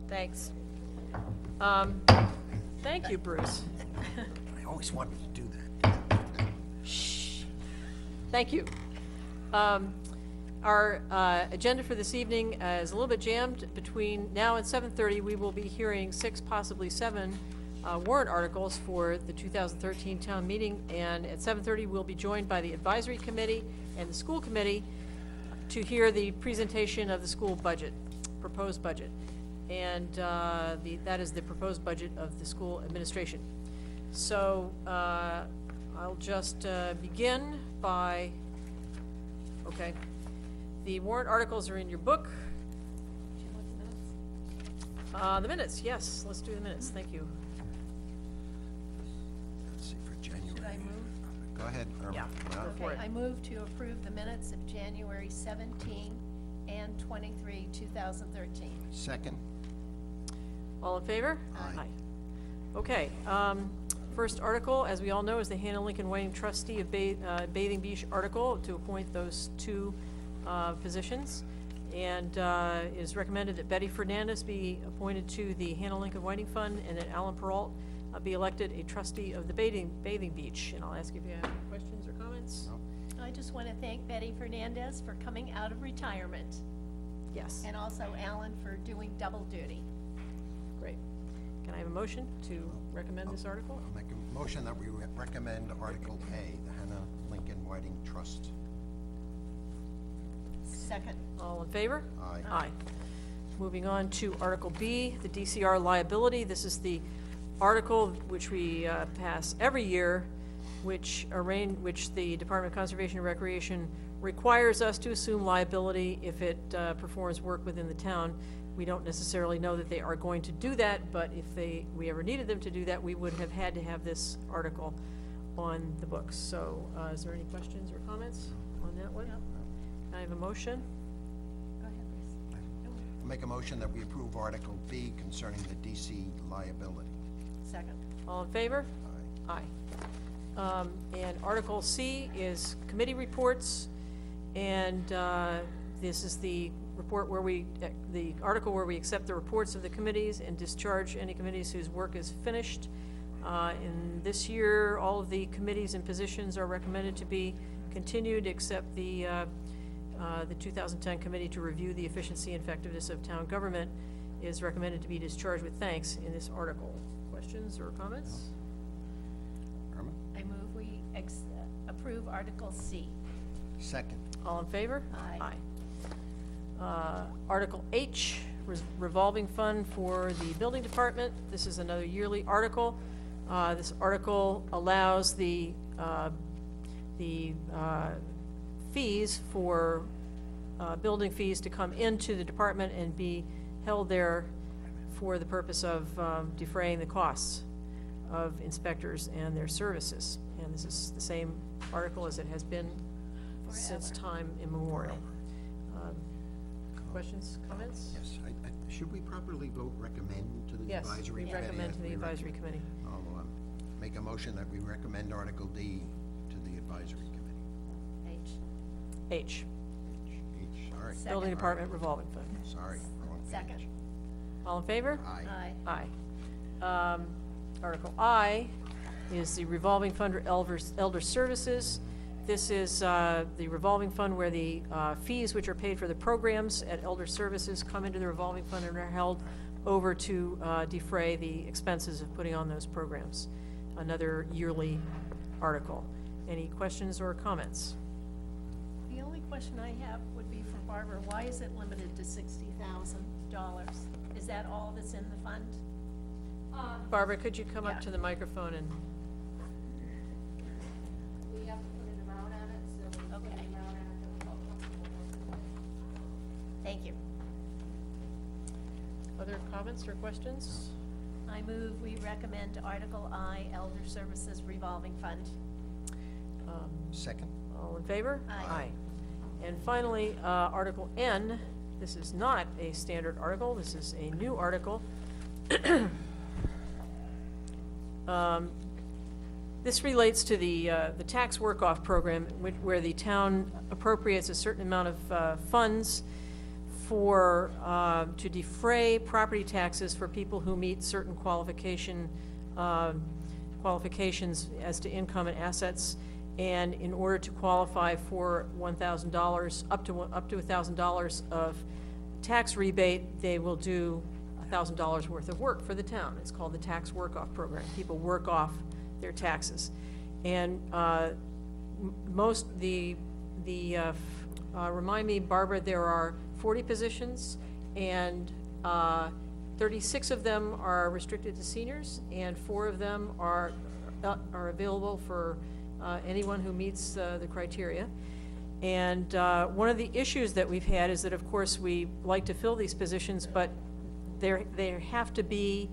Thanks. Thank you, Bruce. I always wanted to do that. Shh. Thank you. Our agenda for this evening is a little bit jammed. Between now and 7:30, we will be hearing 6, possibly 7 warrant articles for the 2013 town meeting, and at 7:30, we'll be joined by the advisory committee and the school committee to hear the presentation of the school budget, proposed budget. And that is the proposed budget of the school administration. So I'll just begin by, okay, the warrant articles are in your book. Do you want the minutes? The minutes, yes, let's do the minutes, thank you. Let's see, for January. Should I move? Go ahead, Irma. Yeah. Well, For it. I move to approve the minutes of January 17 and 23, 2013. Second. All in favor? Aye. Okay, first article, as we all know, is the Hannah Lincoln Whiting Trustee of Bathing Beach article to appoint those 2 positions. And it is recommended that Betty Fernandez be appointed to the Hannah Lincoln Whiting Fund and that Alan Peralt be elected a trustee of the Bathing Beach. And I'll ask if you have any questions or comments. No. I just want to thank Betty Fernandez for coming out of retirement, Yes, and also Alan for doing double duty. great. Can I have a motion to recommend this article? I'll make a motion that we recommend Article A, the Hannah Lincoln Whiting Trust. Second. All in favor? Aye. Aye. Moving on to Article B, the DCR liability. This is the article which we pass every year, which the Department of Conservation and Recreation requires us to assume liability if it performs work within the town. We don't necessarily know that they are going to do that, but if we ever needed them to do that, we would have had to have this article on the books. So is there any questions or comments on that one? Yep. Can I have a motion? Go ahead, Bruce. I'll make a motion that we approve Article B concerning the DC liability. Second. All in favor? Aye. Aye. And Article C is committee reports, and this is the report where the article where we accept the reports of the committees and discharge any committees whose work is finished. In this year, all of the committees and positions are recommended to be continued, except the 2010 Committee to Review the Efficiency and Effectiveness of Town Government is recommended to be discharged with thanks in this article. Questions or comments? Irma? I move we approve Article C. Second. All in favor? Aye. Article H, revolving fund for the building department. This is another yearly article. This article allows the fees for building fees to come into the department and be held there for the purpose of defraying the costs of inspectors and their services. And this is the same article as it has been since time immemorial. Questions, comments? Yes. Should we properly vote recommend to the Yes, advisory we committee? recommend to the We advisory committee. I'll make a motion that we recommend Article D to the advisory committee. H. H, H, all right. Second. building department revolving fund. Sorry, wrong page. Second. All in favor? Aye. Aye. Article I is the revolving fund for elder services. This is the revolving fund where the fees which are paid for the programs at elder services come into the revolving fund and are held over to defray the expenses of putting on those programs. Another yearly article. Any questions or comments? The only question I have would be for Barbara, why is it limited to $60,000? Is that all that's in the fund? Barbara, could you come up Yeah. to the microphone and? We have to put an amount on it, so we put Okay. an amount on it that we're comfortable with. Thank you. Other comments or questions? I move we recommend Article I, Elder Services Revolving Fund. Second. All in favor? Aye. And finally, Article N, this is not a standard article, this is a new article. This relates to the tax work-off program, where the town appropriates a certain amount of funds for, to defray property taxes for people who meet certain qualifications as to income and assets. And in order to qualify for $1,000, up to $1,000 of tax rebate, they will do $1,000 worth of work for the town. It's called the tax work-off program. People work off their taxes. And remind me, Barbara, there are 40 positions, and 36 of them are restricted to seniors, and 4 of them are available for anyone who meets the criteria. And one of the issues that we've had is that, of course, we like to fill these positions, but there has to be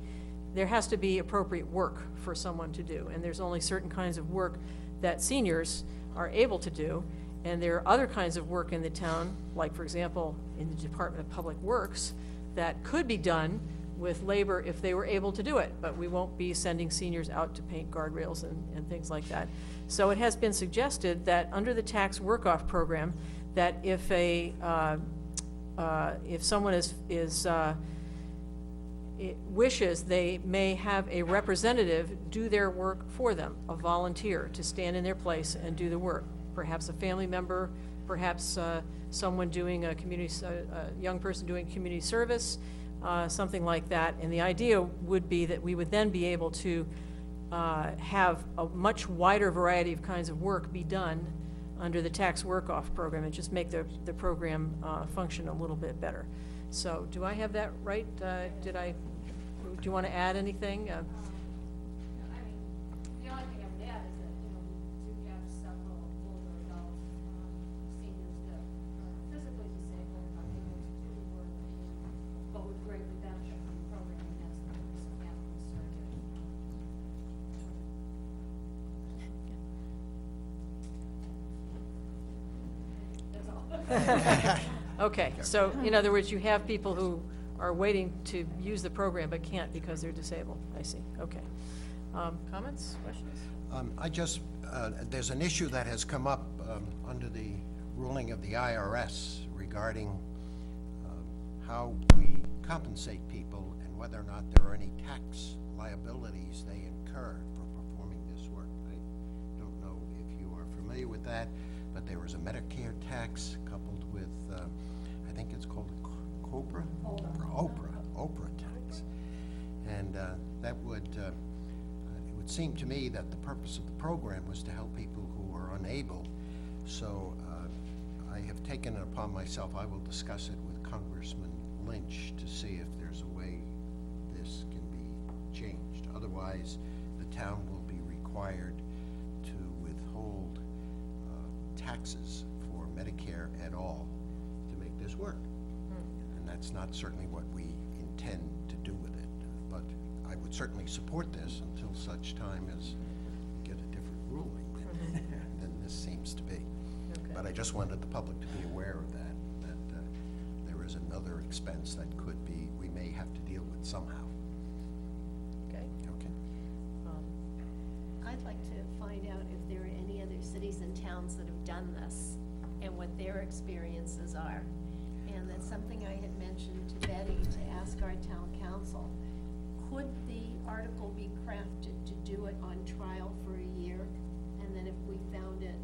appropriate work for someone to do, and there's only certain kinds of work that seniors are able to do, and there are other kinds of work in the town, like, for example, in the Department of Public Works, that could be done with labor if they were able to do it, but we won't be sending seniors out to paint guardrails and things like that. So it has been suggested that under the tax work-off program, that if someone wishes, they may have a representative do their work for them, a volunteer to stand in their place and do the work. Perhaps a family member, perhaps someone doing a young person doing community service, something like that. And the idea would be that we would then be able to have a much wider variety of kinds of work be done under the tax work-off program, and just make the program function a little bit better. So do I have that right? Do you want to add anything? I mean, the only thing I would add is that, we do have several older adult seniors that are physically disabled, not able to do the work, but would greatly benefit from the program, and that's the purpose of having the survey. That's all. Okay, so in other words, you have people who are waiting to use the program but can't because they're disabled. I see, okay. Comments, questions? There's an issue that has come up under the ruling of the IRS regarding how we compensate people and whether or not there are any tax liabilities they incur for performing this work. I don't know if you are familiar with that, but there was a Medicare tax coupled with, I think it's called Oprah tax. And that would, it would seem to me that the purpose of the program was to help people who are unable. So I have taken it upon myself, I will discuss it with Congressman Lynch to see if there's a way this can be changed. Otherwise, the town will be required to withhold taxes for Medicare at all to make this work. And that's not certainly what we intend to do with it. But I would certainly support this until such time as we get a different ruling than this seems to be. Okay. But I just wanted the public to be aware of that there is another expense that we may have to deal with somehow. Okay. Okay. I'd like to find out if there are any other cities and towns that have done this and what their experiences are. And that's something I had mentioned to Betty to ask our town council. Could the article be crafted to do it on trial for a year? And then if we found it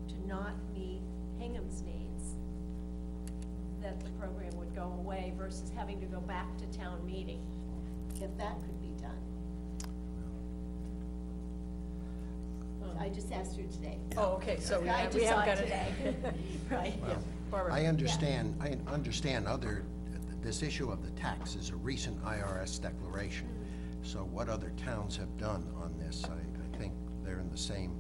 to not meet Hingham's needs, that the program would go away versus having to go back to town meeting, if that could be done. I just asked her today. Oh, okay, so we I haven't just saw got it it. today. Right. Yeah, Barbara. I understand this issue of the tax is a recent IRS declaration. So what other towns have done on this, I think they're in the same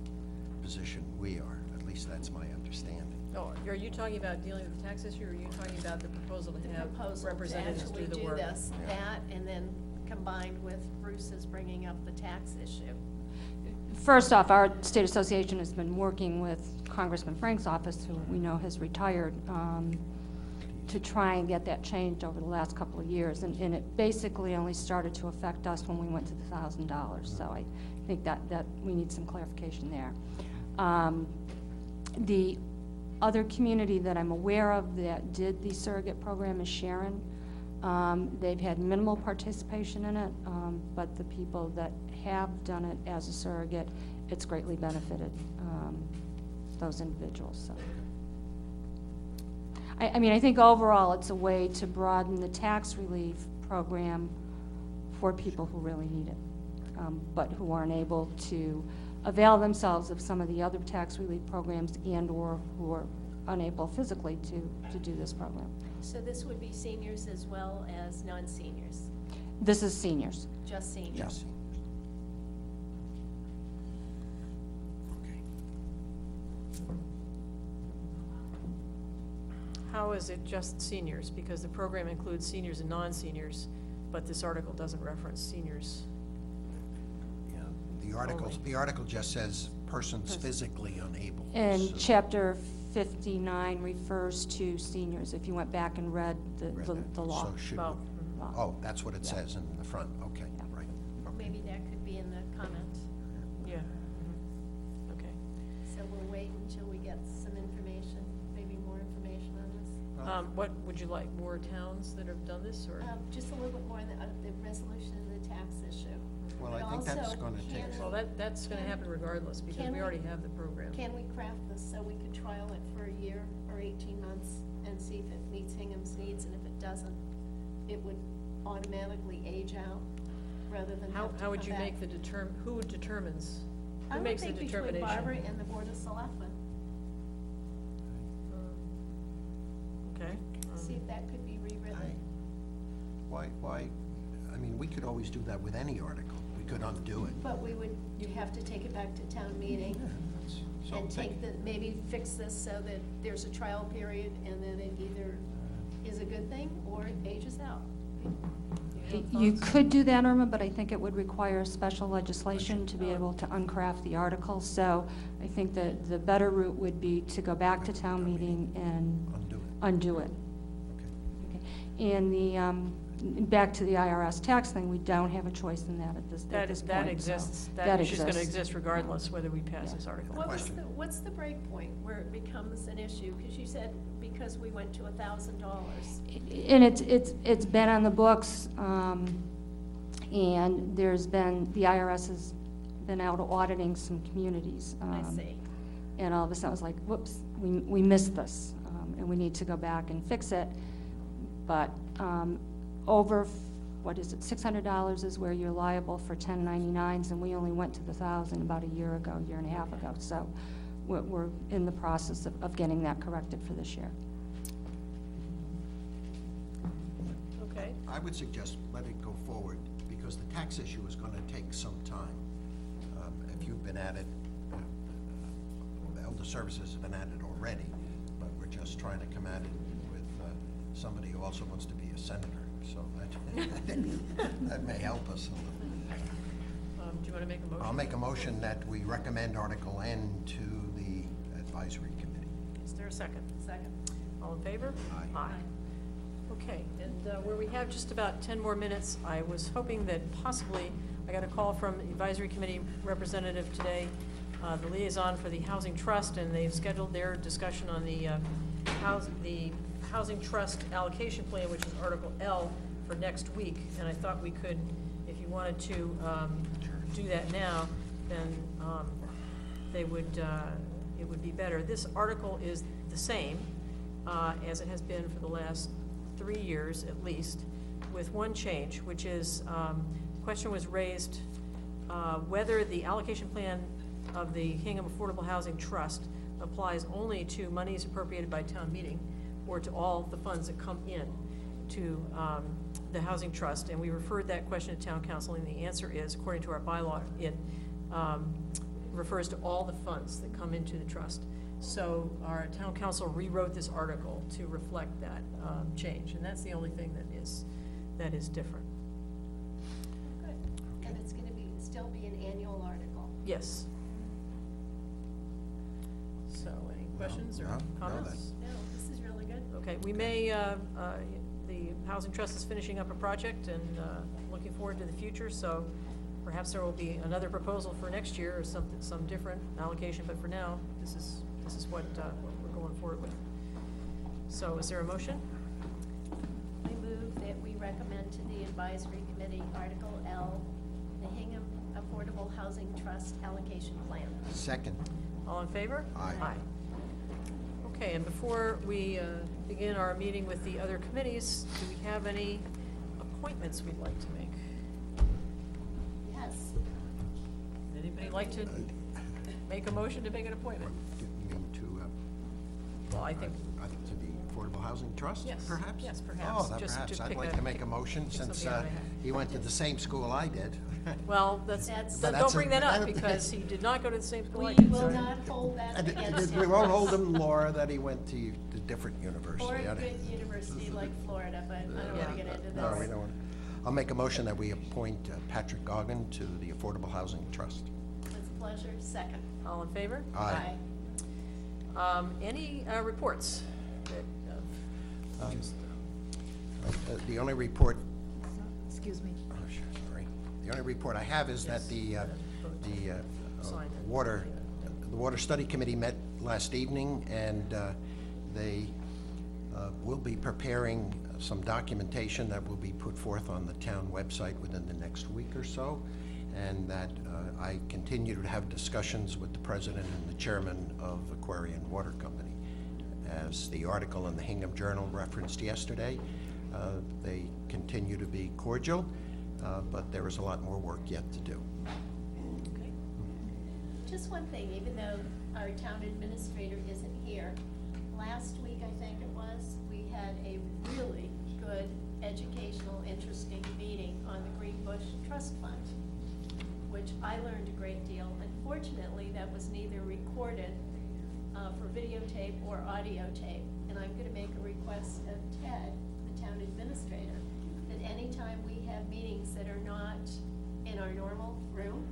position we are. At least that's my understanding. Oh, are you talking about dealing with the tax issue, or are you talking about the proposal to have Proposal to representatives actually do the do work? this, that, and then combined with Bruce's bringing up the tax issue. First off, our state association has been working with Congressman Frank's office, who we know has retired, to try and get that changed over the last couple of years. And it basically only started to affect us when we went to the $1,000. So I think that we need some clarification there. The other community that I'm aware of that did the surrogate program is Sharon. They've had minimal participation in it, but the people that have done it as a surrogate, it's greatly benefited those individuals, so. I mean, I think overall, it's a way to broaden the tax relief program for people who really need it, but who aren't able to avail themselves of some of the other tax relief programs and/or who are unable physically to do this program. So this would be seniors as well as non-seniors, This is seniors. just seniors? Yes. Okay. How is it just seniors? Because the program includes seniors and non-seniors, but this article doesn't reference seniors. Yeah, the article just says persons physically unable. And so- chapter 59 refers to seniors, if you went back and read Read that. the law. So should Well, we- Law. Oh, that's what it Yeah. says in the front, okay, Yeah. right. Okay. Maybe that could be in the comments. Yeah. Mhm. Okay. So we'll wait until we get some information, maybe more information on this. What would you like, more towns that have done this, or? Just a little bit more on the resolution of the tax issue. Well, But I think that's also, gonna take, can Well, that's gonna happen regardless, because Can we we- already have the program. Can we craft this so we could trial it for a year or 18 months and see if it meets Hingham's needs, and if it doesn't, it would automatically age out rather than have to How would come you back? make the who determines? I Who would makes the think determination? between Barbara and the Board of Selectmen, Okay. see if that could be rewritten. why, I mean, we could always do that with any article, we could undo it. But we would, you have to take it back to town meeting So and take maybe fix this so that there's a trial period and then it either is a good thing or it ages out. You could do that, Irma, but I think it would require special legislation to be able to uncraft the article. So I think that the better route would be to go back to town meeting and Undo it, undo it. okay. Okay. And back to the IRS tax thing, we don't have a choice in that at this point. That so exists, that that issue's gonna exists. exist regardless whether we pass this article. Question. What's the break point where it becomes an issue? Because you said because we went to $1,000. And it's been on the books, and there's been, the IRS has been out auditing some communities. I see. And all of a sudden, I was like, whoops, we missed this, and we need to go back and fix it. But over, what is it, $600 is where you're liable for 1099s, and we only went to the 1,000 about a year and a half ago. So we're in the process of getting that corrected for this year. Okay, I would suggest let it go forward, because the tax issue is gonna take some time. If you've been at it, the Elder Services have been at it already, but we're just trying to come at it with somebody who also wants to be a senator, so that may help us a little. do you wanna make a motion? I'll make a motion that we recommend Article N to the advisory committee. Is there a second? Second. All in favor? Aye. Okay, and where we have just about 10 more minutes, I was hoping that possibly, I got a call from the advisory committee representative today, the liaison for the Housing Trust, and they've scheduled their discussion on the Housing Trust allocation plan, which is Article L, for next week. And I thought we could, if you wanted to do that now, then it would be better. This article is the same as it has been for the last 3 years at least, with one change, which is, the question was raised whether the allocation plan of the Hingham Affordable Housing Trust applies only to monies appropriated by town meeting or to all the funds that come in to the Housing Trust. And we referred that question to town council, and the answer is, according to our bylaw, it refers to all the funds that come into the trust. So our town council rewrote this article to reflect that change, and that's the only thing that is different. Good. And it's gonna still be an annual article. Yes. So, any questions or No, comments? No, this is really good. Okay, we may, the Housing Trust is finishing up a project and looking forward to the future, so perhaps there will be another proposal for next year or some different allocation, but for now, this is this is what we're going forward with. So is there a motion? I move that we recommend to the advisory committee Article L, the Hingham Affordable Housing Trust Allocation Plan. Second. All in favor? Aye. Okay, and before we begin our meeting with the other committees, do we have any appointments we'd like to make? Yes. Anybody like to make a motion to make an appointment? Do you mean to, Well, I think, to the Affordable Housing Trust, Yes, perhaps? yes, perhaps. Oh, that Just to perhaps. I'd pick like a- to make a motion, pick since something out of a hat. he went to the same school I did. well, But don't that's bring that up, a- because he did not go to the same school I We did. will so- not hold that And against him. we won't hold him, Laura, that he went to a different university. Or a I don't- good university like Florida, but I don't Yeah. want to get into No, we this. don't want. I'll make a motion that we appoint Patrick Goggin to the Affordable Housing Trust. With pleasure, second. All in favor? Aye. Any reports? The only report, Excuse me. oh, sure, sorry. The only report I have is that the Sign it. Water Study Committee met last evening, and they will be preparing some documentation that will be put forth on the town website within the next week or so, and that I continue to have discussions with the president and the chairman of Aquarian Water Company. As the article in the Hingham Journal referenced yesterday, they continue to be cordial, but there is a lot more work yet to do. Okay. Just one thing, even though our town administrator isn't here, last week, I think it was, we had a really good, educational, interesting meeting on the Green Bush Trust Fund, which I learned a great deal. Unfortunately, that was neither recorded for videotape or audio tape. And I'm gonna make a request of Ted, the town administrator, that anytime we have meetings that are not in our normal room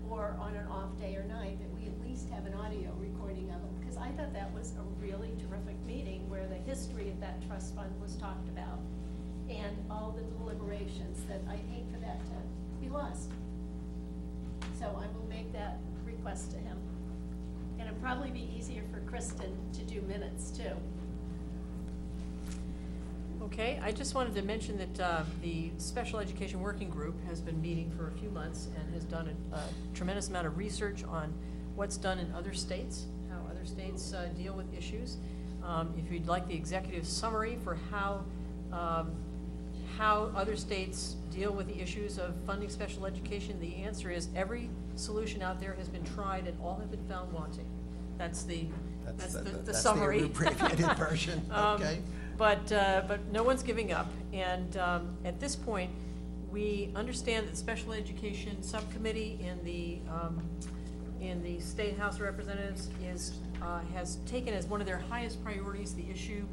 or on an off day or night, that we at least have an audio recording of them. Because I thought that was a really terrific meeting where the history of that trust fund was talked about and all the deliberations, that I hate for that to be lost. So I will make that request to him. And it'd probably be easier for Kristen to do minutes too. Okay, I just wanted to mention that the Special Education Working Group has been meeting for a few months and has done a tremendous amount of research on what's done in other states, how other states deal with issues. If you'd like the executive summary for how other states deal with the issues of funding special education, the answer is every solution out there has been tried and all have been found wanting. That's the summary. That's the abbreviated version, okay. But no one's giving up, and at this point, we understand that the Special Education Subcommittee in the State House of Representatives has taken as one of their highest priorities the issue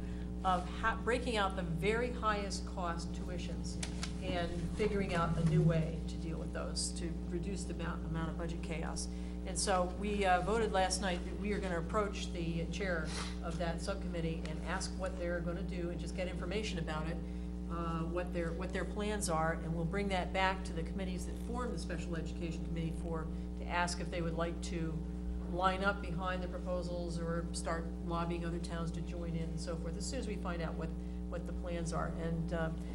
of breaking out the very highest cost tuitions and figuring out a new way to deal with those, to reduce the amount of budget chaos. And so we voted last night that we are gonna approach the chair of that subcommittee and ask what they're gonna do and just get information about it, what their plans are, and we'll bring that back to the committees that form the Special Education Committee to ask if they would like to line up behind the proposals or start lobbying other towns to join in and so forth, as soon as we find out what the plans are. And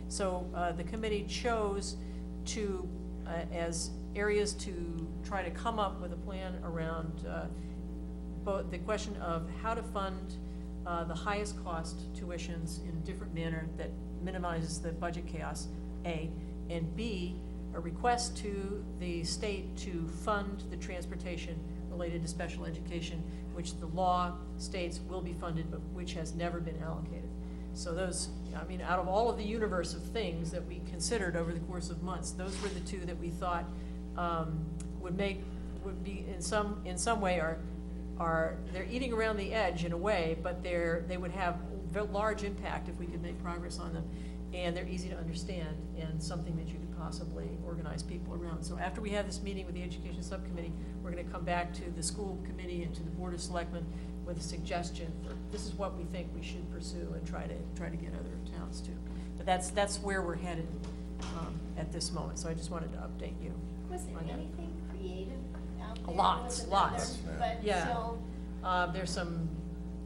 so the committee chose to, as areas to try to come up with a plan around both the question of how to fund the highest cost tuitions in a different manner that minimizes the budget chaos, A, and B, a request to the state to fund the transportation related to special education, which the law states will be funded, but which has never been allocated. So those, I mean, out of all of the universe of things that we considered over the course of months, those were the two that we thought would be in some way they're eating around the edge in a way, but they would have very large impact if we could make progress on them. And they're easy to understand and something that you could possibly organize people around. So after we have this meeting with the Education Subcommittee, we're gonna come back to the school committee and to the Board of Selectmen with a suggestion for, this is what we think we should pursue and try to get other towns to. But that's where we're headed at this moment, so I just wanted to update you. Was there on that. anything creative out there? Lots, Was it lots. other- But Yeah. still, There's some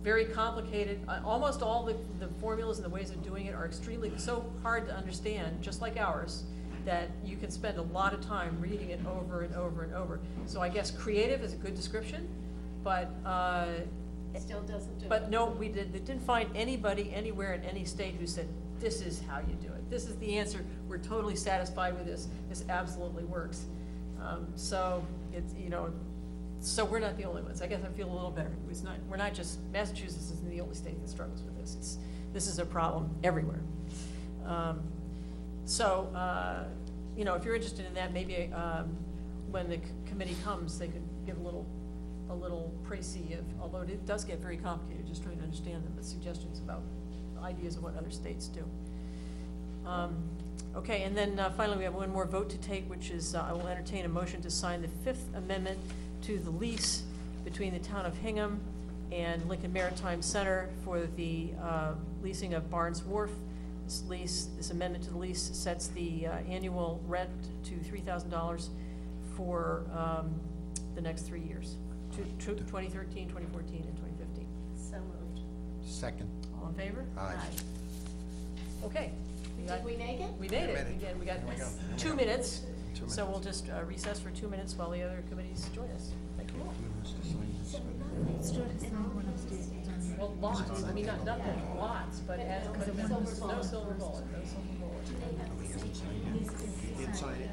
very complicated, almost all the formulas and the ways of doing it are extremely, so hard to understand, just like ours, that you can spend a lot of time reading it over and over and over. So I guess creative is a good description, but, Still doesn't do it. but no, we didn't find anybody anywhere in any state who said, this is how you do it. This is the answer. We're totally satisfied with this. This absolutely works. So it's, so we're not the only ones. I guess I feel a little better. We're not just, Massachusetts isn't the only state that struggles with this. This is a problem everywhere. So, if you're interested in that, maybe, when the committee comes, they could give a little précis of, although it does get very complicated, just trying to understand them, but suggestions about ideas of what other states do. Okay, and then finally, we have one more vote to take, which is, I will entertain a motion to sign the Fifth Amendment to the lease between the town of Hingham and Lincoln Maritime Center for the leasing of Barnes Wharf. This amendment to the lease sets the annual rent to $3,000 for the next 3 years, 2013, 2014, and 2015. So moved. Second. All in favor? Aye. Okay. Did we make it? We made it. We did. We got Here we go. 2 minutes. 2 So minutes. we'll just recess for 2 minutes while the other committees join us. Thank you. Well, lots, I mean, not nothing, lots, but as, no silver bullet, no silver bullet. You did sign it.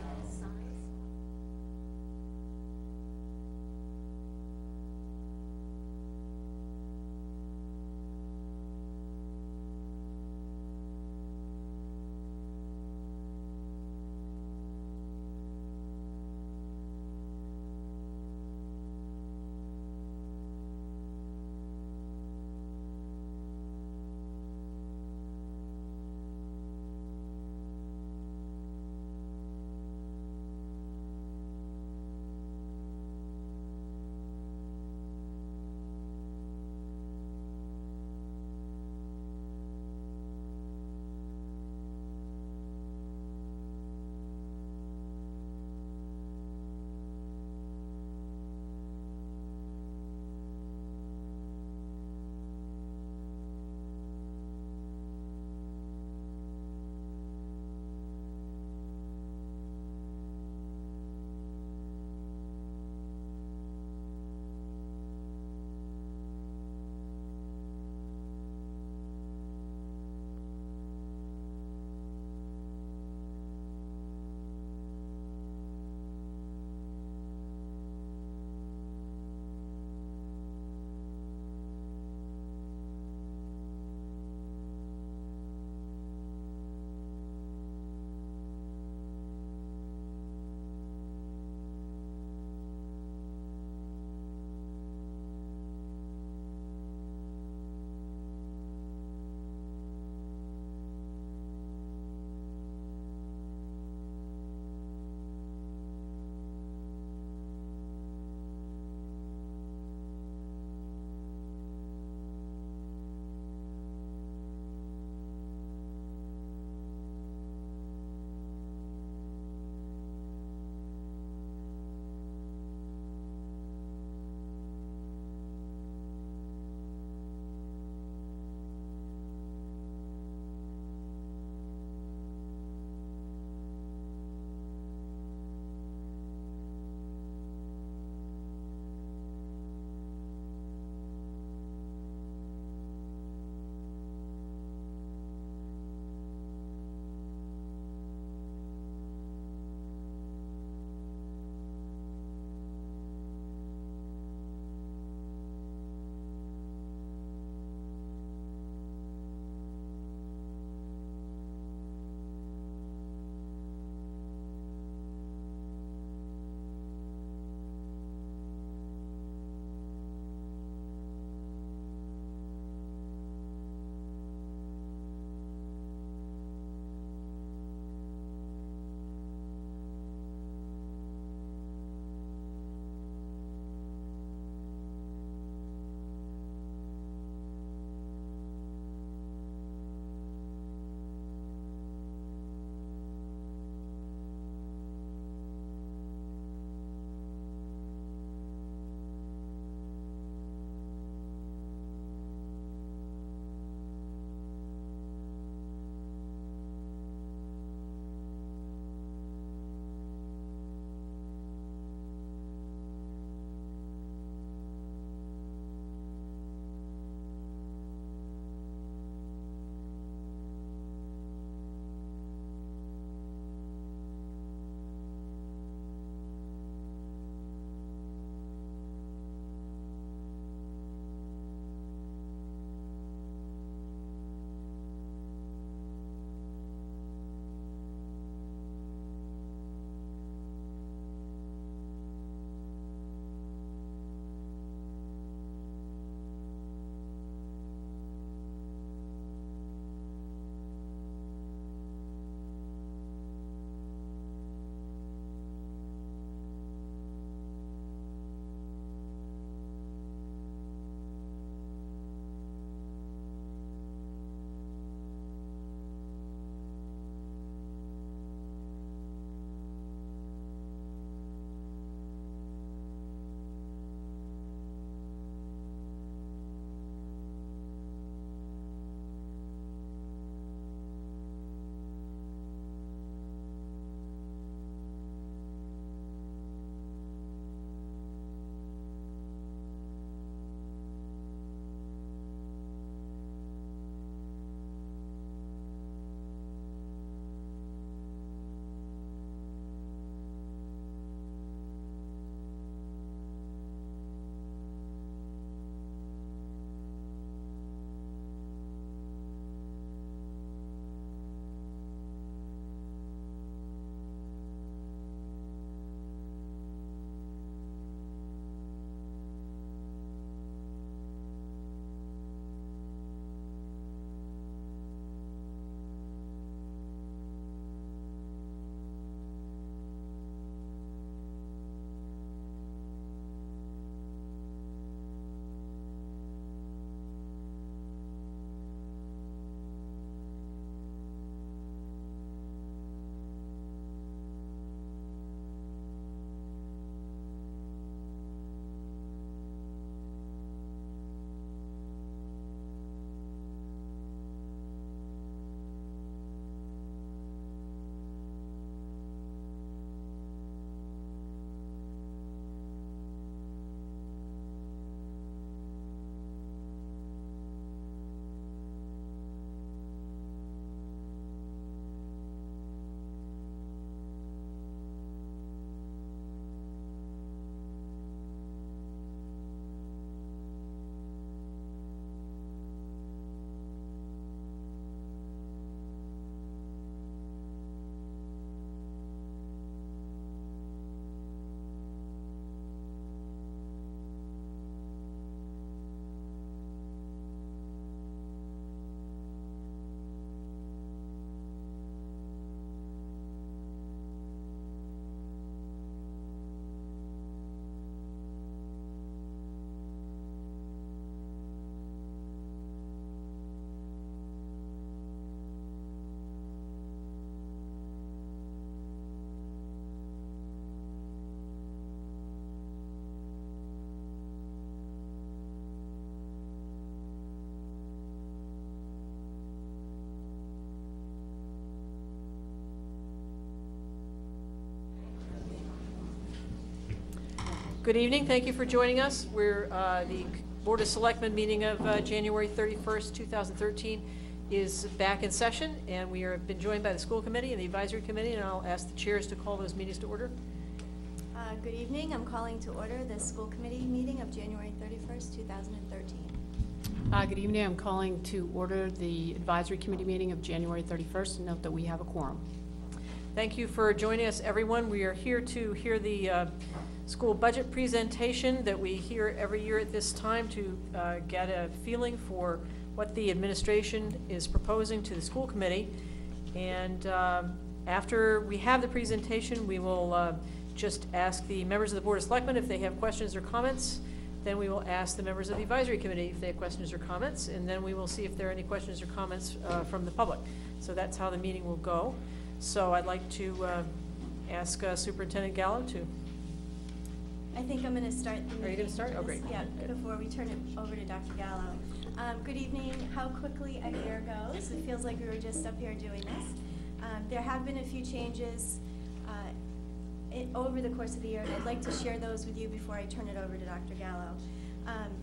Good evening, thank you for joining us. We're, the Board of Selectmen meeting of January 31st, 2013 is back in session, and we are been joined by the school committee and the advisory committee, and I'll ask the chairs to call those meetings to order. Good evening. I'm calling to order the school committee meeting of January 31st, 2013. Good evening. I'm calling to order the advisory committee meeting of January 31st. Note that we have a quorum. Thank you for joining us, everyone. We are here to hear the school budget presentation that we hear every year at this time to get a feeling for what the administration is proposing to the school committee. And after we have the presentation, we will just ask the members of the Board of Selectmen if they have questions or comments. Then we will ask the members of the advisory committee if they have questions or comments, and then we will see if there are any questions or comments from the public. So that's how the meeting will go. So I'd like to ask Superintendent Gallo to. I think I'm going to start the meeting. Are you going to start? Oh, great. Yeah, Good. before we turn it over to Dr. Gallo. Good evening. How quickly a year goes. It feels like we were just up here doing this. There have been a few changes over the course of the year, and I'd like to share those with you before I turn it over to Dr. Gallo.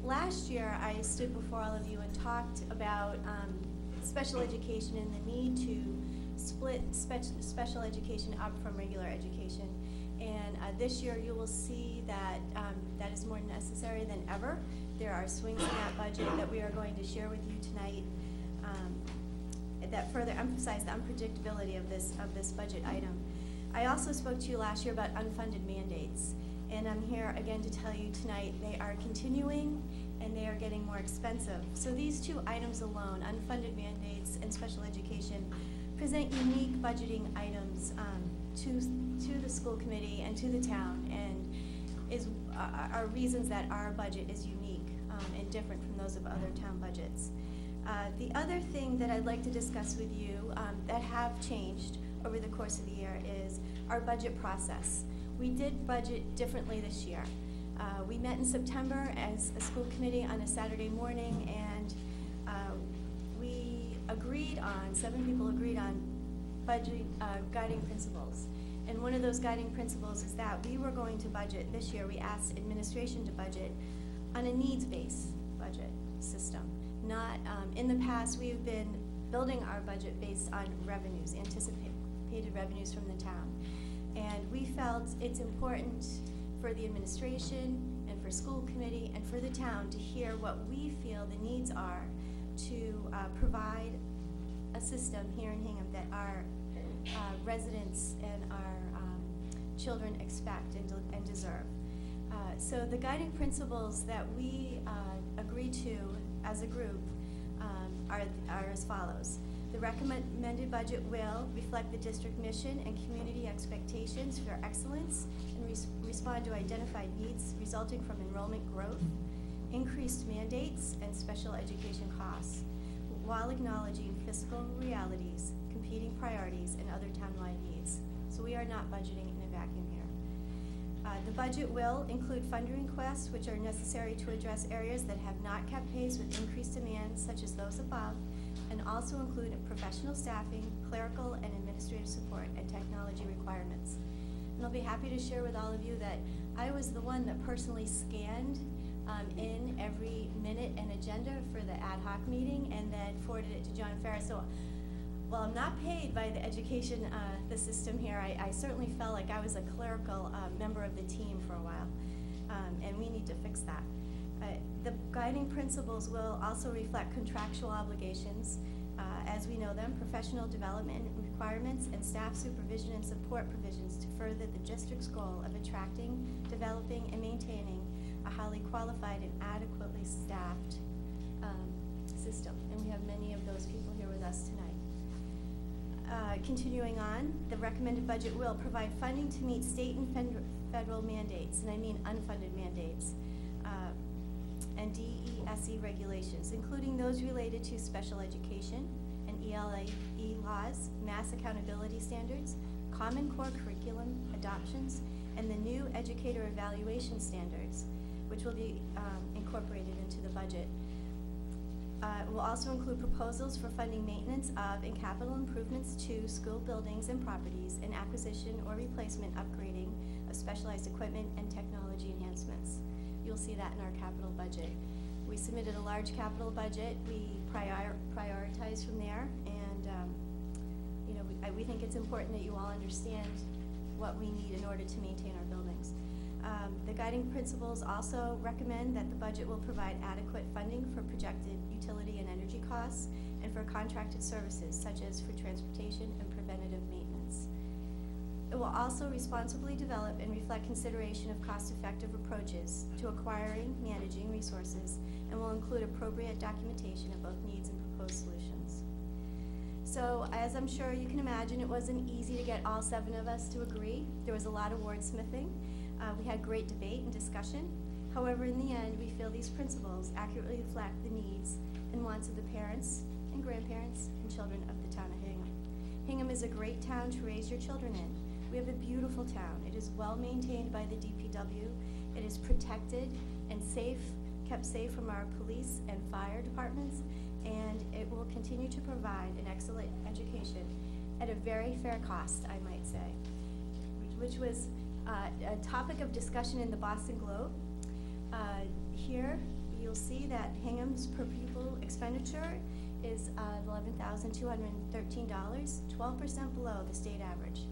Last year, I stood before all of you and talked about special education and the need to split special education up from regular education. And this year, you will see that that is more necessary than ever. There are swings in that budget that we are going to share with you tonight that further emphasize the unpredictability of this budget item. I also spoke to you last year about unfunded mandates, and I'm here again to tell you tonight they are continuing and they are getting more expensive. So these two items alone, unfunded mandates and special education, present unique budgeting items to the school committee and to the town, and are reasons that our budget is unique and different from those of other town budgets. The other thing that I'd like to discuss with you that have changed over the course of the year is our budget process. We did budget differently this year. We met in September as a school committee on a Saturday morning, and we agreed on, 7 people agreed on budget guiding principles. And one of those guiding principles is that we were going to budget, this year we asked administration to budget on a needs-based budget system. Not, in the past, we've been building our budget based on revenues, anticipated revenues from the town. And we felt it's important for the administration and for school committee and for the town to hear what we feel the needs are to provide a system here in Hingham that our residents and our children expect and deserve. So the guiding principles that we agreed to as a group are as follows. The recommended budget will reflect the district mission and community expectations for excellence and respond to identified needs resulting from enrollment growth, increased mandates, and special education costs, while acknowledging fiscal realities, competing priorities, and other townwide needs. So we are not budgeting in a vacuum here. The budget will include funding requests which are necessary to address areas that have not kept pace with increased demands such as those above, and also include professional staffing, clerical and administrative support, and technology requirements. And I'll be happy to share with all of you that I was the one that personally scanned in every minute and agenda for the ad hoc meeting and then forwarded it to John Ferris. So while I'm not paid by the education, the system here, I certainly felt like I was a clerical member of the team for a while, and we need to fix that. The guiding principles will also reflect contractual obligations as we know them, professional development requirements, and staff supervision and support provisions to further the district's goal of attracting, developing, and maintaining a highly qualified and adequately staffed system. And we have many of those people here with us tonight. Continuing on, the recommended budget will provide funding to meet state and federal mandates, and I mean unfunded mandates, and DESE regulations, including those related to special education and ELE laws, mass accountability standards, Common Core curriculum adoptions, and the new educator evaluation standards, which will be incorporated into the budget. It will also include proposals for funding maintenance of and capital improvements to school buildings and properties, and acquisition or replacement upgrading of specialized equipment and technology enhancements. You'll see that in our capital budget. We submitted a large capital budget. We prioritize from there, and you know, we think it's important that you all understand what we need in order to maintain our buildings. The guiding principles also recommend that the budget will provide adequate funding for projected utility and energy costs and for contracted services such as for transportation and preventative maintenance. It will also responsibly develop and reflect consideration of cost-effective approaches to acquiring, managing resources, and will include appropriate documentation of both needs and proposed solutions. So, as I'm sure you can imagine, it wasn't easy to get all 7 of us to agree. There was a lot of wordsmithing. We had great debate and discussion. However, in the end, we feel these principles accurately reflect the needs and wants of the parents and grandparents and children of the town of Hingham. Hingham is a great town to raise your children in. We have a beautiful town. It is well maintained by the DPW. It is protected and safe, kept safe from our police and fire departments, and it will continue to provide an excellent education at a very fair cost, I might say, which was a topic of discussion in the Boston Globe. Here, you'll see that Hingham's per pupil expenditure is $11,213, 12% below the state average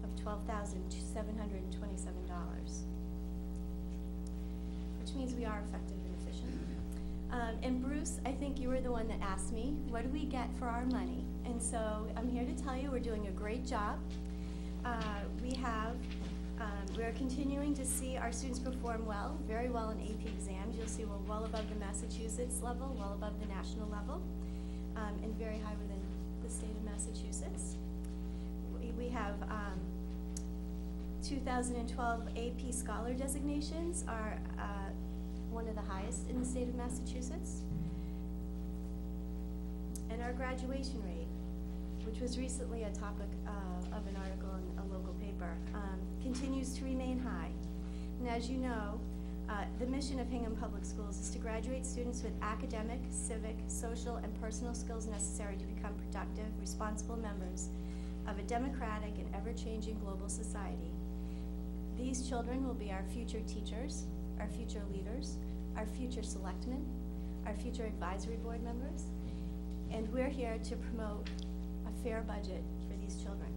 of $12,727, which means we are effective and efficient. And Bruce, I think you were the one that asked me, what do we get for our money? And so I'm here to tell you we're doing a great job. We're continuing to see our students perform well, very well in AP exams. You'll see we're well above the Massachusetts level, well above the national level, and very high within the state of Massachusetts. We have 2012 AP Scholar designations are one of the highest in the state of Massachusetts. And our graduation rate, which was recently a topic of an article in a local paper, continues to remain high. And as you know, the mission of Hingham Public Schools is to graduate students with academic, civic, social, and personal skills necessary to become productive, responsible members of a democratic and ever-changing global society. These children will be our future teachers, our future leaders, our future selectmen, our future advisory board members, and we're here to promote a fair budget for these children.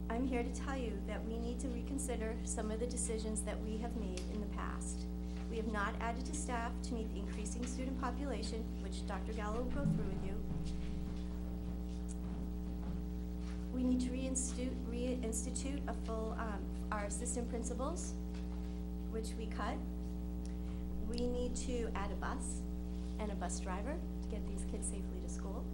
I'm here to tell you that we need to reconsider some of the decisions that we have made in the past. We have not added to staff to meet the increasing student population, which Dr. Gallo will go through with you. We need to reinstitute a full, our assistant principals, which we cut. We need to add a bus and a bus driver to get these kids safely to school.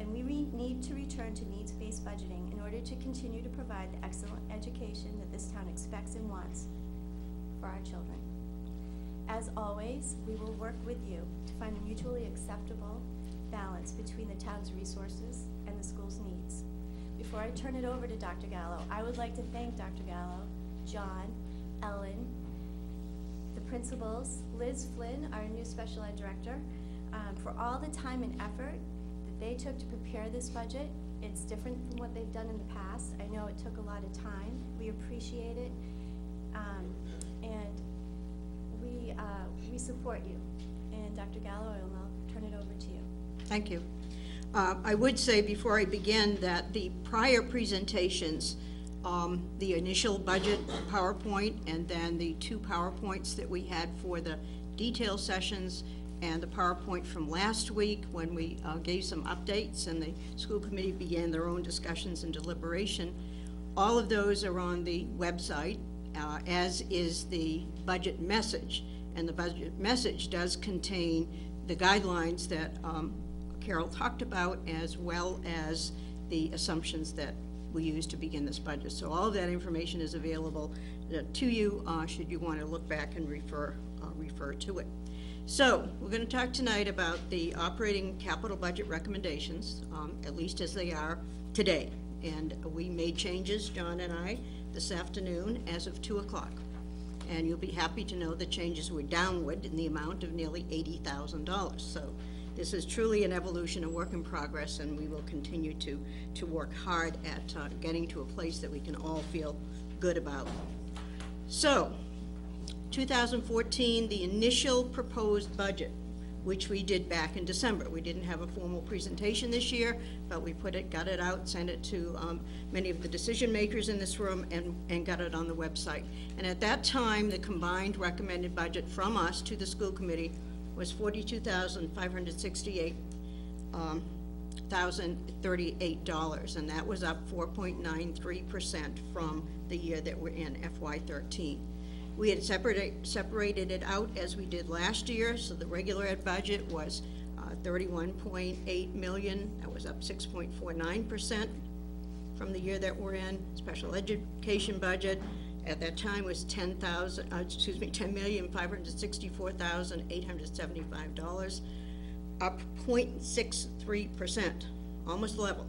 And we need to return to needs-based budgeting in order to continue to provide the excellent education that this town expects and wants for our children. As always, we will work with you to find a mutually acceptable balance between the town's resources and the school's needs. Before I turn it over to Dr. Gallo, I would like to thank Dr. Gallo, John, Ellen, the principals, Liz Flynn, our new special ed director, for all the time and effort they took to prepare this budget. It's different from what they've done in the past. I know it took a lot of time. We appreciate it, and we support you. And Dr. Gallo, I will now turn it over to you. Thank you. I would say before I begin that the prior presentations, the initial budget PowerPoint and then the 2 PowerPoints that we had for the detail sessions and the PowerPoint from last week when we gave some updates and the school committee began their own discussions and deliberation. All of those are on the website, as is the budget message. And the budget message does contain the guidelines that Carol talked about, as well as the assumptions that we used to begin this budget. So all of that information is available to you should you want to look back and refer to it. So we're going to talk tonight about the operating capital budget recommendations, at least as they are today. And we made changes, John and I, this afternoon as of 2 o'clock. And you'll be happy to know the changes were downward in the amount of nearly $80,000. So this is truly an evolution, a work in progress, and we will continue to work hard at getting to a place that we can all feel good about. So, 2014, the initial proposed budget, which we did back in December. We didn't have a formal presentation this year, but we got it out, sent it to many of the decision makers in this room, and got it on the website. And at that time, the combined recommended budget from us to the school committee was $42,568,038, and that was up 4.93% from the year that we're in, FY13. We had separated it out as we did last year, so the regular ed budget was $31.8 million. That was up 6.49% from the year that we're in. Special education budget at that time was $10,564,875, up 0.63%, almost level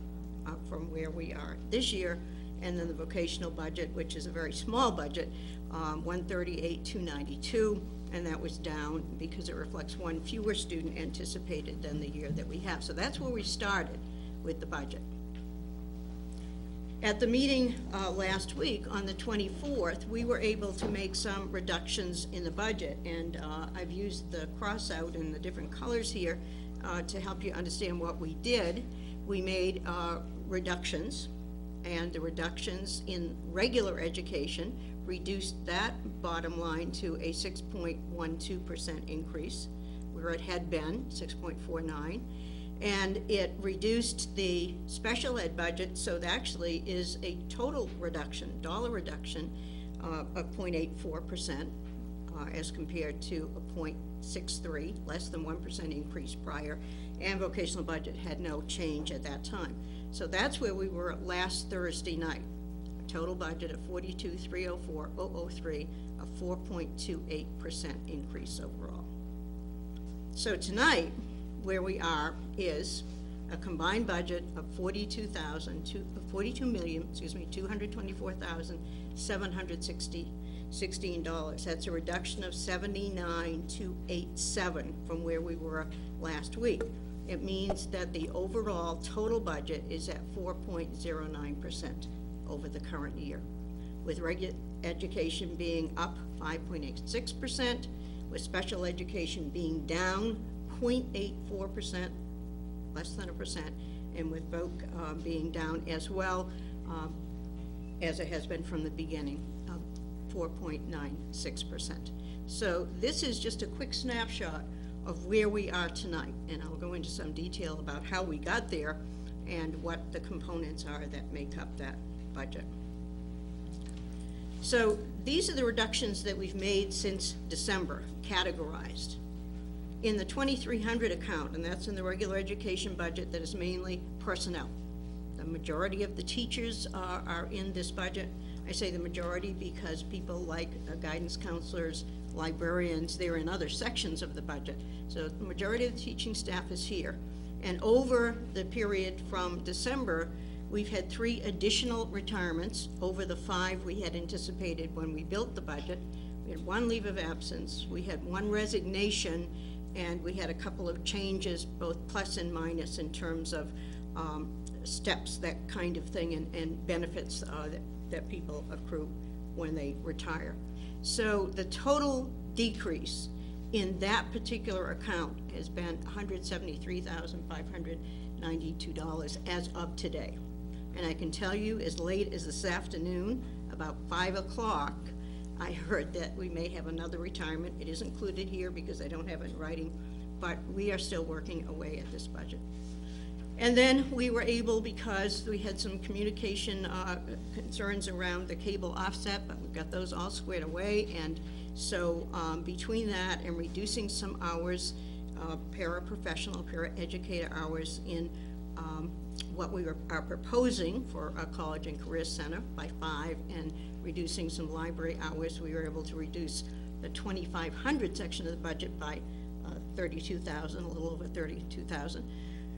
from where we are this year. And then the vocational budget, which is a very small budget, $138,292, and that was down because it reflects one fewer student anticipated than the year that we have. So that's where we started with the budget. At the meeting last week, on the 24th, we were able to make some reductions in the budget, and I've used the cross out in the different colors here to help you understand what we did. We made reductions, and the reductions in regular education reduced that bottom line to a 6.12% increase, where it had been 6.49, and it reduced the special ed budget, so that actually is a total reduction, dollar reduction of 0.84%, as compared to a 0.63, less than 1% increase prior, and vocational budget had no change at that time. So that's where we were last Thursday night. A total budget of $42,304,003, a 4.28% increase overall. So tonight, where we are is a combined budget of $224,716. That's a reduction of $79,287 from where we were last week. It means that the overall total budget is at 4.09% over the current year, with regular education being up 5.86%, with special education being down 0.84%, less than 1%, and with voc being down as well, as it has been from the beginning, 4.96%. So this is just a quick snapshot of where we are tonight, and I'll go into some detail about how we got there and what the components are that make up that budget. So these are the reductions that we've made since December, categorized. In the 2300 account, and that's in the regular education budget that is mainly personnel. The majority of the teachers are in this budget. I say the majority because people like guidance counselors, librarians, they're in other sections of the budget. So the majority of the teaching staff is here. And over the period from December, we've had 3 additional retirements over the 5 we had anticipated when we built the budget. We had 1 leave of absence, we had 1 resignation, and we had a couple of changes, both plus and minus, in terms of steps, that kind of thing, and benefits that people accrue when they retire. So the total decrease in that particular account has been $173,592 as of today. And I can tell you, as late as this afternoon, about 5 o'clock, I heard that we may have another retirement. It is included here because I don't have it in writing, but we are still working away at this budget. And then we were able, because we had some communication concerns around the cable offset, but we've got those all squared away. And so between that and reducing some hours, paraprofessional, paraeducator hours in what we are proposing for a college and career center by 5, and reducing some library hours, we were able to reduce the 2500 section of the budget by 32,000, a little over 32,000.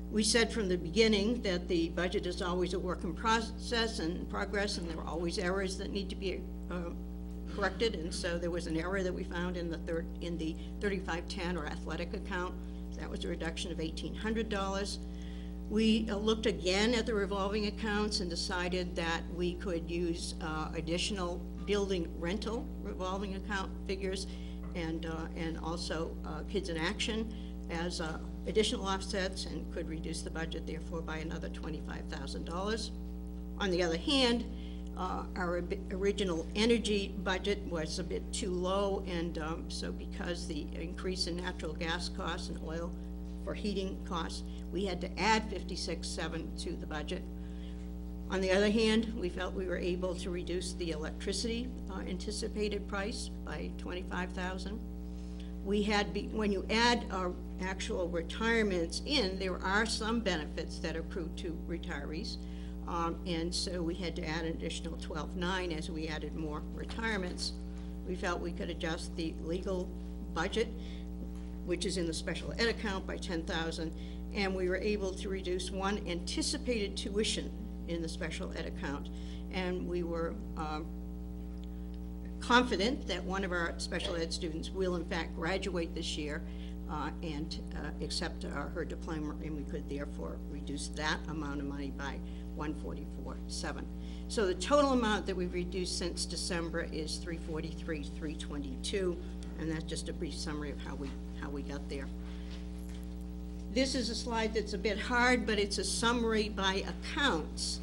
We said from the beginning that the budget is always a work in process and progress, and there are always errors that need to be corrected, and so there was an error that we found in the 3510 or athletic account. That was a reduction of $1,800. We looked again at the revolving accounts and decided that we could use additional building rental revolving account figures and also Kids in Action as additional offsets, and could reduce the budget therefore by another $25,000. On the other hand, our original energy budget was a bit too low, and so because the increase in natural gas costs and oil for heating costs, we had to add $56,700 to the budget. On the other hand, we felt we were able to reduce the electricity anticipated price by $25,000. We had, when you add our actual retirements in, there are some benefits that accrue to retirees. And so we had to add an additional $12,900 as we added more retirements. We felt we could adjust the legal budget, which is in the special ed account, by $10,000, and we were able to reduce one anticipated tuition in the special ed account. And we were confident that one of our special ed students will in fact graduate this year and accept her diploma, and we could therefore reduce that amount of money by $144,700. So the total amount that we've reduced since December is $343,322, and that's just a brief summary of how we got there. This is a slide that's a bit hard, but it's a summary by accounts,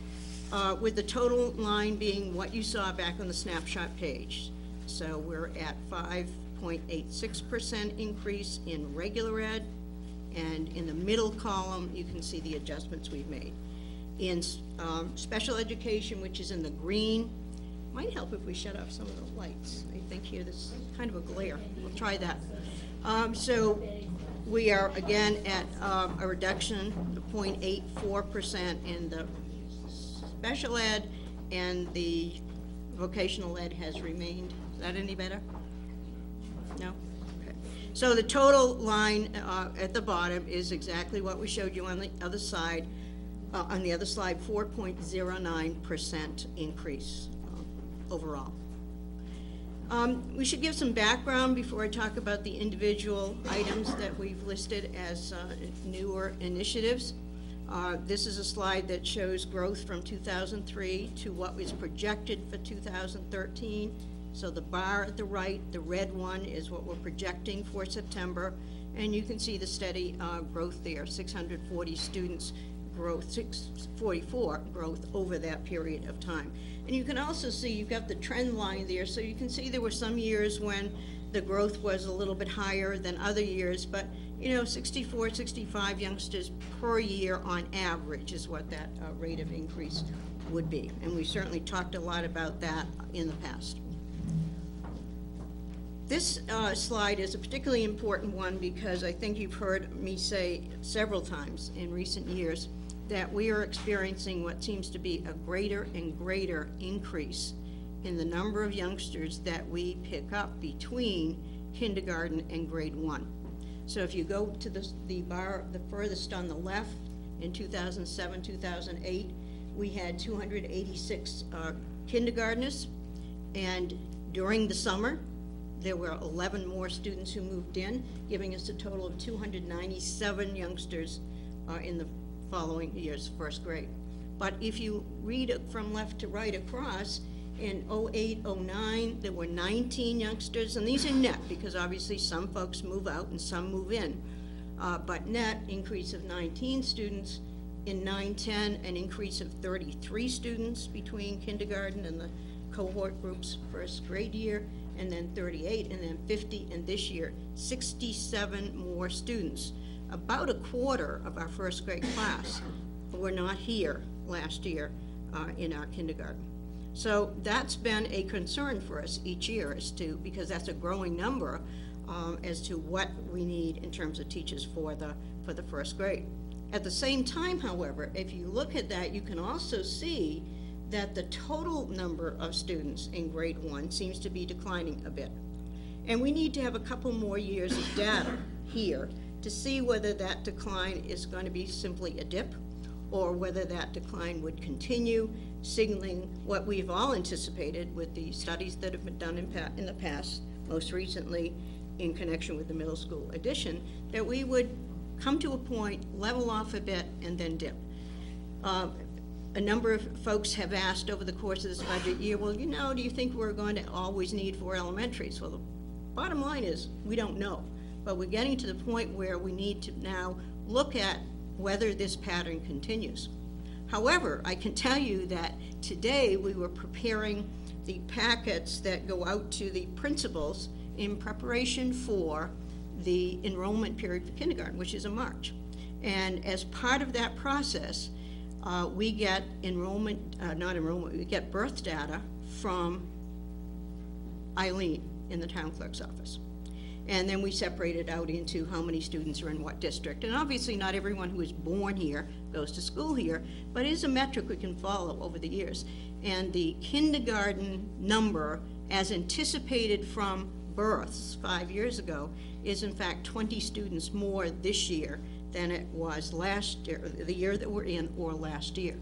with the total line being what you saw back on the snapshot page. So we're at 5.86% increase in regular ed, and in the middle column, you can see the adjustments we've made. In special education, which is in the green, might help if we shut off some of the lights. I think here there's kind of a glare. We'll try that. So we are again at a reduction of 0.84% in the special ed, and the vocational ed has remained. Is that any better? No? Okay. So the total line at the bottom is exactly what we showed you on the other side. On the other slide, 4.09% increase overall. We should give some background before I talk about the individual items that we've listed as newer initiatives. This is a slide that shows growth from 2003 to what was projected for 2013. So the bar at the right, the red one, is what we're projecting for September, and you can see the steady growth there, 640 students growth, 644 growth over that period of time. And you can also see you've got the trend line there, so you can see there were some years when the growth was a little bit higher than other years, but 64, 65 youngsters per year on average is what that rate of increase would be. And we certainly talked a lot about that in the past. This slide is a particularly important one because I think you've heard me say several times in recent years that we are experiencing what seems to be a greater and greater increase in the number of youngsters that we pick up between kindergarten and grade 1. So if you go to the bar the furthest on the left, in 2007, 2008, we had 286 kindergartners, and during the summer, there were 11 more students who moved in, giving us a total of 297 youngsters in the following year's first grade. But if you read it from left to right across, in 08, 09, there were 19 youngsters, and these are net because obviously some folks move out and some move in. But net increase of 19 students. In 9-10, an increase of 33 students between kindergarten and the cohort group's first grade year, and then 38, and then 50, and this year, 67 more students. About a quarter of our first grade class were not here last year in our kindergarten. So that's been a concern for us each year because that's a growing number as to what we need in terms of teachers for the first grade. At the same time, however, if you look at that, you can also see that the total number of students in grade 1 seems to be declining a bit. And we need to have a couple more years of data here to see whether that decline is going to be simply a dip or whether that decline would continue, signaling what we've all anticipated with the studies that have been done in the past, most recently in connection with the middle school addition, that we would come to a point, level off a bit, and then dip. A number of folks have asked over the course of this budget year, well, you know, do you think we're going to always need 4 elementaries? Well, the bottom line is, we don't know. But we're getting to the point where we need to now look at whether this pattern continues. However, I can tell you that today we were preparing the packets that go out to the principals in preparation for the enrollment period for kindergarten, which is in March. And as part of that process, we get we get birth data from Eileen in the town clerk's office. And then we separate it out into how many students are in what district. And obviously not everyone who is born here goes to school here, but it is a metric we can follow over the years. And the kindergarten number, as anticipated from births 5 years ago, is in fact 20 students more this year than it was last year, the year that we're in, or last year.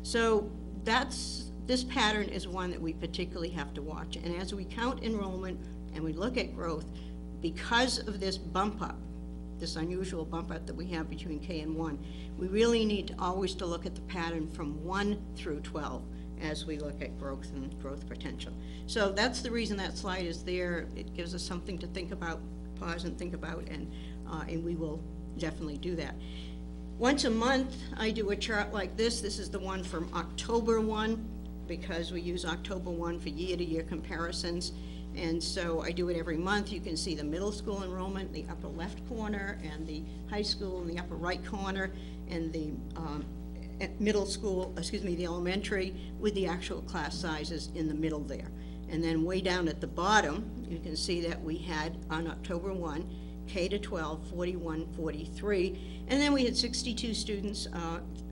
So this pattern is one that we particularly have to watch. And as we count enrollment and we look at growth, because of this bump up, this unusual bump up that we have between K and 1, we really need to always to look at the pattern from 1 through 12 as we look at growth and growth potential. So that's the reason that slide is there. It gives us something to think about, pause and think about, and we will definitely do that. Once a month, I do a chart like this. This is the one from October 1, because we use October 1 for year-to-year comparisons. And so I do it every month. You can see the middle school enrollment in the upper left corner, and the high school in the upper right corner, and the the elementary with the actual class sizes in the middle there. And then way down at the bottom, you can see that we had on October 1, K to 12, 41, 43, and then we had 62 students,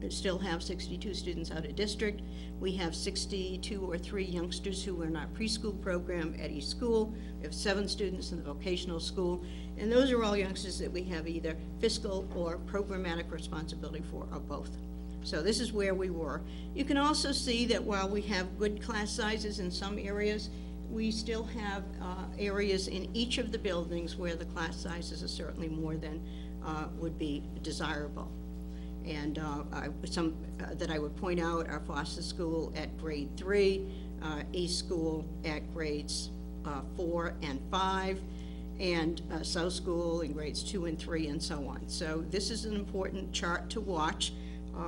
still have 62 students out of district. We have 62 or 3 youngsters who are in our preschool program at each school. We have 7 students in the vocational school, and those are all youngsters that we have either fiscal or programmatic responsibility for, or both. So this is where we were. You can also see that while we have good class sizes in some areas, we still have areas in each of the buildings where the class sizes are certainly more than would be desirable. And some that I would point out are Foster School at grade 3, East School at grades 4 and 5, and South School in grades 2 and 3, and so on. So this is an important chart to watch.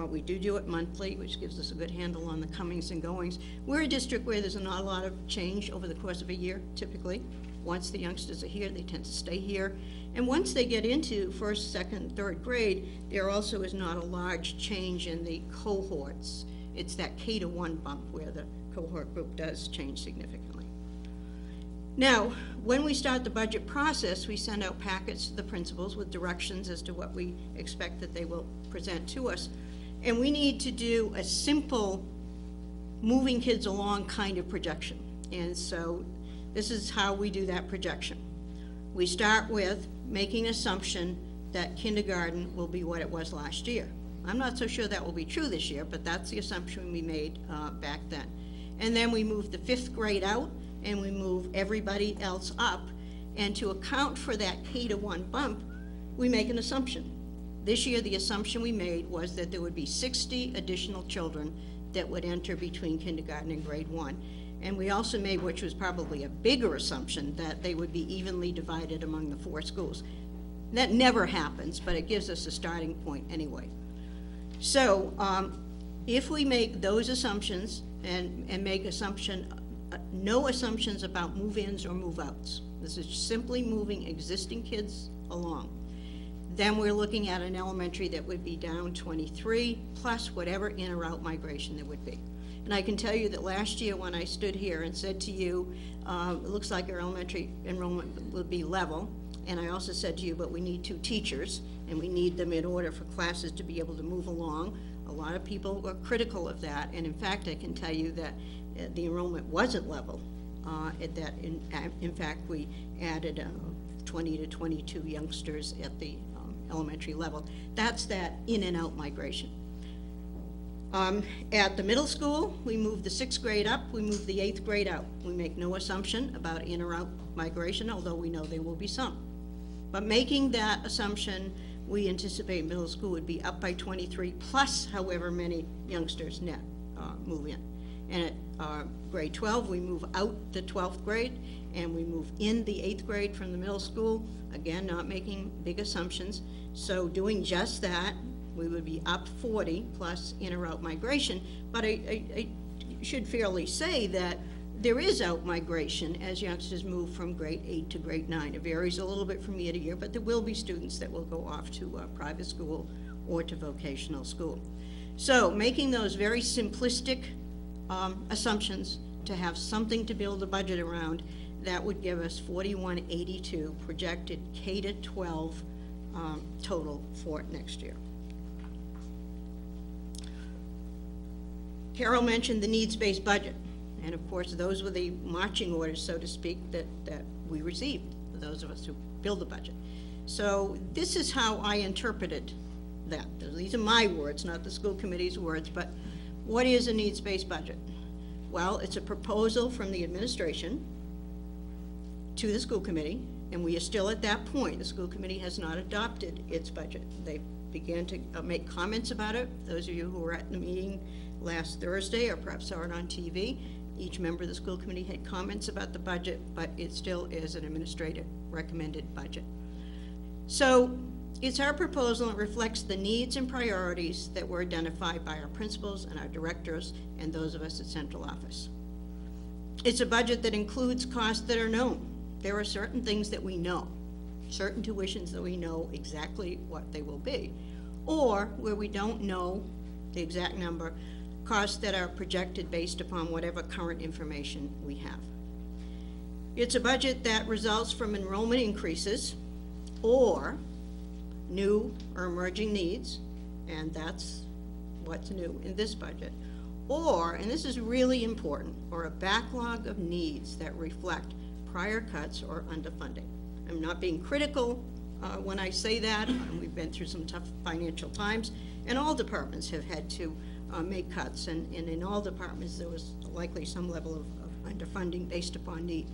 We do it monthly, which gives us a good handle on the comings and goings. We're a district where there's not a lot of change over the course of a year, typically. Once the youngsters are here, they tend to stay here. And once they get into 1st, 2nd, 3rd grade, there also is not a large change in the cohorts. It's that K to 1 bump where the cohort group does change significantly. Now, when we start the budget process, we send out packets to the principals with directions as to what we expect that they will present to us. And we need to do a simple moving kids along kind of projection. And so this is how we do that projection. We start with making an assumption that kindergarten will be what it was last year. I'm not so sure that will be true this year, but that's the assumption we made back then. And then we move the 5th grade out, and we move everybody else up. And to account for that K to 1 bump, we make an assumption. This year, the assumption we made was that there would be 60 additional children that would enter between kindergarten and grade 1. And we also made, which was probably a bigger assumption, that they would be evenly divided among the 4 schools. That never happens, but it gives us a starting point anyway. So if we make those assumptions and make no assumptions about move-ins or move-outs, this is simply moving existing kids along, then we're looking at an elementary that would be down 23, plus whatever in or out migration there would be. And I can tell you that last year when I stood here and said to you, it looks like our elementary enrollment will be level, and I also said to you, but we need 2 teachers, and we need them in order for classes to be able to move along. A lot of people were critical of that, and in fact, I can tell you that the enrollment wasn't level. In fact, we added 20 to 22 youngsters at the elementary level. That's that in and out migration. At the middle school, we moved the 6th grade up, we moved the 8th grade out. We make no assumption about in or out migration, although we know there will be some. But making that assumption, we anticipate middle school would be up by 23, plus however many youngsters net move in. And at grade 12, we move out the 12th grade, and we move in the 8th grade from the middle school, again, not making big assumptions. So doing just that, we would be up 40 plus in or out migration. But I should fairly say that there is out migration as youngsters move from grade 8 to grade 9. It varies a little bit from year to year, but there will be students that will go off to private school or to vocational school. So making those very simplistic assumptions to have something to build a budget around, that would give us 4182 projected K to 12 total for next year. Carol mentioned the needs-based budget, and of course, those were the marching orders, so to speak, that we received, for those of us who build the budget. So this is how I interpreted that. These are my words, not the school committee's words, but what is a needs-based budget? Well, it's a proposal from the administration to the school committee, and we are still at that point. The school committee has not adopted its budget. They began to make comments about it. Those of you who were at the meeting last Thursday, or perhaps saw it on TV, each member of the school committee had comments about the budget, but it still is an administrative recommended budget. So it's our proposal, and it reflects the needs and priorities that were identified by our principals and our directors and those of us at central office. It's a budget that includes costs that are known. There are certain things that we know, certain tuitions that we know exactly what they will be, or where we don't know the exact number, costs that are projected based upon whatever current information we have. It's a budget that results from enrollment increases or new or emerging needs, and that's what's new in this budget, or, and this is really important, or a backlog of needs that reflect prior cuts or underfunding. I'm not being critical when I say that. We've been through some tough financial times, and all departments have had to make cuts, and in all departments there was likely some level of underfunding based upon need.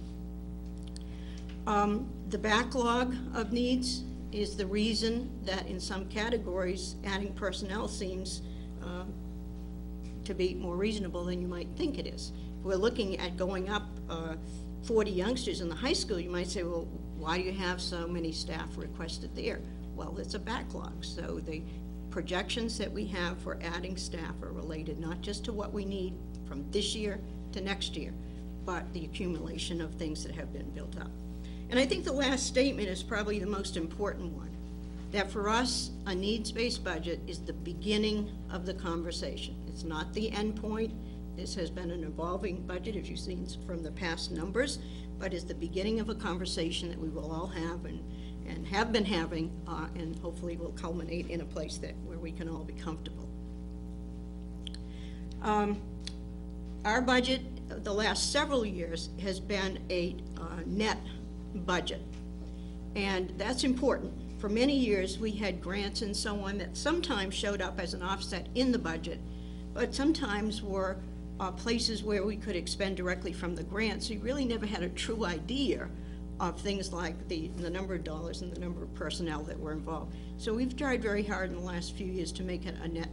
The backlog of needs is the reason that in some categories adding personnel seems to be more reasonable than you might think it is. If we're looking at going up 40 youngsters in the high school, you might say, well, why do you have so many staff requested there? Well, it's a backlog, so the projections that we have for adding staff are related not just to what we need from this year to next year, but the accumulation of things that have been built up. And I think the last statement is probably the most important one, that for us, a needs-based budget is the beginning of the conversation. It's not the end point. This has been an evolving budget, as you've seen from the past numbers, but is the beginning of a conversation that we will all have and have been having, and hopefully will culminate in a place where we can all be comfortable. Our budget, the last several years, has been a net budget, and that's important. For many years, we had grants and so on that sometimes showed up as an offset in the budget, but sometimes were places where we could expend directly from the grant, so you really never had a true idea of things like the number of dollars and the number of personnel that were involved. So we've tried very hard in the last few years to make it a net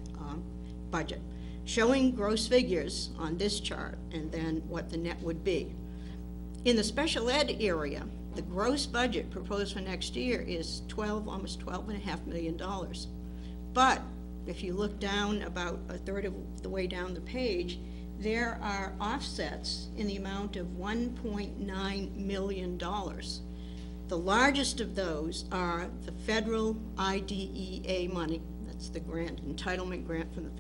budget, showing gross figures on this chart and then what the net would be. In the special ed area, the gross budget proposed for next year is almost $12.5 million. But if you look down about a third of the way down the page, there are offsets in the amount of $1.9 million. The largest of those are the federal IDEA money, that's the grant, entitlement grant from the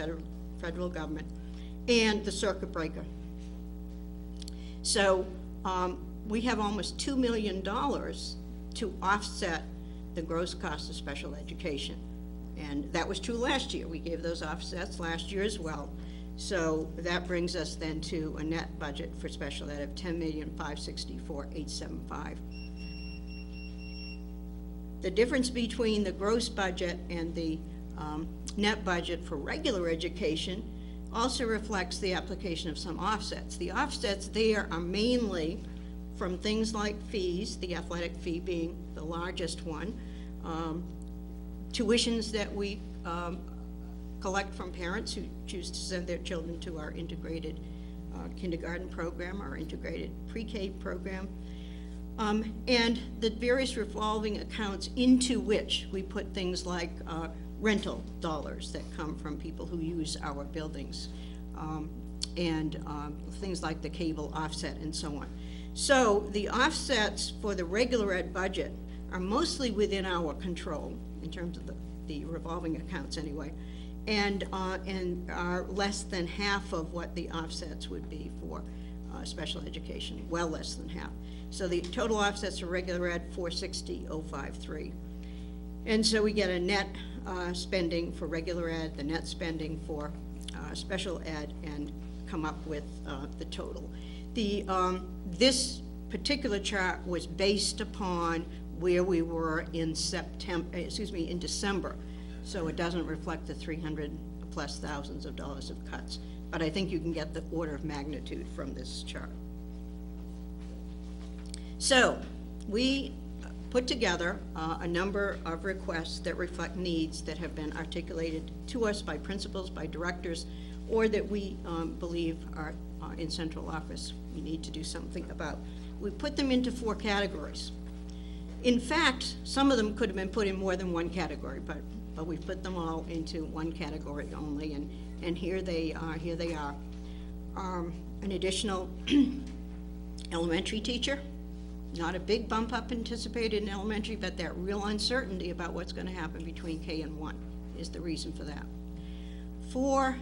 federal government, and the circuit breaker. So we have almost $2 million to offset the gross cost of special education. And that was true last year. We gave those offsets last year as well. So that brings us then to a net budget for special ed of $10,564,875. The difference between the gross budget and the net budget for regular education also reflects the application of some offsets. The offsets there are mainly from things like fees, the athletic fee being the largest one, tuitions that we collect from parents who choose to send their children to our integrated kindergarten program, our integrated pre-K program, and the various revolving accounts into which we put things like rental dollars that come from people who use our buildings, and things like the cable offset and so on. So the offsets for the regular ed budget are mostly within our control, in terms of the revolving accounts anyway, and are less than half of what the offsets would be for special education, well less than half. So the total offsets for regular ed, 460,053. And so we get a net spending for regular ed, the net spending for special ed, and come up with the total. This particular chart was based upon where we were in in December. So it doesn't reflect the 300+ thousands of dollars of cuts. But I think you can get the order of magnitude from this chart. So we put together a number of requests that reflect needs that have been articulated to us by principals, by directors, or that we believe are in central office we need to do something about. We put them into 4 categories. In fact, some of them could have been put in more than one category, but we put them all into one category only, and here they are. An additional elementary teacher, not a big bump up anticipated in elementary, but that real uncertainty about what's going to happen between K and 1 is the reason for that. 4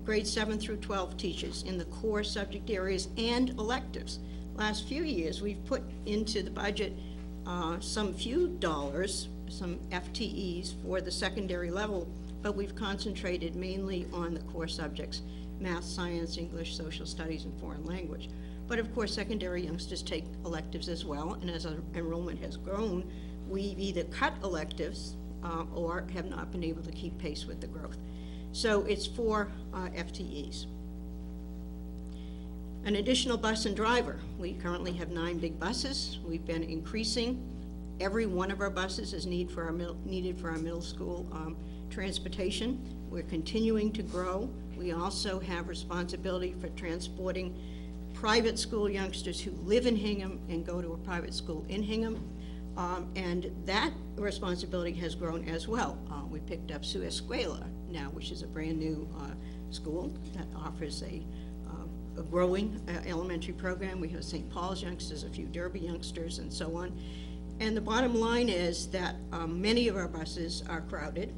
grades 7 through 12 teachers in the core subject areas and electives. Last few years, we've put into the budget some few dollars, some FTEs for the secondary level, but we've concentrated mainly on the core subjects, math, science, English, social studies, and foreign language. But of course, secondary youngsters take electives as well, and as our enrollment has grown, we've either cut electives or have not been able to keep pace with the growth. So it's 4 FTEs. An additional bus and driver. We currently have 9 big buses. We've been increasing. Every one of our buses is needed for our middle school transportation. We're continuing to grow. We also have responsibility for transporting private school youngsters who live in Hingham and go to a private school in Hingham. And that responsibility has grown as well. We picked up Su Escuela now, which is a brand new school that offers a growing elementary program. We have St. Paul's youngsters, a few Derby youngsters, and so on. And the bottom line is that many of our buses are crowded,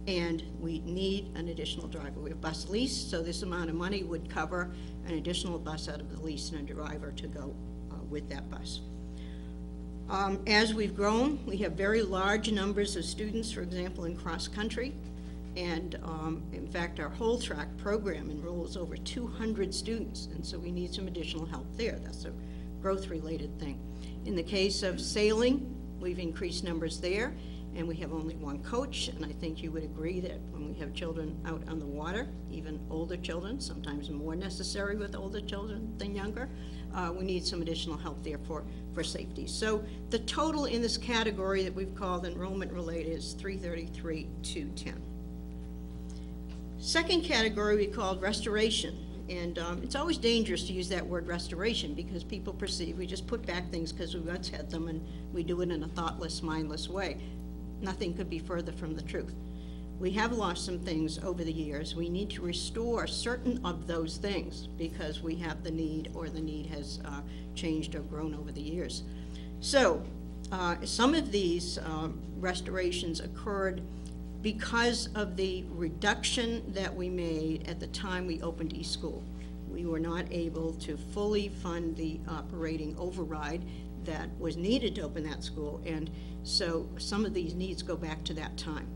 and we need an additional driver. We have bus lease, so this amount of money would cover an additional bus out of the lease and a driver to go with that bus. As we've grown, we have very large numbers of students, for example, in cross-country. And in fact, our whole track program enrolls over 200 students, and so we need some additional help there. That's a growth-related thing. In the case of sailing, we've increased numbers there, and we have only 1 coach, and I think you would agree that when we have children out on the water, even older children, sometimes more necessary with older children than younger, we need some additional help there for safety. So the total in this category that we've called enrollment-related is 333,210. Second category we called restoration, and it's always dangerous to use that word restoration because people perceive we just put back things because we once had them and we do it in a thoughtless, mindless way. Nothing could be further from the truth. We have lost some things over the years. We need to restore certain of those things because we have the need, or the need has changed or grown over the years. So some of these restorations occurred because of the reduction that we made at the time we opened eSchool. We were not able to fully fund the operating override that was needed to open that school, and so some of these needs go back to that time.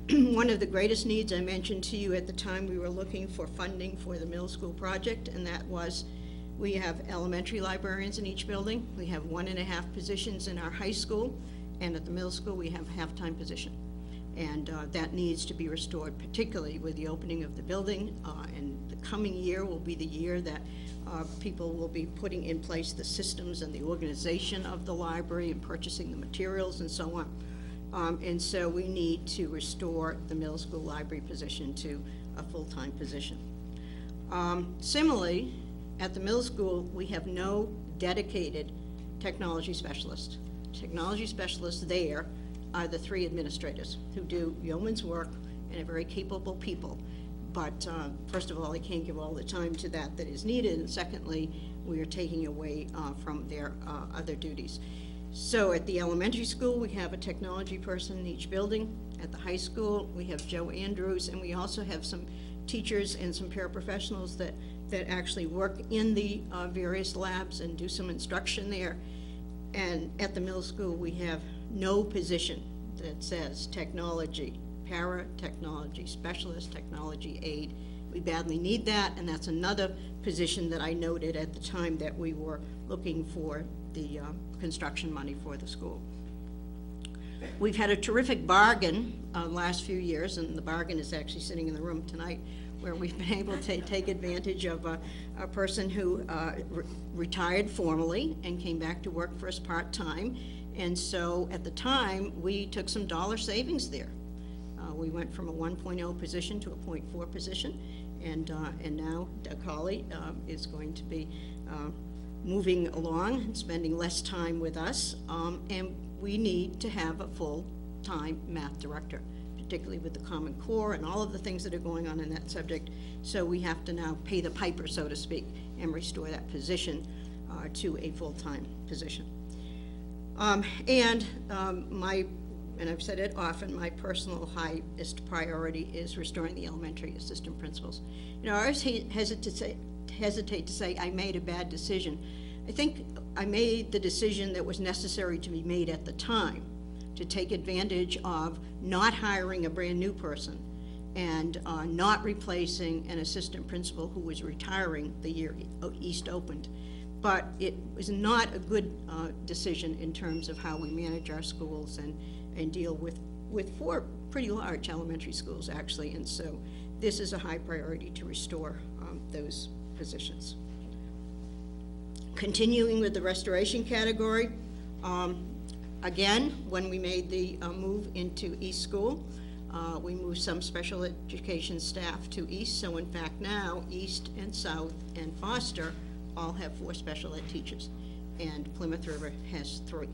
One of the greatest needs I mentioned to you at the time we were looking for funding for the middle school project, and that was we have elementary librarians in each building. We have 1.5 positions in our high school, and at the middle school we have a half-time position. And that needs to be restored, particularly with the opening of the building. And the coming year will be the year that people will be putting in place the systems and the organization of the library and purchasing the materials and so on. And so we need to restore the middle school library position to a full-time position. Similarly, at the middle school, we have no dedicated technology specialist. Technology specialists there are the 3 administrators who do yeoman's work and are very capable people. But first of all, they can't give all the time to that is needed, and secondly, we are taking away from their other duties. So at the elementary school, we have a technology person in each building. At the high school, we have Joe Andrews, and we also have some teachers and some paraprofessionals that actually work in the various labs and do some instruction there. And at the middle school, we have no position that says technology, para-technology specialist, technology aide. We badly need that, and that's another position that I noted at the time that we were looking for the construction money for the school. We've had a terrific bargain last few years, and the bargain is actually sitting in the room tonight, where we've been able to take advantage of a person who retired formally and came back to work for us part-time. And so at the time, we took some dollar savings there. We went from a 1.0 position to a 0.4 position, and now Doug Hawley is going to be moving along and spending less time with us, and we need to have a full-time math director, particularly with the Common Core and all of the things that are going on in that subject. So we have to now pay the piper, so to speak, and restore that position to a full-time position. And I've said it often, my personal highest priority is restoring the elementary assistant principals. You know, I always hesitate to say I made a bad decision. I think I made the decision that was necessary to be made at the time, to take advantage of not hiring a brand new person and not replacing an assistant principal who was retiring the year East opened. But it was not a good decision in terms of how we manage our schools and deal with 4 pretty large elementary schools, actually. And so this is a high priority to restore those positions. Continuing with the restoration category, again, when we made the move into East School, we moved some special education staff to East. So in fact now, East and South and Foster all have 4 special ed teachers, and Plymouth River has 3.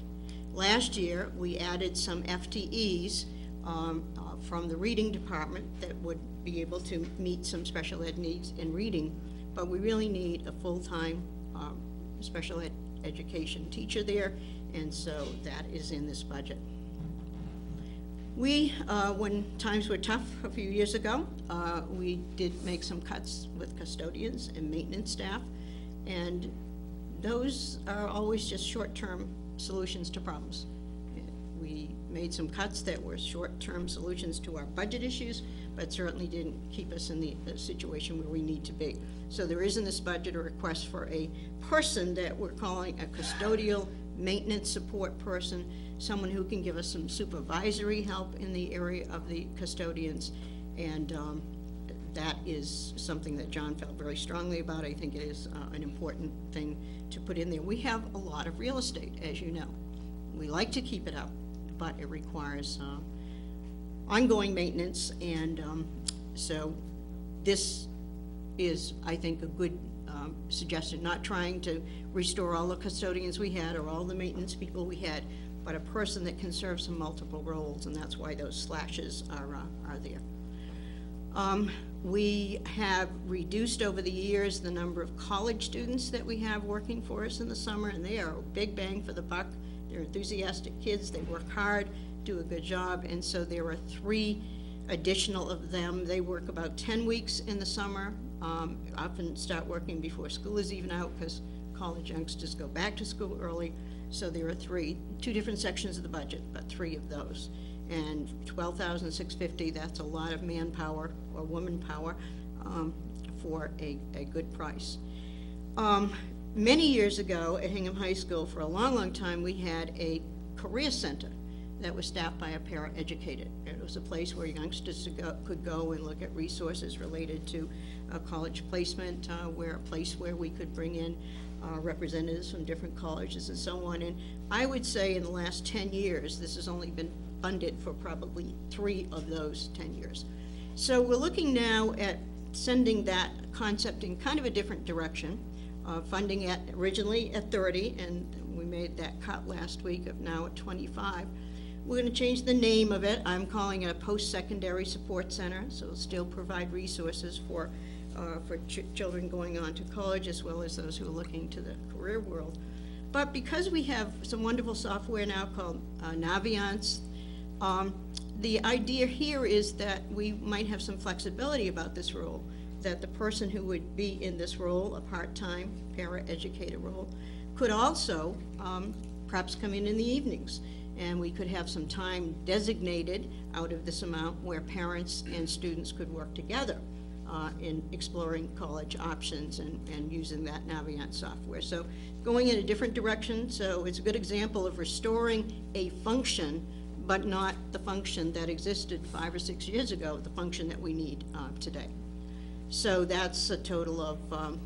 Last year, we added some FTEs from the reading department that would be able to meet some special ed needs in reading, but we really need a full-time special ed education teacher there, and so that is in this budget. We, when times were tough a few years ago, we did make some cuts with custodians and maintenance staff, and those are always just short-term solutions to problems. We made some cuts that were short-term solutions to our budget issues, but certainly didn't keep us in the situation where we need to be. So there is in this budget a request for a person that we're calling a custodial maintenance support person, someone who can give us some supervisory help in the area of the custodians, and that is something that John felt very strongly about. I think it is an important thing to put in there. We have a lot of real estate, as you know. We like to keep it up, but it requires ongoing maintenance, and so this is, I think, a good suggestion, not trying to restore all the custodians we had or all the maintenance people we had, but a person that can serve some multiple roles, and that's why those slashes are there. We have reduced over the years the number of college students that we have working for us in the summer, and they are a big bang for the buck. They're enthusiastic kids, they work hard, do a good job, and so there are 3 additional of them. They work about 10 weeks in the summer, often start working before school is even out because college youngsters go back to school early. So there are 2 different sections of the budget, but 3 of those. And $12,650, that's a lot of manpower or woman power for a good price. Many years ago at Hingham High School, for a long, long time, we had a career center that was staffed by a para-educator. It was a place where youngsters could go and look at resources related to college placement, a place where we could bring in representatives from different colleges and so on. And I would say in the last 10 years, this has only been funded for probably 3 of those 10 years. So we're looking now at sending that concept in kind of a different direction, funding it originally at 30, and we made that cut last week of now at 25. We're going to change the name of it. I'm calling it a post-secondary support center, so it'll still provide resources for children going on to college as well as those who are looking to the career world. But because we have some wonderful software now called Naviance, the idea here is that we might have some flexibility about this role, that the person who would be in this role, a part-time para-educator role, could also perhaps come in the evenings. And we could have some time designated out of this amount where parents and students could work together in exploring college options and using that Naviance software. So going in a different direction, so it's a good example of restoring a function, but not the function that existed 5 or 6 years ago, the function that we need today. So that's a total of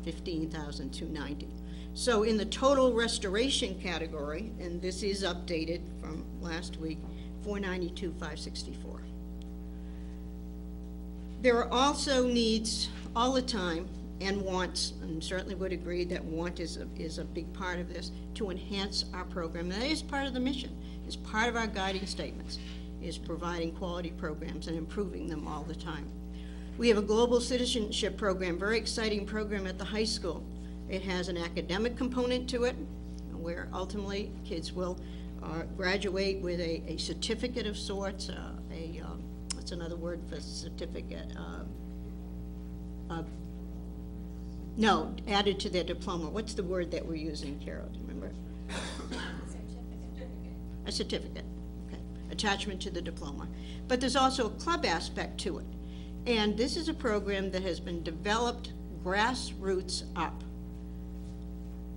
$15,290. So in the total restoration category, and this is updated from last week, $492,564. There are also needs all the time and wants, and certainly would agree that want is a big part of this, to enhance our program. And that is part of the mission, is part of our guiding statements, is providing quality programs and improving them all the time. We have a global citizenship program, very exciting program at the high school. It has an academic component to it, where ultimately kids will graduate with a certificate of sorts, what's another word for certificate? No, added to their diploma. What's the word that we're using, Carol, do you remember? A certificate, okay, attachment to the diploma. But there's also a club aspect to it. And this is a program that has been developed grassroots up.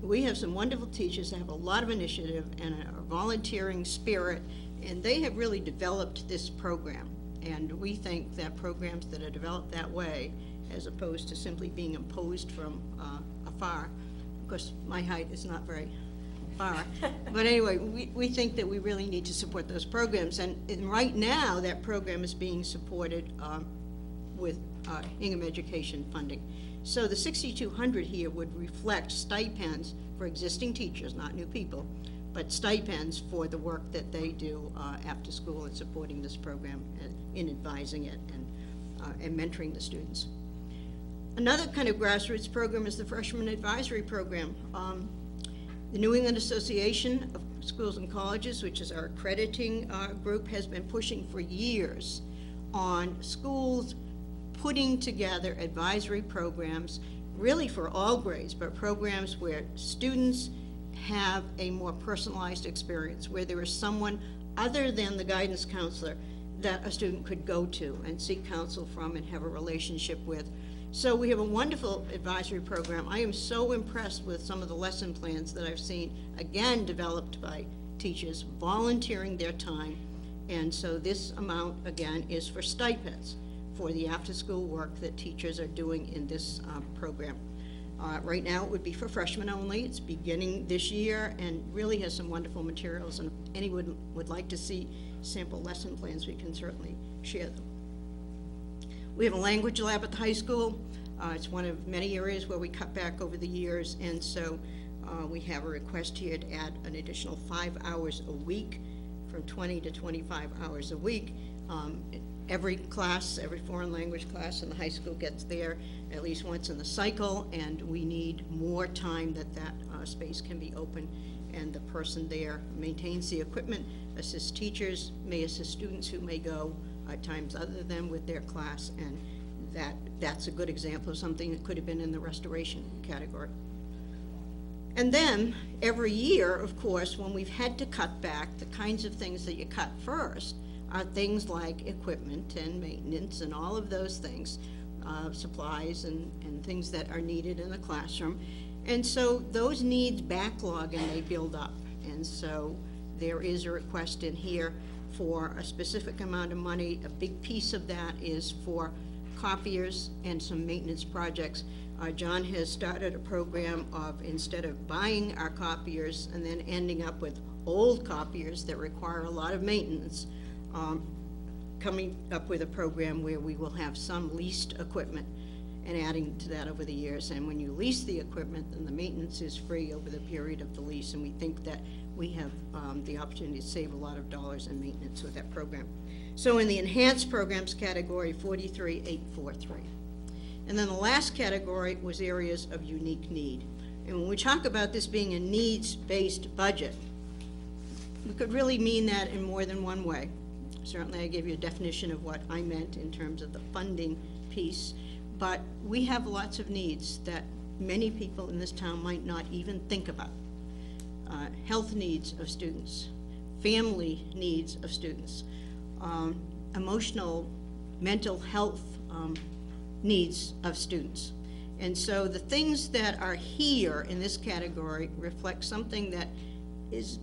We have some wonderful teachers that have a lot of initiative and a volunteering spirit, and they have really developed this program. And we think that programs that are developed that way, as opposed to simply being imposed from afar, of course, my height is not very far, but anyway, we think that we really need to support those programs. And right now, that program is being supported with Hingham education funding. So the $6,200 here would reflect stipends for existing teachers, not new people, but stipends for the work that they do after school and supporting this program and in advising it and mentoring the students. Another kind of grassroots program is the Freshman Advisory Program. The New England Association of Schools and Colleges, which is our accrediting group, has been pushing for years on schools putting together advisory programs, really for all grades, but programs where students have a more personalized experience, where there is someone other than the guidance counselor that a student could go to and seek counsel from and have a relationship with. So we have a wonderful advisory program. I am so impressed with some of the lesson plans that I've seen, again, developed by teachers volunteering their time. And so this amount, again, is for stipends for the after-school work that teachers are doing in this program. Right now, it would be for freshmen only. It's beginning this year and really has some wonderful materials. And if anyone would like to see sample lesson plans, we can certainly share them. We have a language lab at the high school. It's one of many areas where we cut back over the years, and so we have a request here to add an additional 5 hours a week, from 20 to 25 hours a week. Every class, every foreign language class in the high school gets there at least once in the cycle, and we need more time that space can be open, and the person there maintains the equipment, assists teachers, may assist students who may go at times other than with their class, and that's a good example of something that could have been in the restoration category. And then, every year, of course, when we've had to cut back, the kinds of things that you cut first are things like equipment and maintenance and all of those things, supplies and things that are needed in the classroom. And so those needs backlog and they build up. And so there is a request in here for a specific amount of money. A big piece of that is for copiers and some maintenance projects. John has started a program of, instead of buying our copiers and then ending up with old copiers that require a lot of maintenance, coming up with a program where we will have some leased equipment and adding to that over the years. And when you lease the equipment, then the maintenance is free over the period of the lease, and we think that we have the opportunity to save a lot of dollars in maintenance with that program. So in the enhanced programs category, 43,843. And then the last category was areas of unique need. And when we talk about this being a needs-based budget, we could really mean that in more than one way. Certainly I gave you a definition of what I meant in terms of the funding piece, but we have lots of needs that many people in this town might not even think about. Health needs of students, family needs of students, emotional, mental health needs of students. And so the things that are here in this category reflect something that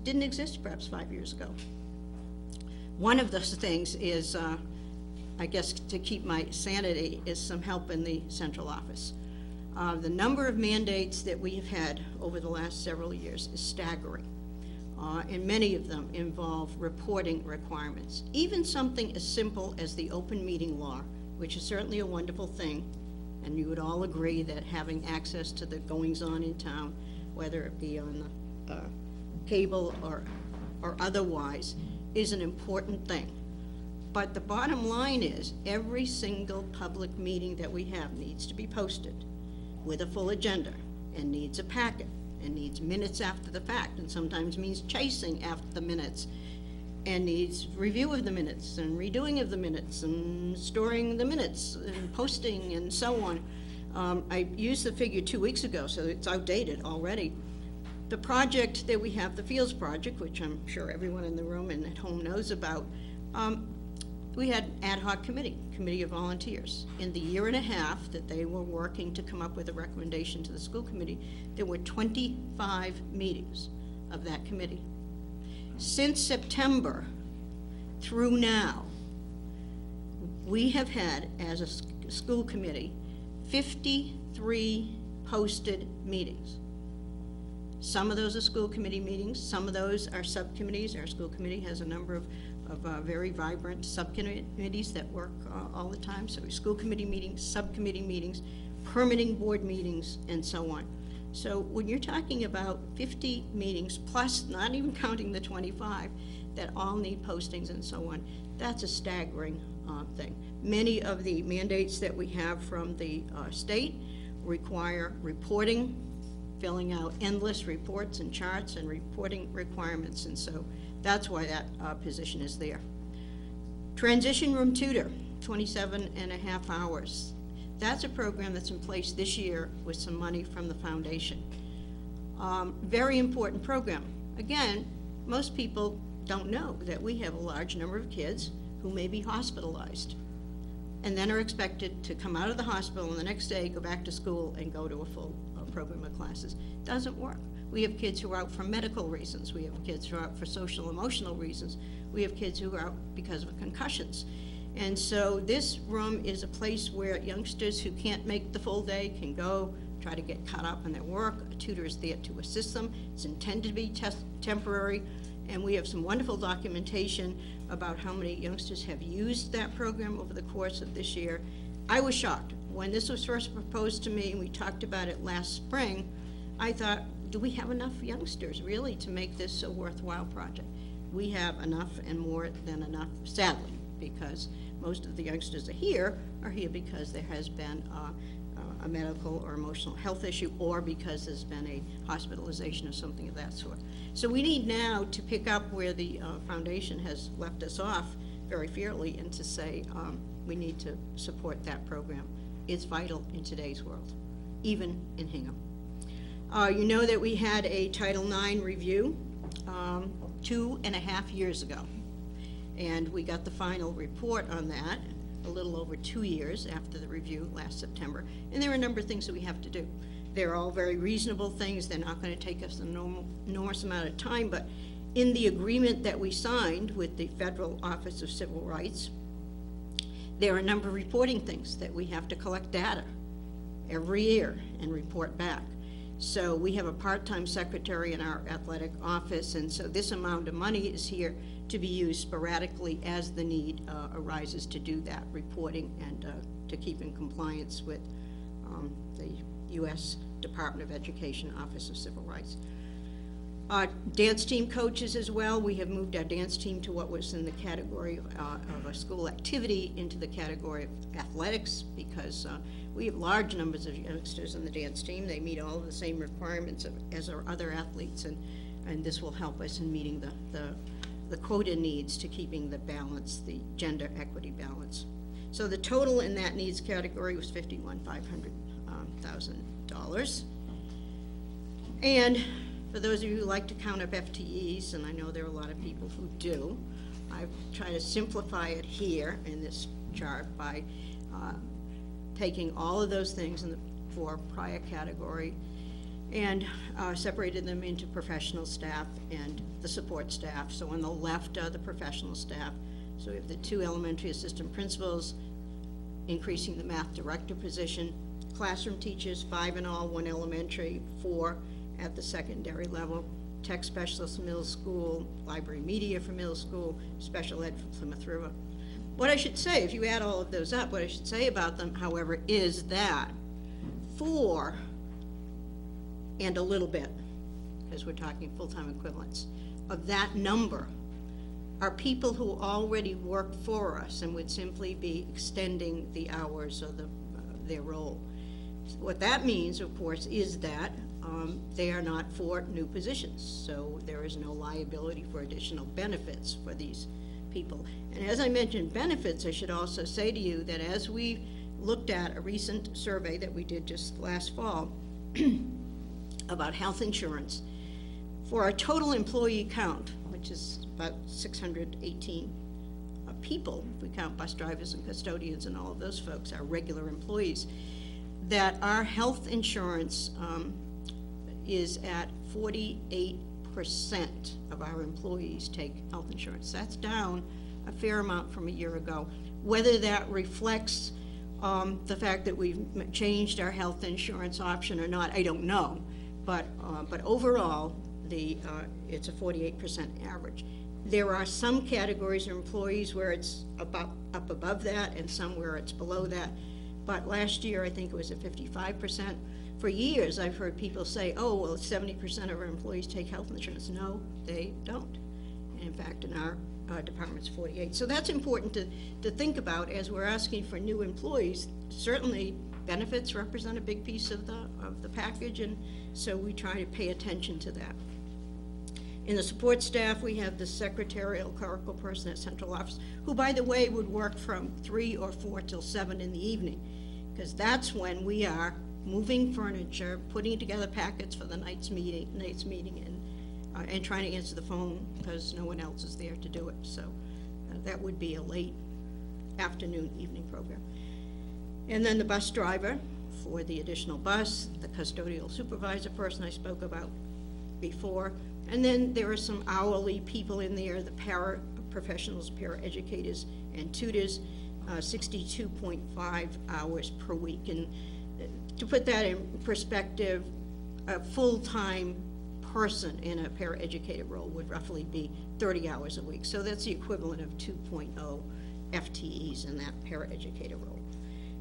didn't exist perhaps 5 years ago. One of those things is, I guess to keep my sanity, is some help in the central office. The number of mandates that we have had over the last several years is staggering. And many of them involve reporting requirements. Even something as simple as the open meeting law, which is certainly a wonderful thing, and you would all agree that having access to the goings-on in town, whether it be on the cable or otherwise, is an important thing. But the bottom line is, every single public meeting that we have needs to be posted with a full agenda, and needs a packet, and needs minutes after the fact, and sometimes means chasing after the minutes, and needs review of the minutes, and redoing of the minutes, and storing the minutes, and posting, and so on. I used the figure 2 weeks ago, so it's outdated already. The project that we have, the Fields Project, which I'm sure everyone in the room and at home knows about, we had ad hoc committee of volunteers. In the year and a half that they were working to come up with a recommendation to the school committee, there were 25 meetings of that committee. Since September through now, we have had, as a school committee, 53 posted meetings. Some of those are school committee meetings, some of those are subcommittees. Our school committee has a number of very vibrant subcommittees that work all the time. So school committee meetings, subcommittee meetings, permitting board meetings, and so on. So when you're talking about 50 meetings, plus not even counting the 25 that all need postings and so on, that's a staggering thing. Many of the mandates that we have from the state require reporting, filling out endless reports and charts and reporting requirements, and so that's why that position is there. Transition room tutor, 27.5 hours. That's a program that's in place this year with some money from the foundation. Very important program. Again, most people don't know that we have a large number of kids who may be hospitalized and then are expected to come out of the hospital and the next day go back to school and go to a full program of classes. Doesn't work. We have kids who are out for medical reasons. We have kids who are out for social, emotional reasons. We have kids who are out because of concussions. And so this room is a place where youngsters who can't make the full day can go, try to get caught up in their work. A tutor is there to assist them. It's intended to be temporary, and we have some wonderful documentation about how many youngsters have used that program over the course of this year. I was shocked. When this was first proposed to me, and we talked about it last spring, I thought, do we have enough youngsters really to make this a worthwhile project? We have enough and more than enough, sadly, because most of the youngsters are here because there has been a medical or emotional health issue, or because there's been a hospitalization or something of that sort. So we need now to pick up where the foundation has left us off very fairly, and to say we need to support that program. It's vital in today's world, even in Hingham. You know that we had a Title IX review 2.5 years ago, and we got the final report on that a little over 2 years after the review last September, and there are a number of things that we have to do. They're all very reasonable things. They're not going to take us an enormous amount of time, but In the agreement that we signed with the Federal Office of Civil Rights, there are a number of reporting things that we have to collect data every year and report back. So we have a part-time secretary in our athletic office, and so this amount of money is here to be used sporadically as the need arises to do that reporting and to keep in compliance with the U.S. Department of Education Office of Civil Rights. Dance team coaches as well. We have moved our dance team to what was in the category of a school activity into the category of athletics, because we have large numbers of youngsters on the dance team. They meet all of the same requirements as our other athletes, and this will help us in meeting the quota needs to keeping the balance, the gender equity balance. So the total in that needs category was $51,500,000. And for those of you who like to count up FTEs, and I know there are a lot of people who do, I've tried to simplify it here in this chart by taking all of those things in the four prior category and separated them into professional staff and the support staff. So on the left are the professional staff. So we have the 2 elementary assistant principals, increasing the math director position, classroom teachers, 5 in all, 1 elementary, 4 at the secondary level, tech specialists middle school, library media for middle school, special ed for Plymouth River. What I should say, if you add all of those up, what I should say about them, however, is that 4 and a little bit, because we're talking full-time equivalents, of that number are people who already work for us and would simply be extending the hours of their role. What that means, of course, is that they are not for new positions, so there is no liability for additional benefits for these people. And as I mentioned benefits, I should also say to you that as we looked at a recent survey that we did just last fall about health insurance, for our total employee count, which is about 618 people, if we count bus drivers and custodians and all of those folks, our regular employees, that our health insurance is at 48% of our employees take health insurance. That's down a fair amount from a year ago. Whether that reflects the fact that we've changed our health insurance option or not, I don't know. But overall, it's a 48% average. There are some categories of employees where it's up above that and some where it's below that. But last year, I think it was at 55%. For years, I've heard people say, oh, well, 70% of our employees take health insurance. No, they don't. And in fact, in our department's 48. So that's important to think about as we're asking for new employees. Certainly, benefits represent a big piece of the package, and so we try to pay attention to that. In the support staff, we have the secretarial clerical person at central office, who, by the way, would work from 3 or 4 till 7 in the evening, because that's when we are moving furniture, putting together packets for the night's meeting, and trying to answer the phone because no one else is there to do it. So that would be a late afternoon, evening program. And then the bus driver for the additional bus, the custodial supervisor person I spoke about before, and then there are some hourly people in there, the paraprofessionals, paraeducators, and tutors, 62.5 hours per week. And to put that in perspective, a full-time person in a paraeducator role would roughly be 30 hours a week. So that's the equivalent of 2.0 FTEs in that paraeducator role.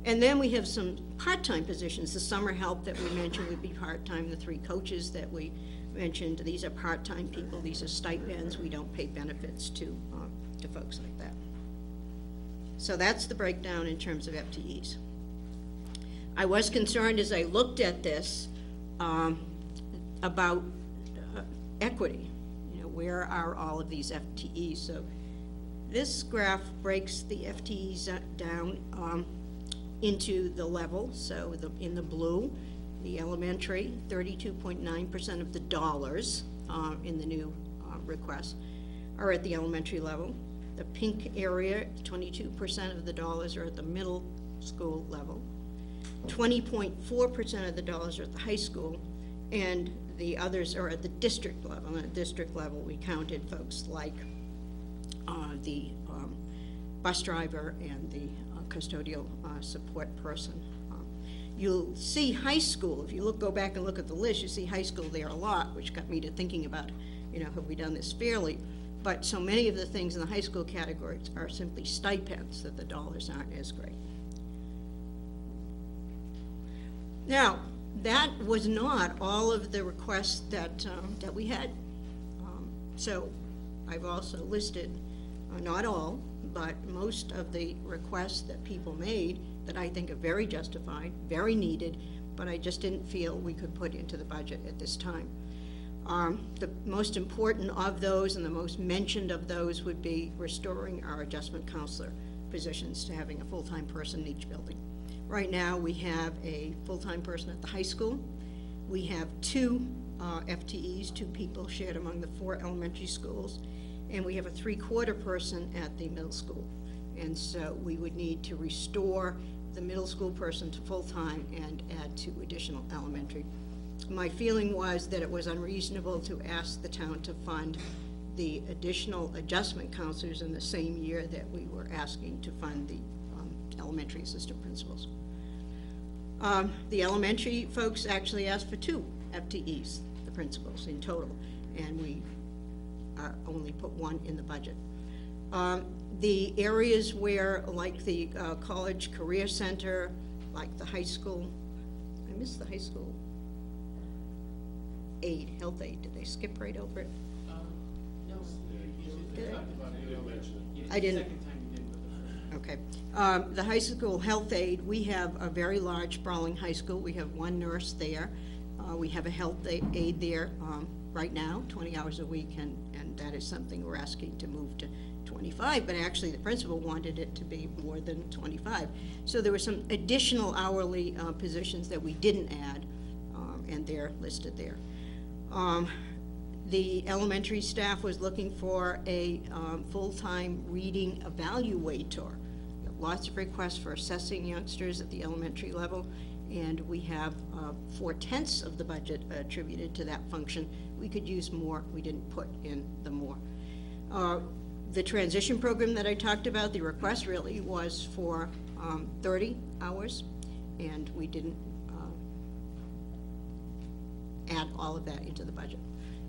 And then we have some part-time positions. The summer help that we mentioned would be part-time. The 3 coaches that we mentioned, these are part-time people. These are stipends. We don't pay benefits to folks like that. So that's the breakdown in terms of FTEs. I was concerned as I looked at this about equity. You know, where are all of these FTEs? So this graph breaks the FTEs down into the level. So in the blue, the elementary, 32.9% of the dollars in the new request are at the elementary level. The pink area, 22% of the dollars are at the middle school level. 20.4% of the dollars are at the high school, and The others are at the district level. And at district level, we counted folks like the bus driver and the custodial support person. You'll see high school, if you go back and look at the list, you see high school there a lot, which got me to thinking about, have we done this fairly? But so many of the things in the high school categories are simply stipends, that the dollars aren't as great. Now, that was not all of the requests that we had. So I've also listed, not all, but most of the requests that people made that I think are very justified, very needed, but I just didn't feel we could put into the budget at this time. The most important of those and the most mentioned of those would be restoring our adjustment counselor positions to having a full-time person in each building. Right now, we have a full-time person at the high school. We have 2 FTEs, 2 people shared among the 4 elementary schools, and we have a 3/4 person at the middle school. And so we would need to restore the middle school person to full-time and add 2 additional elementary. My feeling was that it was unreasonable to ask the town to fund the additional adjustment counselors in the same year that we were asking to fund the elementary assistant principals. The elementary folks actually asked for 2 FTEs, the principals in total, and we only put 1 in the budget. The areas where, like the college career center, like the high school, I missed the high school aid, health aid, did they skip right over it? No. Did I didn't. Okay. The high school health aid, we have a very large sprawling high school. We have 1 nurse there. We have a health aide there right now, 20 hours a week, and that is something we're asking to move to 25, but actually the principal wanted it to be more than 25. So there were some additional hourly positions that we didn't add, and they're listed there. The elementary staff was looking for a full-time reading evaluator. Lots of requests for assessing youngsters at the elementary level, and we have 4/10 of the budget attributed to that function. We could use more, we didn't put in the more. The transition program that I talked about, the request really was for 30 hours, and we didn't add all of that into the budget.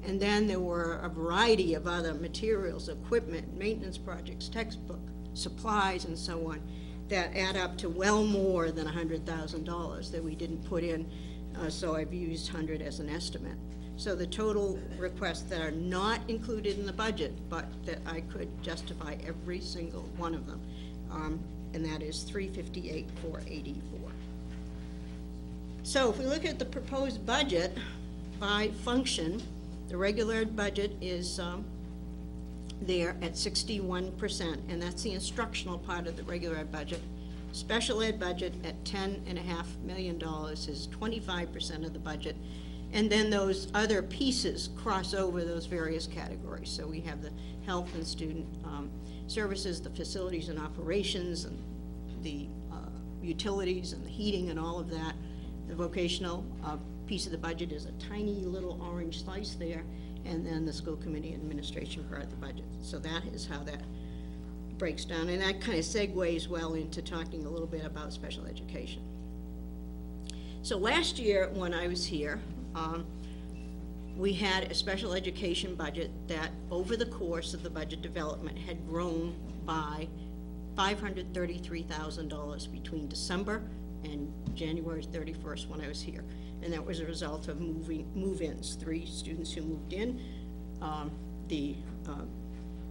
And then there were a variety of other materials, equipment, maintenance projects, textbook, supplies, and so on, that add up to well more than $100,000 that we didn't put in, so I've used 100 as an estimate. So the total requests that are not included in the budget, but that I could justify every single one of them, and that is $358,484. So if we look at the proposed budget by function, the regular ed budget is there at 61%, and that's the instructional part of the regular ed budget. Special ed budget at $10.5 million is 25% of the budget, and then those other pieces cross over those various categories. So we have the health and student services, the facilities and operations, and the utilities and the heating and all of that. The vocational piece of the budget is a tiny little orange slice there, and then the school committee administration part of the budget. So that is how that breaks down, and that kind of segues well into talking a little bit about special education. So last year, when I was here, we had a special education budget that, over the course of the budget development, had grown by $533,000 between December and January 31st when I was here. And that was a result of move-ins, 3 students who moved in. The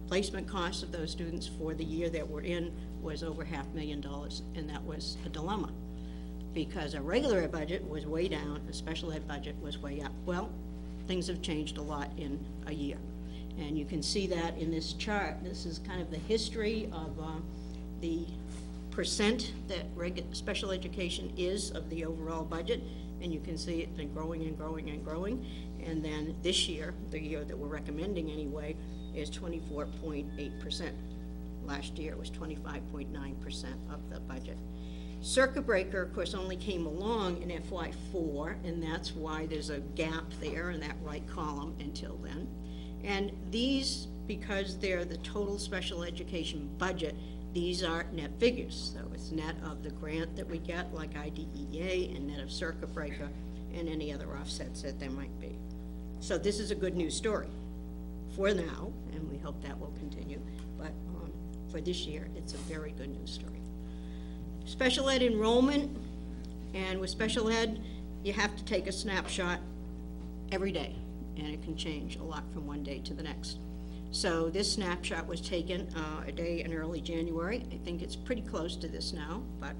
placement cost of those students for the year that we're in was over $500,000, and that was a dilemma, because a regular ed budget was way down, a special ed budget was way up. Well, things have changed a lot in a year, and you can see that in this chart. This is kind of the history of the percent that special education is of the overall budget, and you can see it's been growing and growing and growing. And then this year, the year that we're recommending anyway, is 24.8%. Last year it was 25.9% of the budget. Circuit breaker, of course, only came along in FY4, and that's why there's a gap there in that right column until then. And these, because they're the total special education budget, these are net figures. So it's net of the grant that we get, like IDEA, and net of circuit breaker, and any other offsets that there might be. So this is a good news story for now, and we hope that will continue. But for this year, it's a very good news story. Special ed enrollment, and with special ed, you have to take a snapshot every day, and it can change a lot from one day to the next. So this snapshot was taken a day in early January. I think it's pretty close to this now, but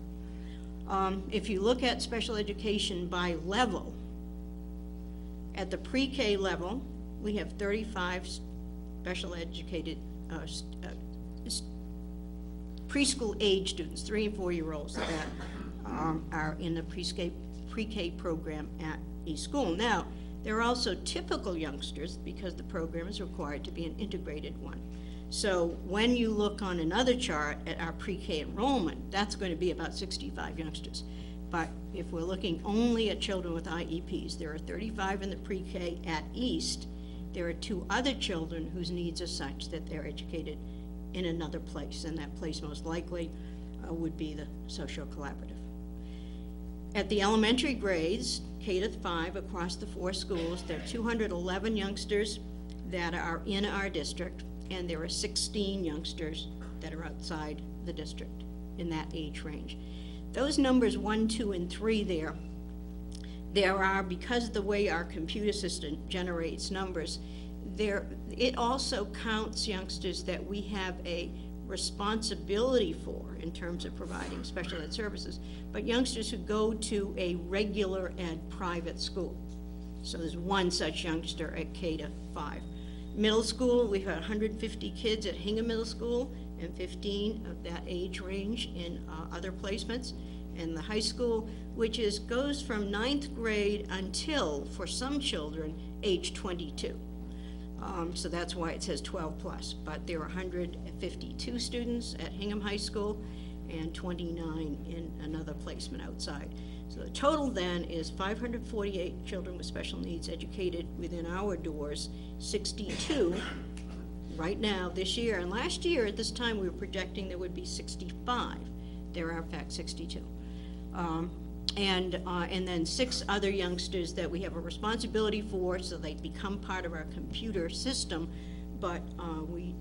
if you look at special education by level, at the pre-K level, we have 35 special educated preschool age students, 3 and 4 year olds that are in the pre-K program at each school. Now, there are also typical youngsters because the program is required to be an integrated one. So when you look on another chart at our pre-K enrollment, that's going to be about 65 youngsters. But if we're looking only at children with IEPs, there are 35 in the pre-K at East. There are 2 other children whose needs are such that they're educated in another place, and that place most likely would be the social collaborative. At the elementary grades, K to 5 across the 4 schools, there are 211 youngsters that are in our district, and there are 16 youngsters that are outside the district in that age range. Those numbers 1, 2, and 3 there are, because of the way our computer system generates numbers, it also counts youngsters that we have a responsibility for in terms of providing special ed services, but youngsters who go to a regular ed private school. So there's 1 such youngster at K to 5. Middle school, we've had 150 kids at Hingham Middle School and 15 of that age range in other placements. And the high school, which goes from 9th grade until, for some children, age 22. So that's why it says 12 plus, but there are 152 students at Hingham High School and 29 in another placement outside. So the total then is 548 children with special needs educated within our doors, 62 right now this year. And last year at this time, we were projecting there would be 65. There are in fact 62. And then 6 other youngsters that we have a responsibility for, so they become part of our computer system, but we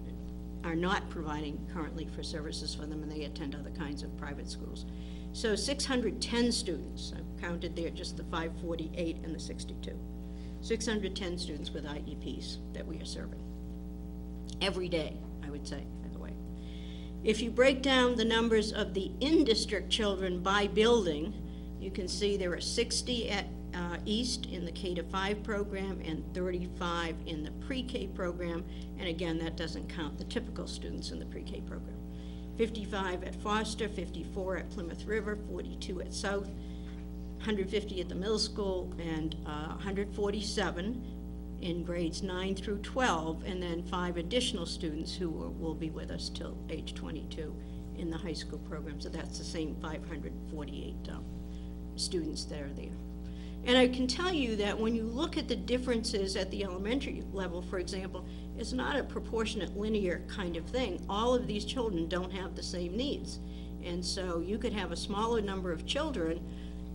are not providing currently for services for them, and they attend other kinds of private schools. So 610 students, I've counted there just the 548 and the 62. 610 students with IEPs that we are serving. Every day, I would say, by the way. If you break down the numbers of the in-district children by building, you can see there are 60 at East in the K to 5 program and 35 in the pre-K program. And again, that doesn't count the typical students in the pre-K program. 55 at Foster, 54 at Plymouth River, 42 at South, 150 at the middle school, and 147 in grades 9 through 12, and then 5 additional students who will be with us till age 22 in the high school program. So that's the same 548 students that are there. And I can tell you that when you look at the differences at the elementary level, for example, it's not a proportionate linear kind of thing. All of these children don't have the same needs. And so you could have a smaller number of children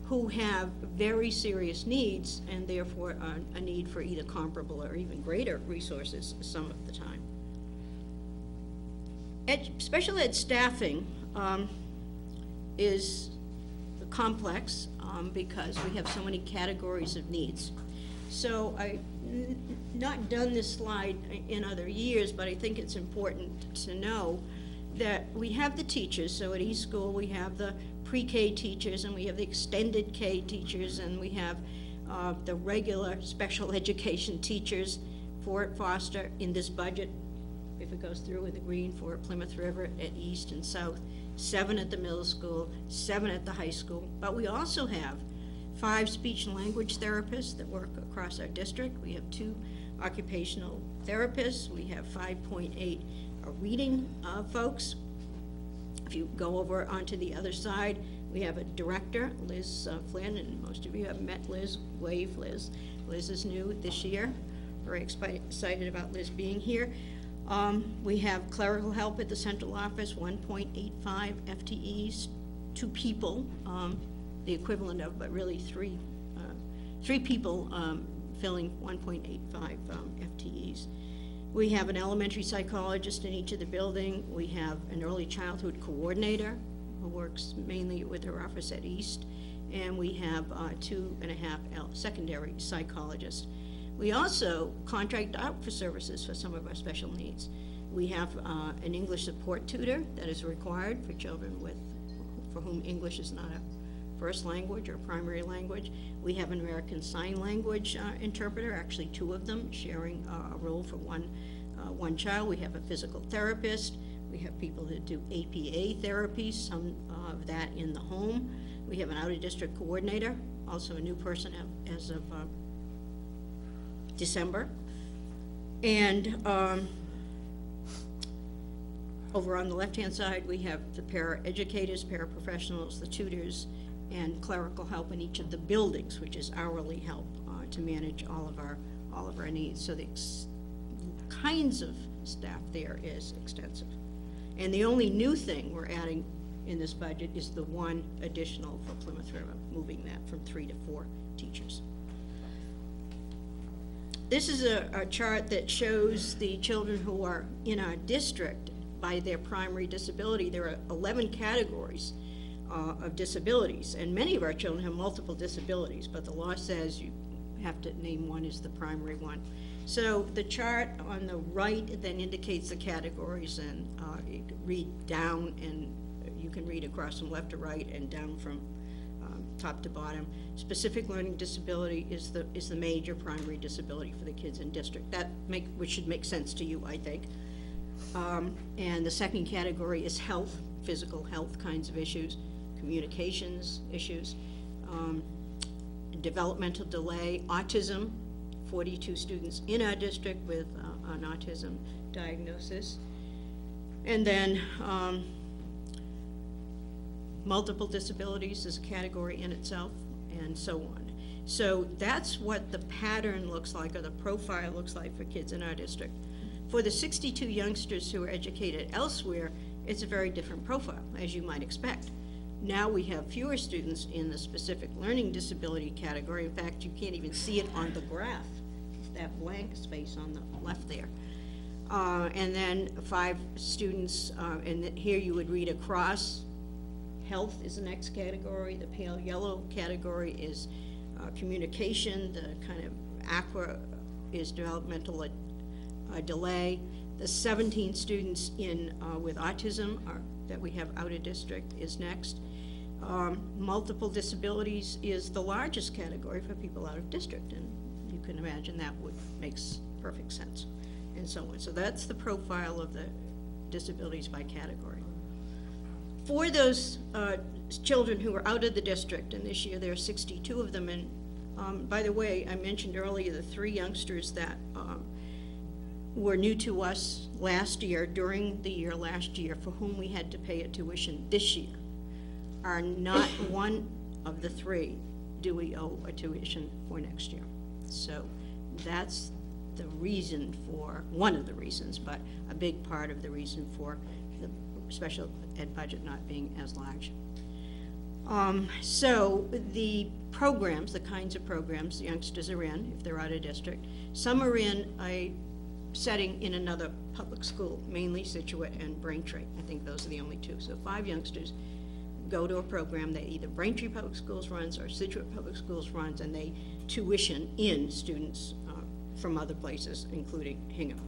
who have very serious needs and therefore a need for either comparable or even greater resources some of the time. Special ed staffing is complex because we have so many categories of needs. So I've not done this slide in other years, but I think it's important to know that we have the teachers. So at East School, we have the pre-K teachers, and we have the extended K teachers, and we have the regular special education teachers for at Foster in this budget, if it goes through with the green, for Plymouth River at East and South, 7 at the middle school, 7 at the high school. But we also have 5 speech and language therapists that work across our district. We have 2 occupational therapists. We have 5.8 reading folks. If you go over onto the other side, We have a director, Liz Flynn, and most of you have met Liz. Wave, Liz. Liz is new this year. Very excited about Liz being here. We have clerical help at the central office, 1.85 FTEs, 2 people, the equivalent of, but really 3 people filling 1.85 FTEs. We have an elementary psychologist in each of the building. We have an early childhood coordinator who works mainly with her office at East, and we have 2.5 secondary psychologists. We also contract out for services for some of our special needs. We have an English support tutor that is required for children for whom English is not a first language or primary language. We have an American Sign Language interpreter, actually 2 of them, sharing a role for one child. We have a physical therapist. We have people that do APA therapy, some of that in the home. We have an out-of-district coordinator, also a new person as of December. And over on the left-hand side, we have the para-educators, paraprofessionals, the tutors, and clerical help in each of the buildings, which is hourly help to manage all of our needs. So the kinds of staff there is extensive. And the only new thing we're adding in this budget is the 1 additional for Plymouth River, moving that from 3 to 4 teachers. This is a chart that shows the children who are in our district by their primary disability. There are 11 categories of disabilities, and many of our children have multiple disabilities, but the law says you have to name one as the primary one. So the chart on the right then indicates the categories, and you can read down, and you can read across from left to right and down from top to bottom. Specific learning disability is the major primary disability for the kids in district. Which should make sense to you, I think. And the second category is health, physical health kinds of issues, communications issues, developmental delay, autism, 42 students in our district with an autism diagnosis. And then multiple disabilities is a category in itself, and so on. So that's what the pattern looks like, or the profile looks like for kids in our district. For the 62 youngsters who are educated elsewhere, it's a very different profile, as you might expect. Now we have fewer students in the specific learning disability category. In fact, you can't even see it on the graph, that blank space on the left there. And then 5 students, and here you would read across. Health is the next category. The pale yellow category is communication. The kind of aqua is developmental delay. The 17 students with autism that we have out of district is next. Multiple disabilities is the largest category for people out of district, and you can imagine that makes perfect sense, and so on. So that's the profile of the disabilities by category. For those children who are out of the district, and this year there are 62 of them, and by the way, I mentioned earlier the 3 youngsters that were new to us during the year last year, for whom we had to pay a tuition this year, are not one of the 3 do we owe a tuition for next year. So that's the reason for, one of the reasons, but a big part of the reason for the special ed budget not being as large. So the programs, the kinds of programs the youngsters are in, if they're out of district, some are in a setting in another public school, mainly Situate and Braintree. I think those are the only 2. So 5 youngsters go to a program that either Braintree Public Schools runs or Situate Public Schools runs, and they tuition in students from other places, including Hingham.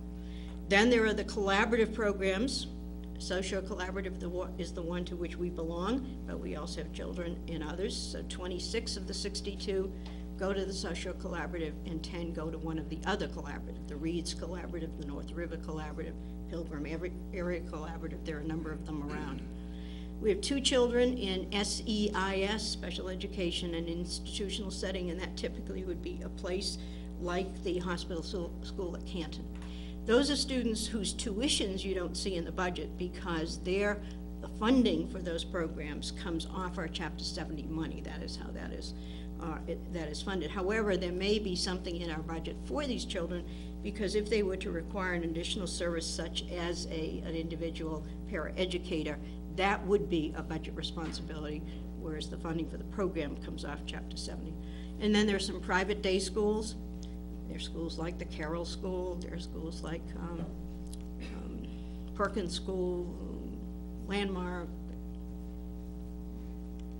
Then there are the collaborative programs. Socio-collaborative is the one to which we belong, but we also have children in others. So 26 of the 62 go to the socio-collaborative, and 10 go to one of the other collaborative, the Reeds Collaborative, the North River Collaborative, Pilgrim Area Collaborative. There are a number of them around. We have 2 children in SEIS, special education, and institutional setting, and that typically would be a place like the hospital school at Canton. Those are students whose tuitions you don't see in the budget because their the funding for those programs comes off our Chapter 70 money. That is how that is funded. However, there may be something in our budget for these children, because if they were to require an additional service such as an individual paraeducator, that would be a budget responsibility, whereas the funding for the program comes off Chapter 70. And then there's some private day schools. There are schools like the Carroll School, there are schools like Perkins School, Landmark,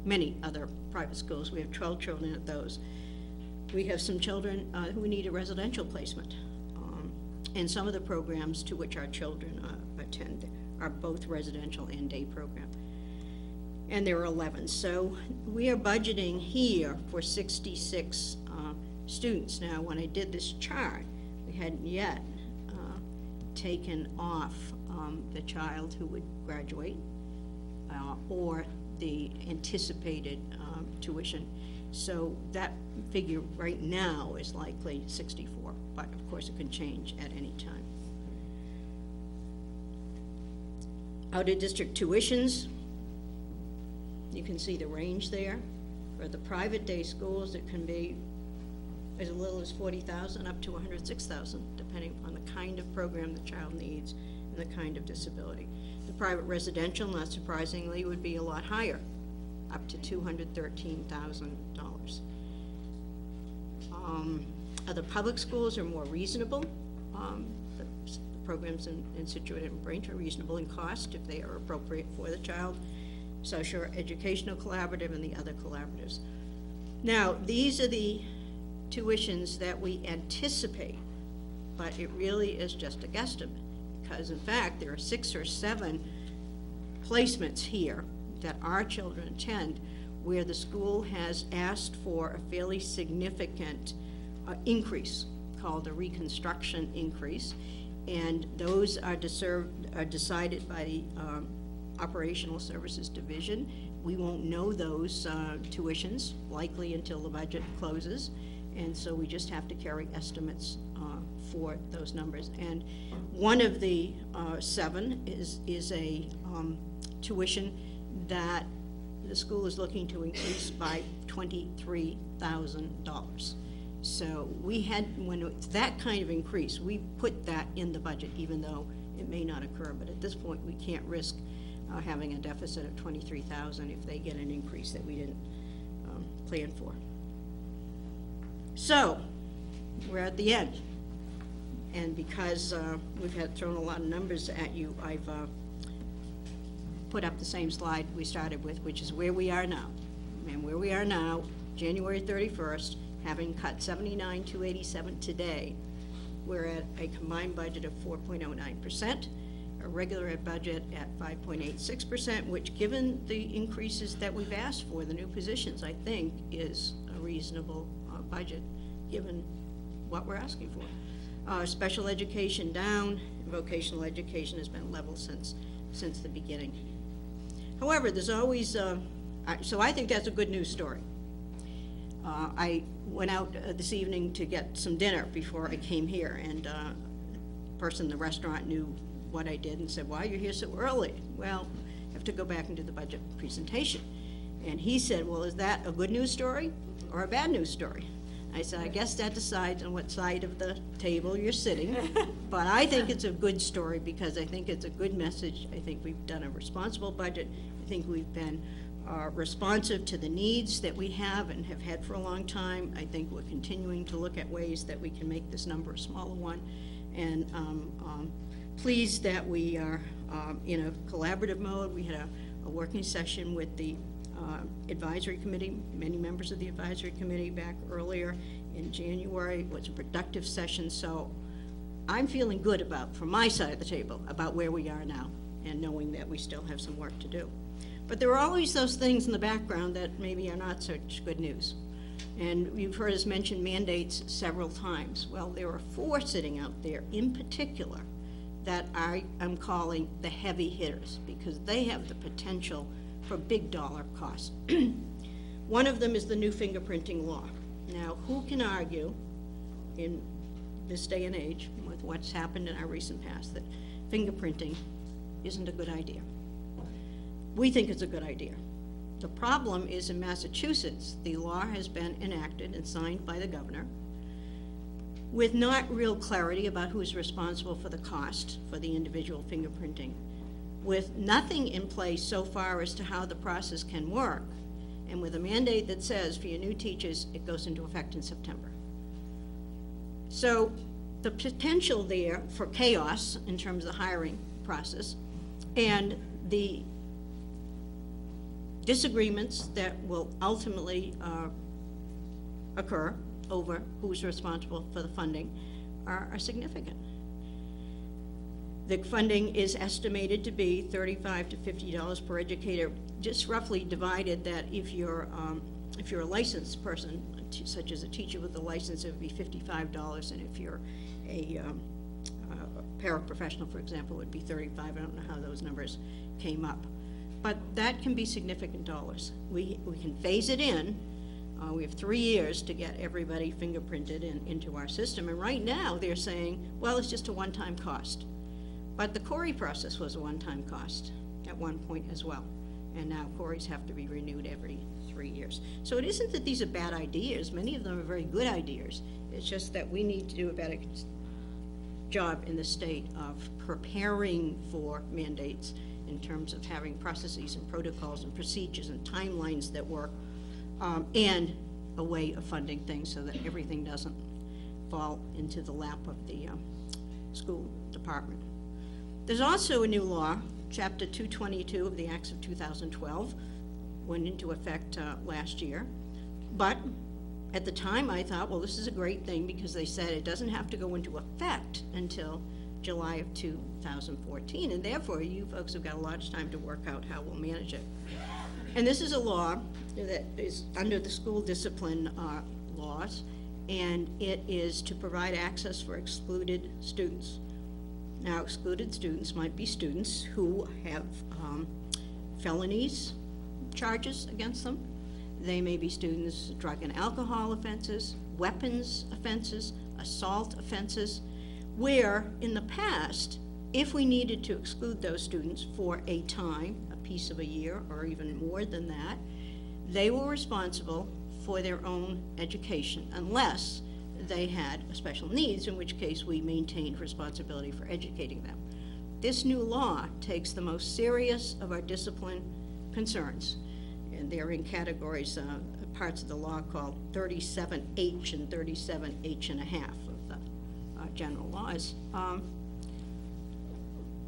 many other private schools. We have 12 children at those. We have some children who need a residential placement. And some of the programs to which our children attend are both residential and day program. And there are 11. So we are budgeting here for 66 students. Now, when I did this chart, we hadn't yet taken off the child who would graduate or the anticipated tuition. So that figure right now is likely 64, but of course it can change at any time. Out-of-district tuitions, you can see the range there. For the private day schools, it can be as little as $40,000 up to $106,000, depending upon the kind of program the child needs and the kind of disability. The private residential, not surprisingly, would be a lot higher, up to $213,000. Other public schools are more reasonable. The programs in Situate and Braintree are reasonable in cost if they are appropriate for the child. Social Educational Collaborative and the other collaboratives. Now, these are the tuitions that we anticipate, but it really is just a guesstimate, because in fact there are 6 or 7 placements here that our children attend where the school has asked for a fairly significant increase called a reconstruction increase, and those are decided by the Operational Services Division. We won't know those tuitions likely until the budget closes, and so we just have to carry estimates for those numbers. And one of the 7 is a tuition that the school is looking to increase by $23,000. So we had, when it's that kind of increase, we put that in the budget, even though it may not occur. But at this point, we can't risk having a deficit of $23,000 if they get an increase that we didn't plan for. So we're at the end, and because we've had thrown a lot of numbers at you, I've put up the same slide we started with, which is where we are now. And where we are now, January 31st, having cut 79,287 today, we're at a combined budget of 4.09%, a regular ed budget at 5.86%, which, given the increases that we've asked for, the new positions, I think is a reasonable budget, given what we're asking for. Special education down, vocational education has been level since the beginning. However, there's always, so I think that's a good news story. I went out this evening to get some dinner before I came here, and the person in the restaurant knew what I did and said, "Why are you here so early?" Well, I have to go back and do the budget presentation. And he said, "Well, is that a good news story or a bad news story?" I said, "I guess that decides on what side of the table you're sitting." But I think it's a good story because I think it's a good message. I think we've done a responsible budget. I think we've been responsive to the needs that we have and have had for a long time. I think we're continuing to look at ways that we can make this number a smaller one. And pleased that we are in a collaborative mode. We had a working session with the advisory committee, many members of the advisory committee back earlier in January. It was a productive session, so I'm feeling good about, from my side of the table, about where we are now and knowing that we still have some work to do. But there are always those things in the background that maybe are not such good news. And you've heard us mention mandates several times. Well, there are 4 sitting out there in particular that I am calling the heavy hitters because they have the potential for big dollar costs. One of them is the new fingerprinting law. Now, who can argue in this day and age with what's happened in our recent past that fingerprinting isn't a good idea? We think it's a good idea. The problem is in Massachusetts, the law has been enacted and signed by the governor with not real clarity about who's responsible for the cost for the individual fingerprinting, with nothing in place so far as to how the process can work, and with a mandate that says for your new teachers, it goes into effect in September. So the potential there for chaos in terms of the hiring process and the disagreements that will ultimately occur over who's responsible for the funding are significant. The funding is estimated to be $35 to $50 per educator, just roughly divided that if you're a licensed person, such as a teacher with a license, it would be $55, and if you're a paraprofessional, for example, it would be $35. I don't know how those numbers came up. But that can be significant dollars. We can phase it in. We have 3 years to get everybody fingerprinted into our system, and right now they're saying, well, it's just a one-time cost. But the Corey process was a one-time cost at one point as well, and now Corys have to be renewed every 3 years. So it isn't that these are bad ideas. Many of them are very good ideas. It's just that we need to do a better job in the state of preparing for mandates in terms of having processes and protocols and procedures and timelines that work, and a way of funding things so that everything doesn't fall into the lap of the school department. There's also a new law, Chapter 222 of the Acts of 2012, went into effect last year. But at the time I thought, well, this is a great thing because they said it doesn't have to go into effect until July of 2014, and therefore you folks have got a lot of time to work out how we'll manage it. And this is a law that is under the school discipline laws, and it is to provide access for excluded students. Now, excluded students might be students who have felonies charges against them. They may be students, drug and alcohol offenses, weapons offenses, assault offenses, where in the past, if we needed to exclude those students for a time, a piece of a year, or even more than that, they were responsible for their own education, unless they had special needs, in which case we maintained responsibility for educating them. This new law takes the most serious of our discipline concerns, and they're in categories, parts of the law called 37H and 37H and a half of the general laws,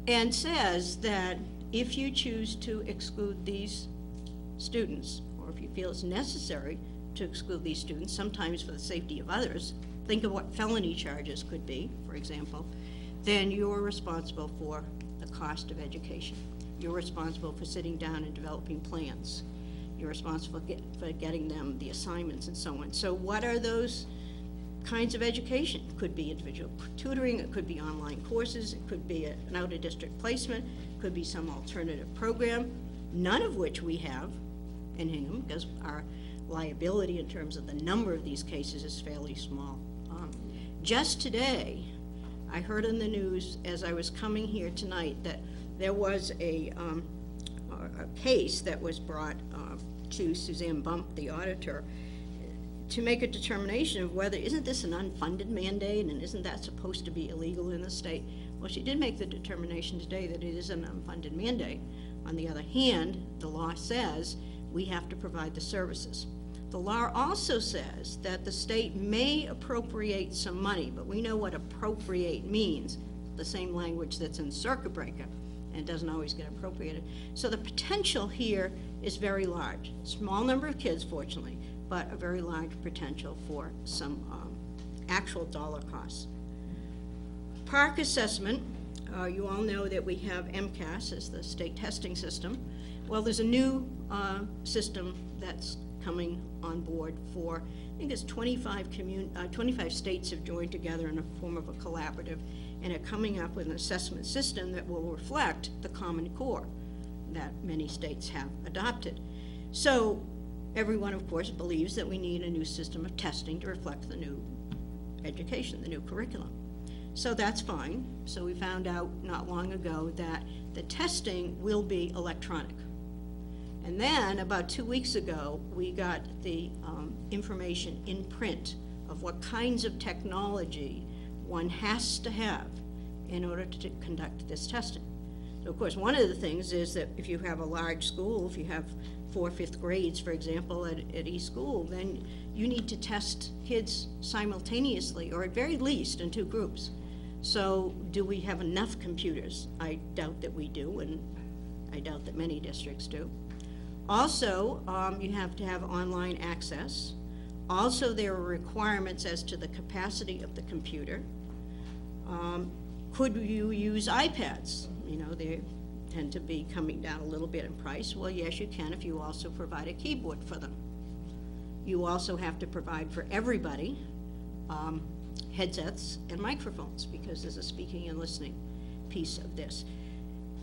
and says that if you choose to exclude these students, or if you feel it's necessary to exclude these students, sometimes for the safety of others, think of what felony charges could be, for example, then you are responsible for the cost of education. You're responsible for sitting down and developing plans. You're responsible for getting them the assignments and so on. So what are those kinds of education? It could be individual tutoring, it could be online courses, it could be an out-of-district placement, it could be some alternative program, none of which we have in Hingham, because our liability in terms of the number of these cases is fairly small. Just today, I heard in the news as I was coming here tonight that there was a case that was brought to Suzanne Bump, the auditor, to make a determination of whether, isn't this an unfunded mandate and isn't that supposed to be illegal in the state? Well, she did make the determination today that it is an unfunded mandate. On the other hand, the law says we have to provide the services. The law also says that the state may appropriate some money, but we know what appropriate means, the same language that's in circuit breaker, and it doesn't always get appropriated. So the potential here is very large. Small number of kids, fortunately, but a very large potential for some actual dollar costs. Park assessment, you all know that we have MCAS as the state testing system. Well, there's a new system that's coming on board for, I think it's 25 states have joined together in a form of a collaborative, and are coming up with an assessment system that will reflect the Common Core that many states have adopted. So everyone, of course, believes that we need a new system of testing to reflect the new education, the new curriculum. So that's fine. So we found out not long ago that the testing will be electronic. And then, about 2 weeks ago, we got the information in print of what kinds of technology one has to have in order to conduct this testing. So, of course, one of the things is that if you have a large school, if you have 4th, 5th grades, for example, at each school, then you need to test kids simultaneously, or at very least in 2 groups. So do we have enough computers? I doubt that we do, and I doubt that many districts do. Also, you have to have online access. Also, there are requirements as to the capacity of the computer. Could you use iPads? You know, they tend to be coming down a little bit in price. Well, yes, you can if you also provide a keyboard for them. You also have to provide for everybody headsets and microphones, because there's a speaking and listening piece of this.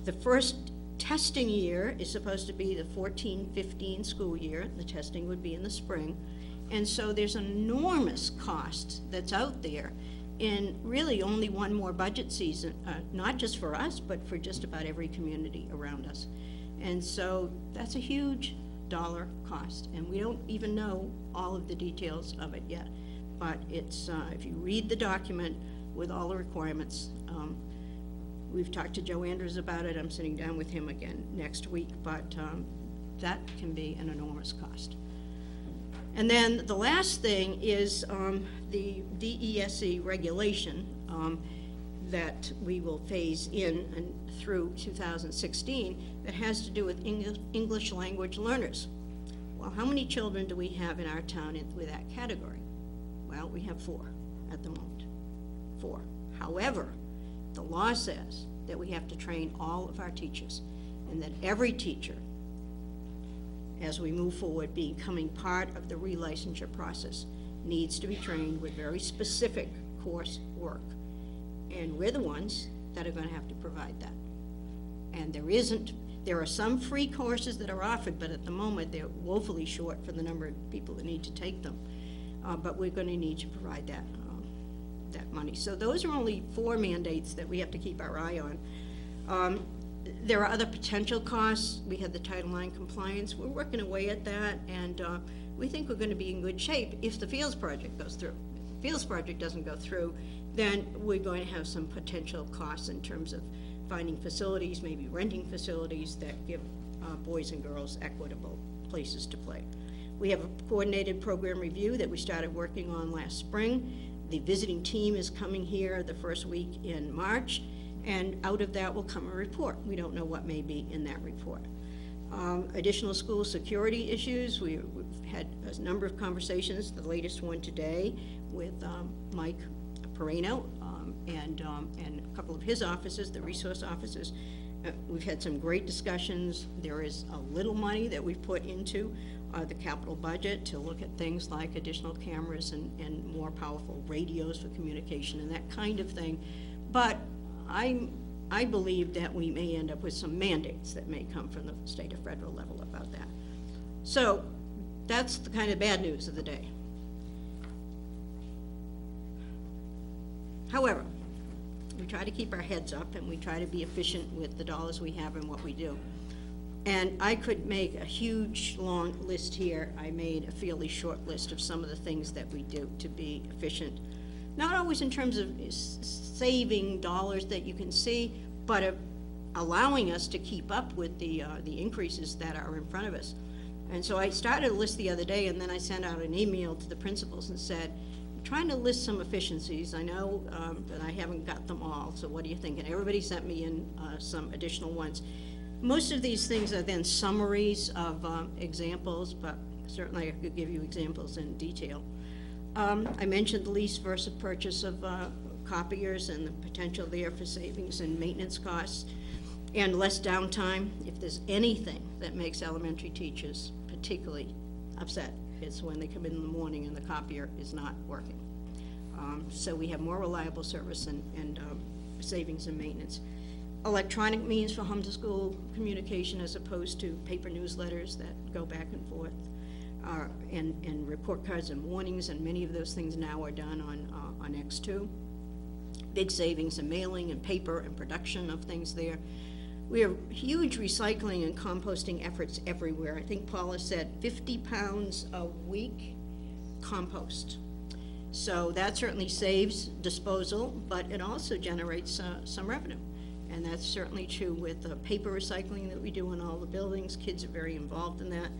The first testing year is supposed to be the 14-15 school year. The testing would be in the spring. And so there's an enormous cost that's out there in really only one more budget season, not just for us, but for just about every community around us. And so that's a huge dollar cost, and we don't even know all of the details of it yet. But it's, if you read the document with all the requirements, we've talked to Joe Andrews about it. I'm sitting down with him again next week, but that can be an enormous cost. And then the last thing is the DESE regulation that we will phase in and through 2016 that has to do with English language learners. Well, how many children do we have in our town with that category? Well, we have 4 at the moment, 4. However, the law says that we have to train all of our teachers, and that every teacher, as we move forward, becoming part of the relicensure process, needs to be trained with very specific course work. And we're the ones that are going to have to provide that. And there are some free courses that are offered, but at the moment they're woefully short for the number of people that need to take them. But we're going to need to provide that money. So those are only 4 mandates that we have to keep our eye on. There are other potential costs. We had the Title IX compliance. We're working away at that, and we think we're going to be in good shape if the Fields project goes through. If the Fields project doesn't go through, then we're going to have some potential costs in terms of finding facilities, maybe renting facilities that give boys and girls equitable places to play. We have a coordinated program review that we started working on last spring. The visiting team is coming here the first week in March, and out of that will come a report. We don't know what may be in that report. Additional school security issues. We've had a number of conversations, the latest one today with Mike Perino and a couple of his offices, the resource officers. We've had some great discussions. There is a little money that we've put into the capital budget to look at things like additional cameras and more powerful radios for communication and that kind of thing. But I believe that we may end up with some mandates that may come from the state or federal level about that. So that's the kind of bad news of the day. However, we try to keep our heads up and we try to be efficient with the dollars we have and what we do. And I could make a huge, long list here. I made a fairly short list of some of the things that we do to be efficient. Not always in terms of saving dollars that you can see, but allowing us to keep up with the increases that are in front of us. And so I started a list the other day, and then I sent out an email to the principals and said, I'm trying to list some efficiencies. I know that I haven't got them all, so what do you think? And everybody sent me in some additional ones. Most of these things are then summaries of examples, but certainly I could give you examples in detail. I mentioned the lease versus purchase of copiers and the potential there for savings and maintenance costs and less downtime. If there's anything that makes elementary teachers particularly upset, it's when they come in the morning and the copier is not working. So we have more reliable service and savings and maintenance. Electronic means for home to school communication as opposed to paper newsletters that go back and forth, and report cards and warnings, and many of those things now are done on X2. Big savings in mailing and paper and production of things there. We have huge recycling and composting efforts everywhere. I think Paula said 50 pounds a week compost. So that certainly saves disposal, but it also generates some revenue. And that's certainly true with the paper recycling that we do in all the buildings. Kids are very involved in that.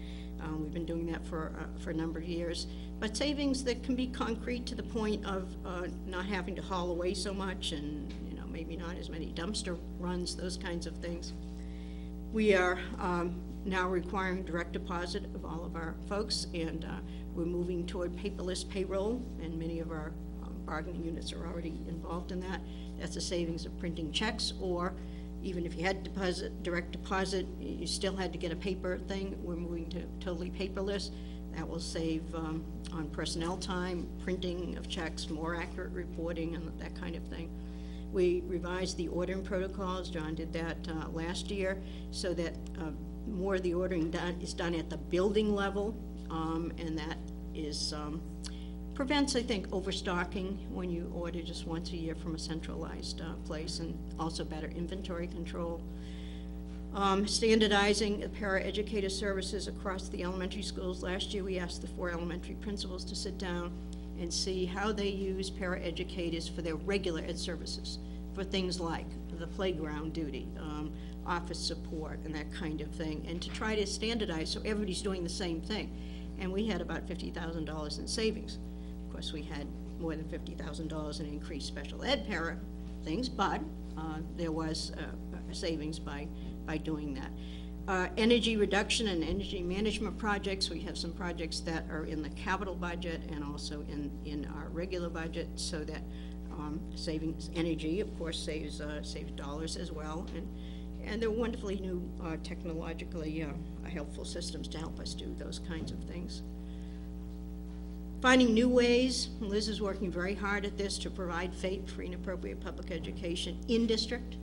We've been doing that for a number of years. But savings that can be concrete to the point of not having to haul away so much and, you know, maybe not as many dumpster runs, those kinds of things. We are now requiring direct deposit of all of our folks, and we're moving toward paperless payroll, and many of our bargaining units are already involved in that. That's a savings of printing checks, or even if you had direct deposit, you still had to get a paper thing. We're moving to totally paperless. That will save on personnel time, printing of checks, more accurate reporting, and that kind of thing. We revised the ordering protocols. John did that last year, so that more of the ordering is done at the building level, and that is prevents, I think, overstocking when you order just once a year from a centralized place, and also better inventory control. Standardizing the paraeducator services across the elementary schools. Last year, we asked the 4 elementary principals to sit down and see how they use paraeducators for their regular ed services, for things like the playground duty, office support, and that kind of thing, and to try to standardize so everybody's doing the same thing. And we had about $50,000 in savings. Of course, we had more than $50,000 in increased special ed para things, but there was a savings by doing that. Energy reduction and energy management projects. We have some projects that are in the capital budget and also in our regular budget, so that savings energy, of course, saves dollars as well. And they're wonderfully new technologically helpful systems to help us do those kinds of things. Finding new ways. Liz is working very hard at this to provide free and appropriate public education in district,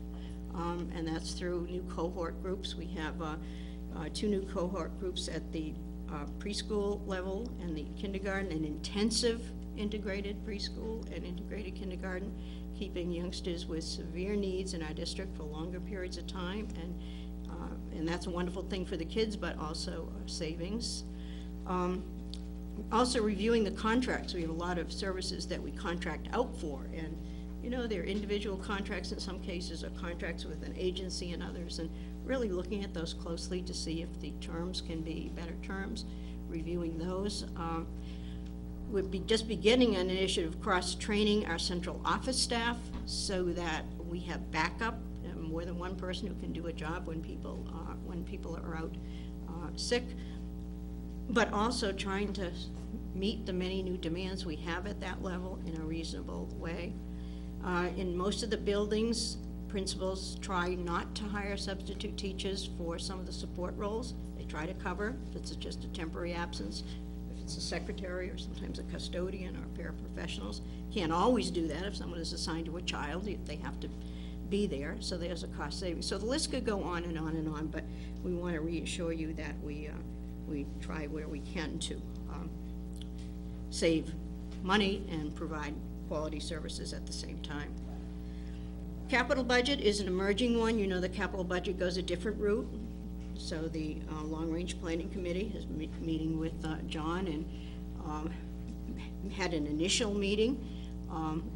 and that's through new cohort groups. We have 2 new cohort groups at the preschool level and the kindergarten, and intensive integrated preschool and integrated kindergarten, keeping youngsters with severe needs in our district for longer periods of time, and that's a wonderful thing for the kids, but also savings. Also reviewing the contracts. We have a lot of services that we contract out for, and you know, they're individual contracts in some cases, or contracts with an agency and others, and really looking at those closely to see if the terms can be better terms, reviewing those. We'll be just beginning an initiative cross-training our central office staff so that we have backup, more than one person who can do a job when people are out sick, but also trying to meet the many new demands we have at that level in a reasonable way. In most of the buildings, principals try not to hire substitute teachers for some of the support roles. They try to cover if it's just a temporary absence. If it's a secretary or sometimes a custodian or paraprofessionals. Can't always do that. If someone is assigned to a child, they have to be there, so there's a cost saving. So the list could go on and on and on, but we want to reassure you that we try where we can to save money and provide quality services at the same time. Capital budget is an emerging one. You know, the capital budget goes a different route. So the long-range planning committee is meeting with John, and had an initial meeting.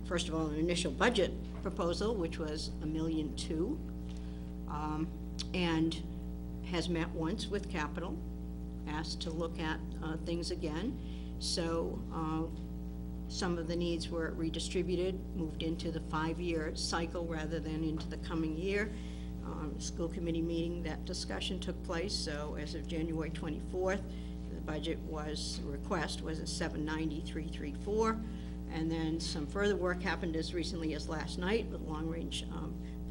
First of all, an initial budget proposal, which was $1.2 million, and has met once with capital, asked to look at things again. So some of the needs were redistributed, moved into the 5-year cycle rather than into the coming year. School committee meeting, that discussion took place. So as of January 24th, the budget request was at $790,334, and then some further work happened as recently as last night with long-range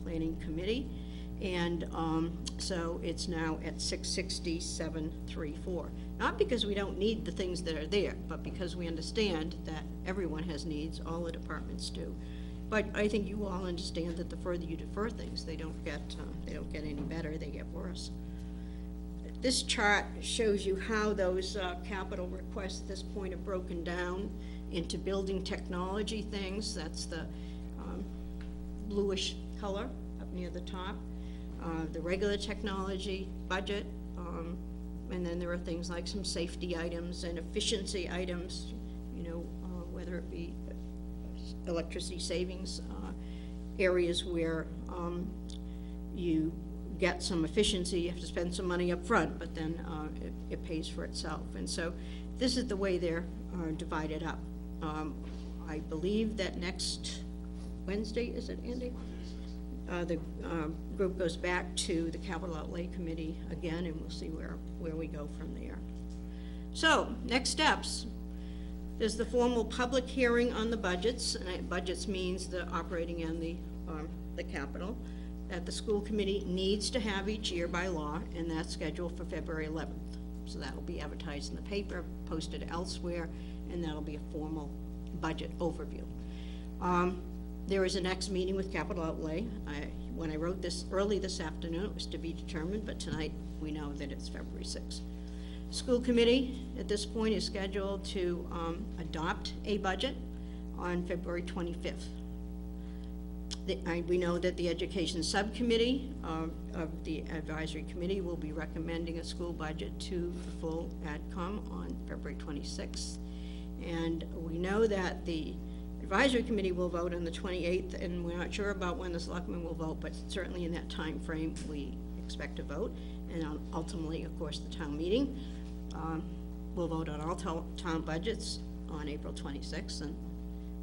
planning committee, and so it's now at $660,734. Not because we don't need the things that are there, but because we understand that everyone has needs, all the departments do. But I think you all understand that the further you defer things, they don't get any better, they get worse. This chart shows you how those capital requests at this point are broken down into building technology things. That's the bluish color up near the top. the regular technology budget, and then there are things like some safety items and efficiency items, whether it be electricity savings, areas where you get some efficiency, you have to spend some money up front, but then it pays for itself. And so this is the way they're divided up. I believe that next Wednesday, is it, Andy? The group goes back to the Capital Outlay Committee again, and we'll see where we go from there. So, next steps. There's the formal public hearing on the budgets, and budgets means the operating and the capital, that the school committee needs to have each year by law, and that's scheduled for February 11th. So that'll be advertised in the paper, posted elsewhere, and that'll be a formal budget overview. There is a next meeting with Capital Outlay. When I wrote this early this afternoon, it was to be determined, but tonight we know that it's February 6th. School committee at this point is scheduled to adopt a budget on February 25th. We know that the education subcommittee of the advisory committee will be recommending a school budget to the full AdCom on February 26th. And we know that the advisory committee will vote on the 28th, and we're not sure about when the selectmen will vote, but certainly in that time frame we expect to vote. And ultimately, of course, the town meeting will vote on all town budgets on April 26th, and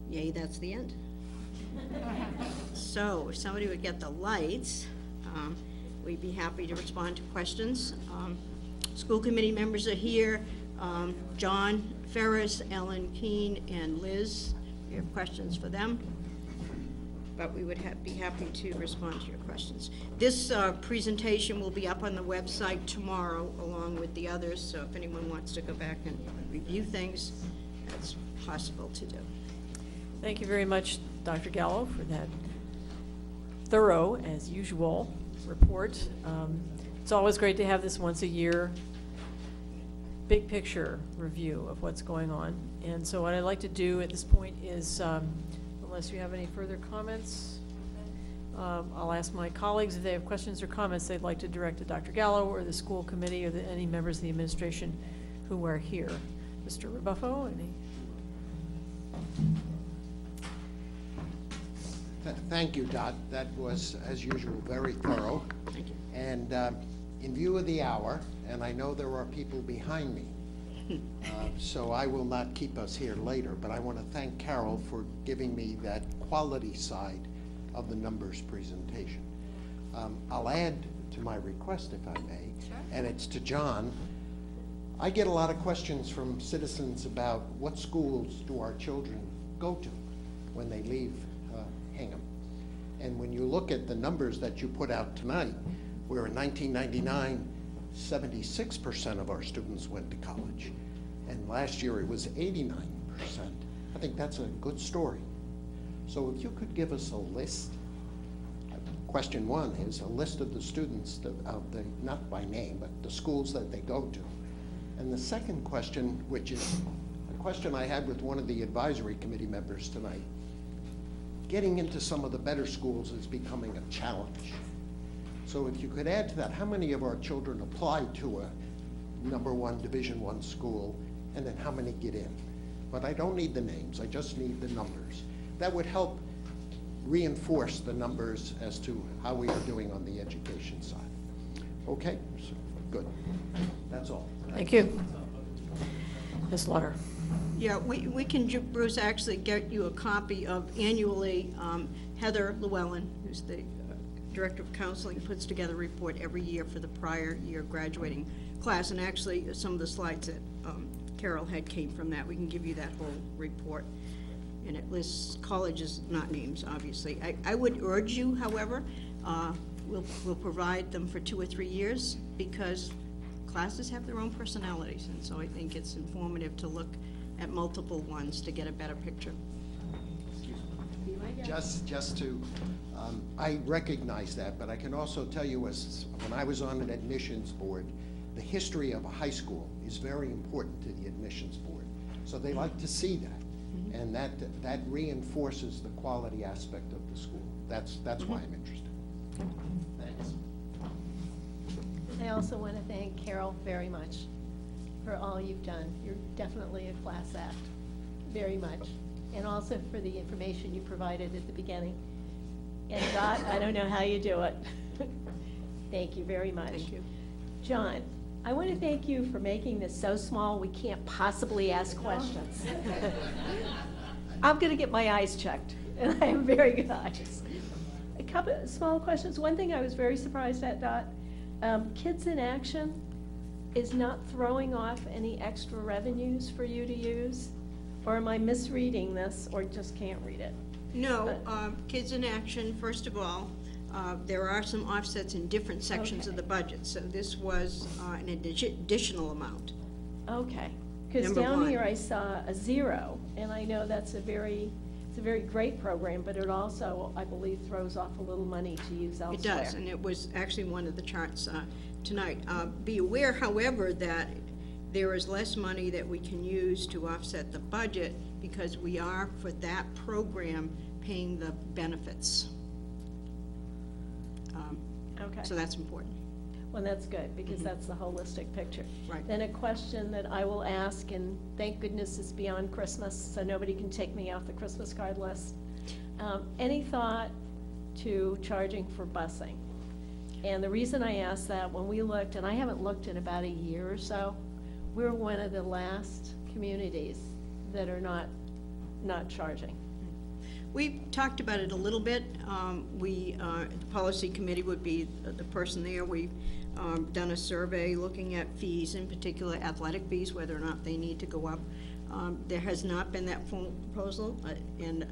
yay, that's the end. So if somebody would get the lights, we'd be happy to respond to questions. School committee members are here. John Ferris, Ellen Keene, and Liz. If you have questions for them, but we would be happy to respond to your questions. This presentation will be up on the website tomorrow along with the others, so if anyone wants to go back and review things, that's possible to do. Thank you very much, Dr. Gallo, for that thorough, as usual, report. It's always great to have this once a year big picture review of what's going on. And so what I'd like to do at this point is, unless you have any further comments, I'll ask my colleagues if they have questions or comments they'd like to direct to Dr. Gallo or the school committee or any members of the administration who are here. Mr. Rebuffo, any? Thank you, Dot. That was, as usual, very thorough. Thank you. And in view of the hour, and I know there are people behind me, so I will not keep us here later, but I want to thank Carol for giving me that quality side of the numbers presentation. I'll add to my request, if I may, and it's to John. I get a lot of questions from citizens about what schools do our children go to when they leave Hingham. And when you look at the numbers that you put out tonight, where in 1999, 76% of our students went to college, and last year it was 89%. I think that's a good story. So if you could give us a list, question one is a list of the students, not by name, but the schools that they go to. And the second question, which is a question I had with one of the advisory committee members tonight, getting into some of the better schools is becoming a challenge. So if you could add to that, how many of our children apply to a #1 Division I school, and then how many get in? But I don't need the names, I just need the numbers. That would help reinforce the numbers as to how we are doing on the education side. Okay, so, good. That's all. Thank you. Ms. Lutter. Yeah, we can, Bruce, actually get you a copy of annually, Heather Llewellyn, who's the Director of Counseling, puts together a report every year for the prior year graduating class, and actually some of the slides that Carol had came from that. We can give you that whole report, and it lists colleges, not names, obviously. I would urge you, however, we'll provide them for 2 or 3 years, because classes have their own personalities, and so I think it's informative to look at multiple ones to get a better picture. Just to, I recognize that, but I can also tell you, as when I was on an admissions board, the history of a high school is very important to the admissions board. So they like to see that, and that reinforces the quality aspect of the school. That's why I'm interested. Thanks. I also want to thank Carol very much for all you've done. You're definitely a class act, very much. And also for the information you provided at the beginning. And Dot, I don't know how you do it. Thank you very much. Thank you. John, I want to thank you for making this so small we can't possibly ask questions. I'm going to get my eyes checked, and I have very good eyes. A couple of small questions. One thing I was very surprised at, Dot, Kids in Action is not throwing off any extra revenues for you to use? Or am I misreading this, or just can't read it? No, Kids in Action, first of all, there are some offsets in different sections of Okay. the budget, so this was an additional amount. Okay, because Number down one. here I saw a 0, and I know it's a very great program, but it also, I believe, throws off a little money to use elsewhere. It does, and it was actually one of the charts tonight. Be aware, however, that there is less money that we can use to offset the budget because we are, for that program, paying the benefits. Okay. So that's important. Well, that's good, because that's the holistic picture. Right. Then a question that I will ask, and thank goodness it's beyond Christmas, so nobody can take me off the Christmas card list. Any thought to charging for busing? And the reason I ask that, when we looked, and I haven't looked in about a year or so, we're one of the last communities that are not charging. We talked about it a little bit. The policy committee would be the person there. We've done a survey looking at fees, in particular athletic fees, whether or not they need to go up. There has not been that full proposal, and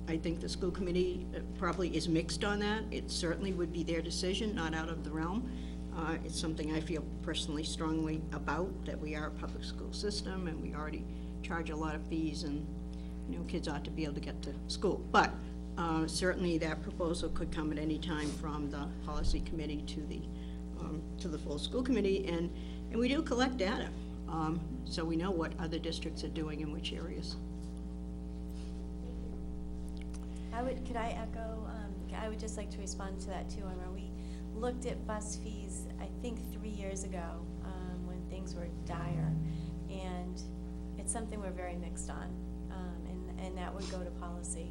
I think the school committee probably is mixed on that. It certainly would be their decision, not out of the realm. It's something I feel personally strongly about, that we are a public school system and we already charge a lot of fees, and kids ought to be able to get to school. But certainly that proposal could come at any time from the policy committee to the full school committee, and we do collect data, so we know what other districts are doing in which areas. Could I echo, I would just like to respond to that too, Emma. We looked at bus fees, I think 3 years ago, when things were dire, and it's something we're very mixed on, and that would go to policy.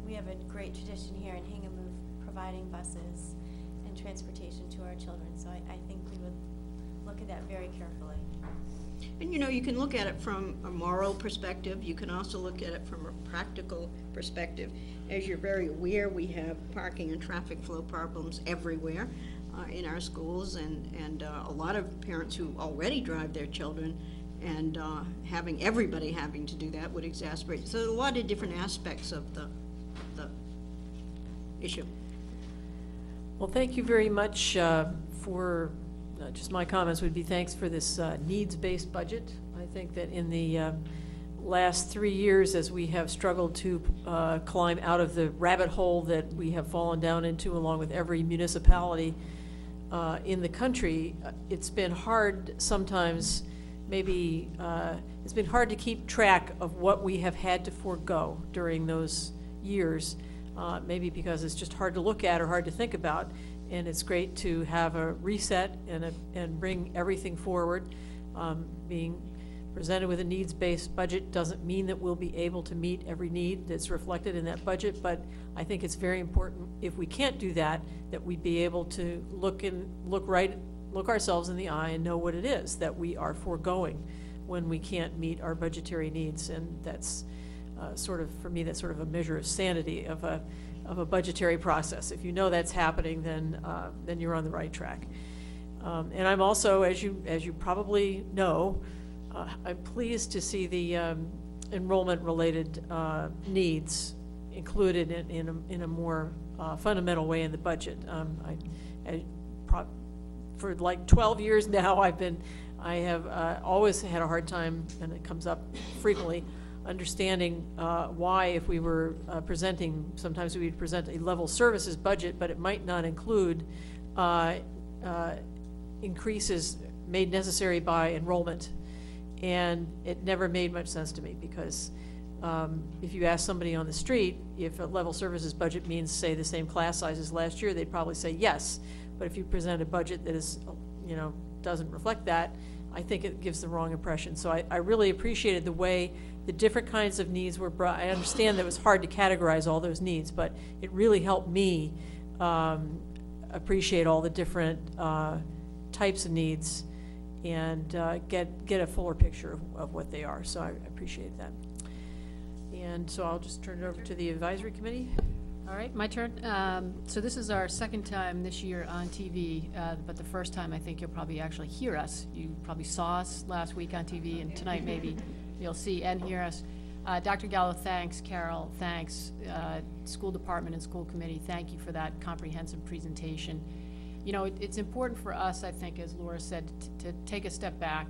We have a great tradition here in Hingham of providing buses and transportation to our children, so I think we would look at that very carefully. And you can look at it from a moral perspective. You can also look at it from a practical perspective. As you're very aware, we have parking and traffic flow problems everywhere in our schools, and a lot of parents who already drive their children, and having everybody having to do that would exacerbate. So a lot of different aspects of the issue. Well, thank you very much for, just my comments would be thanks for this needs-based budget. I think that in the last 3 years, as we have struggled to climb out of the rabbit hole that we have fallen down into along with every municipality in the country, it's been hard sometimes, maybe, it's been hard to keep track of what we have had to forego during those years, maybe because it's just hard to look at or hard to think about. And it's great to have a reset and bring everything forward. Being presented with a needs-based budget doesn't mean that we'll be able to meet every need that's reflected in that budget, but I think it's very important, if we can't do that, that we be able to look ourselves in the eye and know what it is that we are foregoing when we can't meet our budgetary needs. And that's for me, that's sort of a measure of sanity of a budgetary process. If you know that's happening, then you're on the right track. And I'm also, as you probably know, I'm pleased to see the enrollment-related needs included in a more fundamental way in the budget. For like 12 years now, I have always had a hard time, and it comes up frequently, understanding why, if we were presenting, sometimes we would present a level services budget, but it might not include increases made necessary by enrollment. And it never made much sense to me, because if you ask somebody on the street if a level services budget means, say, the same class size as last year, they'd probably say yes. But if you present a budget that is, you know, doesn't reflect that, I think it gives the wrong impression. So I really appreciated the way the different kinds of needs were brought. I understand that it was hard to categorize all those needs, but it really helped me appreciate all the different types of needs and get a fuller picture of what they are. So I appreciate that. And so I'll just turn it over to the advisory committee. All right, my turn. So this is our second time this year on TV, but the first time I think you'll probably actually hear us. You probably saw us last week on TV, and tonight maybe you'll see and hear us. Dr. Gallo, thanks. Carol, thanks. School department and school committee, thank you for that comprehensive presentation. You know, it's important for us, I think, as Laura said, to take a step back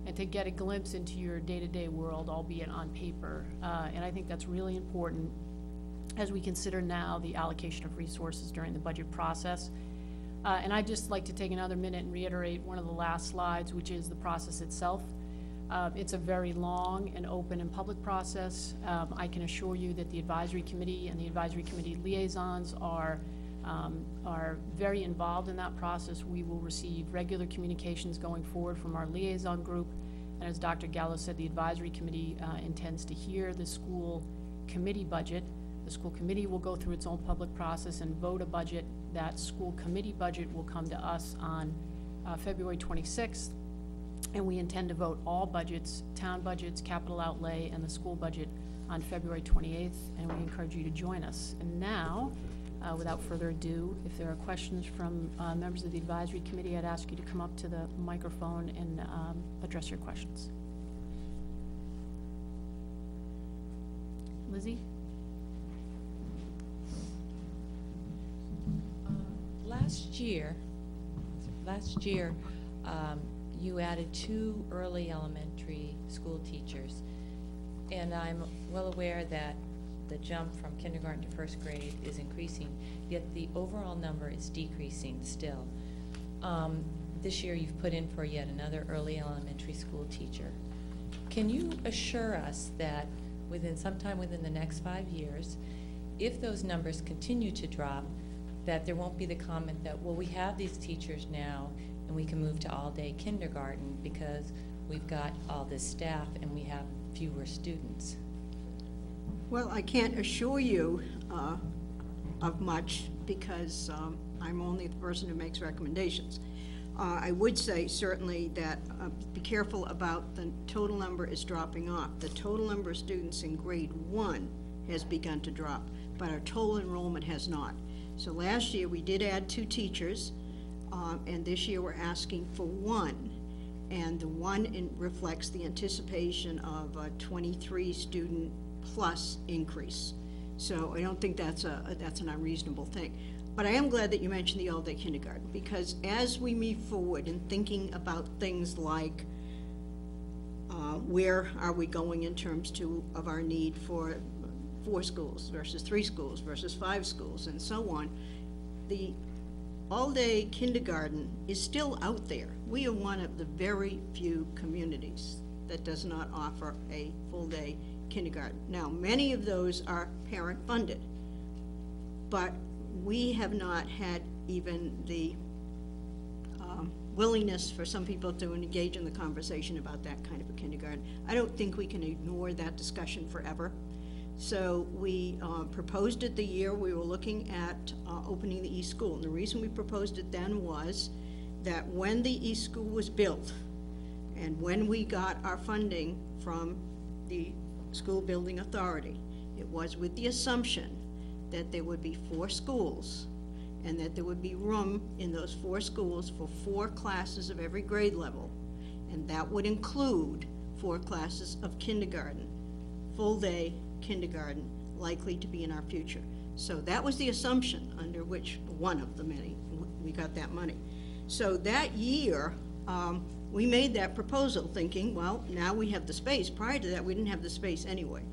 and to get a glimpse into your day-to-day world, albeit on paper. And I think that's really important as we consider now the allocation of resources during the budget process. And I'd just like to take another minute and reiterate one of the last slides, which is the process itself. It's a very long and open and public process. I can assure you that the advisory committee and the advisory committee liaisons are very involved in that process. We will receive regular communications going forward from our liaison group. And as Dr. Gallo said, the advisory committee intends to hear the school committee budget. The school committee will go through its own public process and vote a budget. That school committee budget will come to us on February 26th. And we intend to vote all budgets, town budgets, capital outlay, and the school budget on February 28th. And we encourage you to join us. And now, without further ado, if there are questions from members of the advisory committee, I'd ask you to come up to the microphone and address your questions. Lizzie? Last year, you added 2 early elementary school teachers. And I'm well aware that the jump from kindergarten to first grade is increasing, yet the overall number is decreasing still. This year you've put in for yet another early elementary school teacher. Can you assure us that sometime within the next 5 years, if those numbers continue to drop, that there won't be the comment that, well, we have these teachers now and we can move to all-day kindergarten because we've got all this staff and we have fewer students? Well, I can't assure you of much because I'm only the person who makes recommendations. I would say certainly that be careful about the total number is dropping off. The total number of students in grade 1 has begun to drop, but our total enrollment has not. So last year we did add 2 teachers, and this year we're asking for 1. And the 1 reflects the anticipation of a 23 student plus increase. So I don't think that's an unreasonable thing. But I am glad that you mentioned the all-day kindergarten, because as we move forward in thinking about things like where are we going in terms of our need for 4 schools versus 3 schools versus 5 schools and so on, the all-day kindergarten is still out there. We are one of the very few communities that does not offer a full-day kindergarten. Now, many of those are parent-funded, but we have not had even the willingness for some people to engage in the conversation about that kind of a kindergarten. I don't think we can ignore that discussion forever. So we proposed it the year we were looking at opening the East School. And the reason we proposed it then was that when the East School was built and when we got our funding from the School Building Authority, it was with the assumption that there would be 4 schools and that there would be room in those 4 schools for 4 classes of every grade level. And that would include 4 classes of kindergarten, full-day kindergarten, likely to be in our future. So that was the assumption under which, one of the many, we got that money. So that year, we made that proposal thinking, well, now we have the space. Prior to that, we didn't have the space anyway.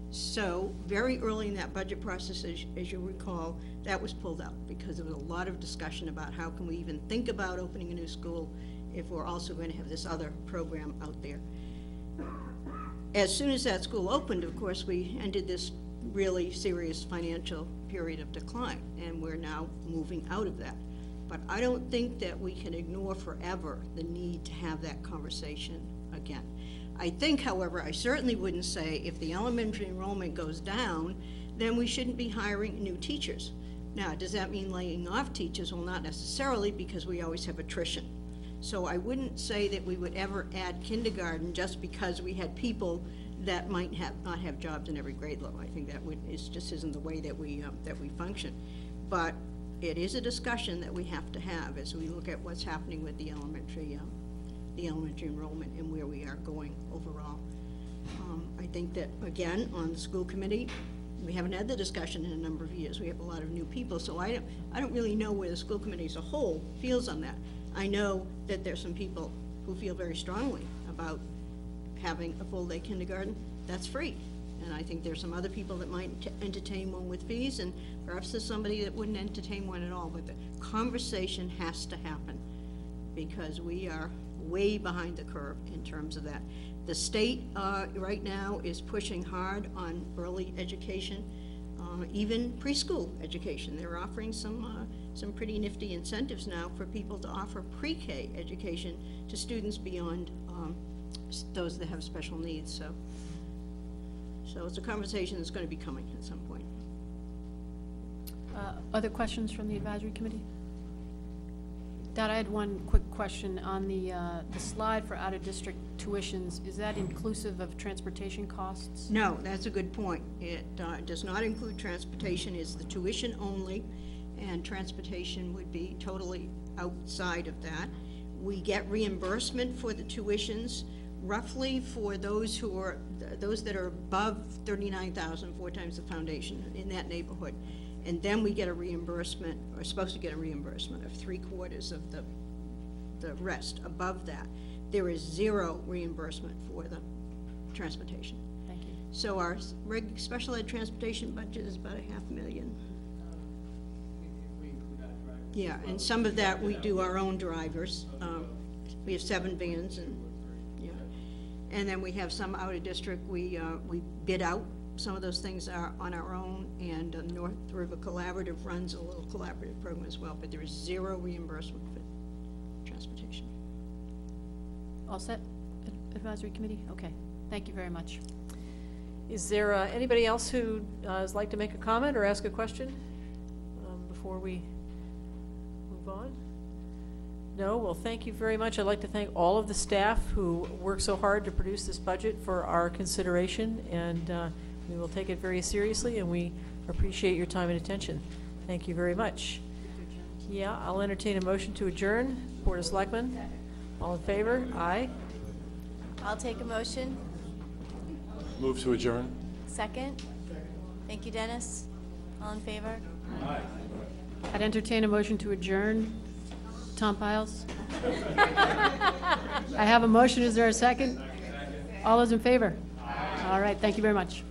So very early in that budget process, as you recall, that was pulled out because there was a lot of discussion about how can we even think about opening a new school if we're also going to have this other program out there. As soon as that school opened, of course, we ended this really serious financial period of decline, and we're now moving out of that. But I don't think that we can ignore forever the need to have that conversation again. I think, however, I certainly wouldn't say if the elementary enrollment goes down, then we shouldn't be hiring new teachers. Now, does that mean laying off teachers? Well, not necessarily, because we always have attrition. So I wouldn't say that we would ever add kindergarten just because we had people that might not have jobs in every grade level. I think that just isn't the way that we function. But it is a discussion that we have to have as we look at what's happening with the elementary enrollment and where we are going overall. I think that, again, on the school committee, we haven't had the discussion in a number of years. We have a lot of new people, so I don't really know where the school committee as a whole feels on that. I know that there's some people who feel very strongly about having a full-day kindergarten that's free. And I think there's some other people that might entertain one with fees, and perhaps there's somebody that wouldn't entertain one at all. But the conversation has to happen, because we are way behind the curve in terms of that. The state right now is pushing hard on early education, even preschool education. They're offering some pretty nifty incentives now for people to offer pre-K education to students beyond those that have special needs. So it's a conversation that's going to be coming at some point. Other questions from the advisory committee? Dad, I had one quick question on the slide for out-of-district tuitions. Is that inclusive of transportation costs? No, that's a good point. It does not include transportation. It's the tuition only, and transportation would be totally outside of that. We get reimbursement for the tuitions, roughly for those that are above 39,000, 4 times the foundation, in that neighborhood. And then we get a reimbursement, or supposed to get a reimbursement of 3/4 of the rest. Above that, there is zero reimbursement for the transportation. Thank you. So our special ed transportation budget is about $500,000. Yeah, and some of that we do our own drivers. We have 7 vans, and yeah, and then we have some out of district. We bid out. Some of those things are on our own, and North River Collaborative runs a little collaborative program as well, but there is zero reimbursement for transportation. All set, advisory committee? Okay, thank you very much. Is there anybody else who would like to make a comment or ask a question before we move on? No? Well, thank you very much. I'd like to thank all of the staff who worked so hard to produce this budget for our consideration, and we will take it very seriously, and we appreciate your time and attention. Thank you very much. Yeah, I'll entertain a motion to adjourn. Board of Selectmen, all in favor? Aye. I'll take a motion. Move to adjourn. Second. Thank you, Dennis. All in favor? I'd entertain a motion to adjourn. Tom Piles? I have a motion. Is there a second? All those in favor? All right, thank you very much.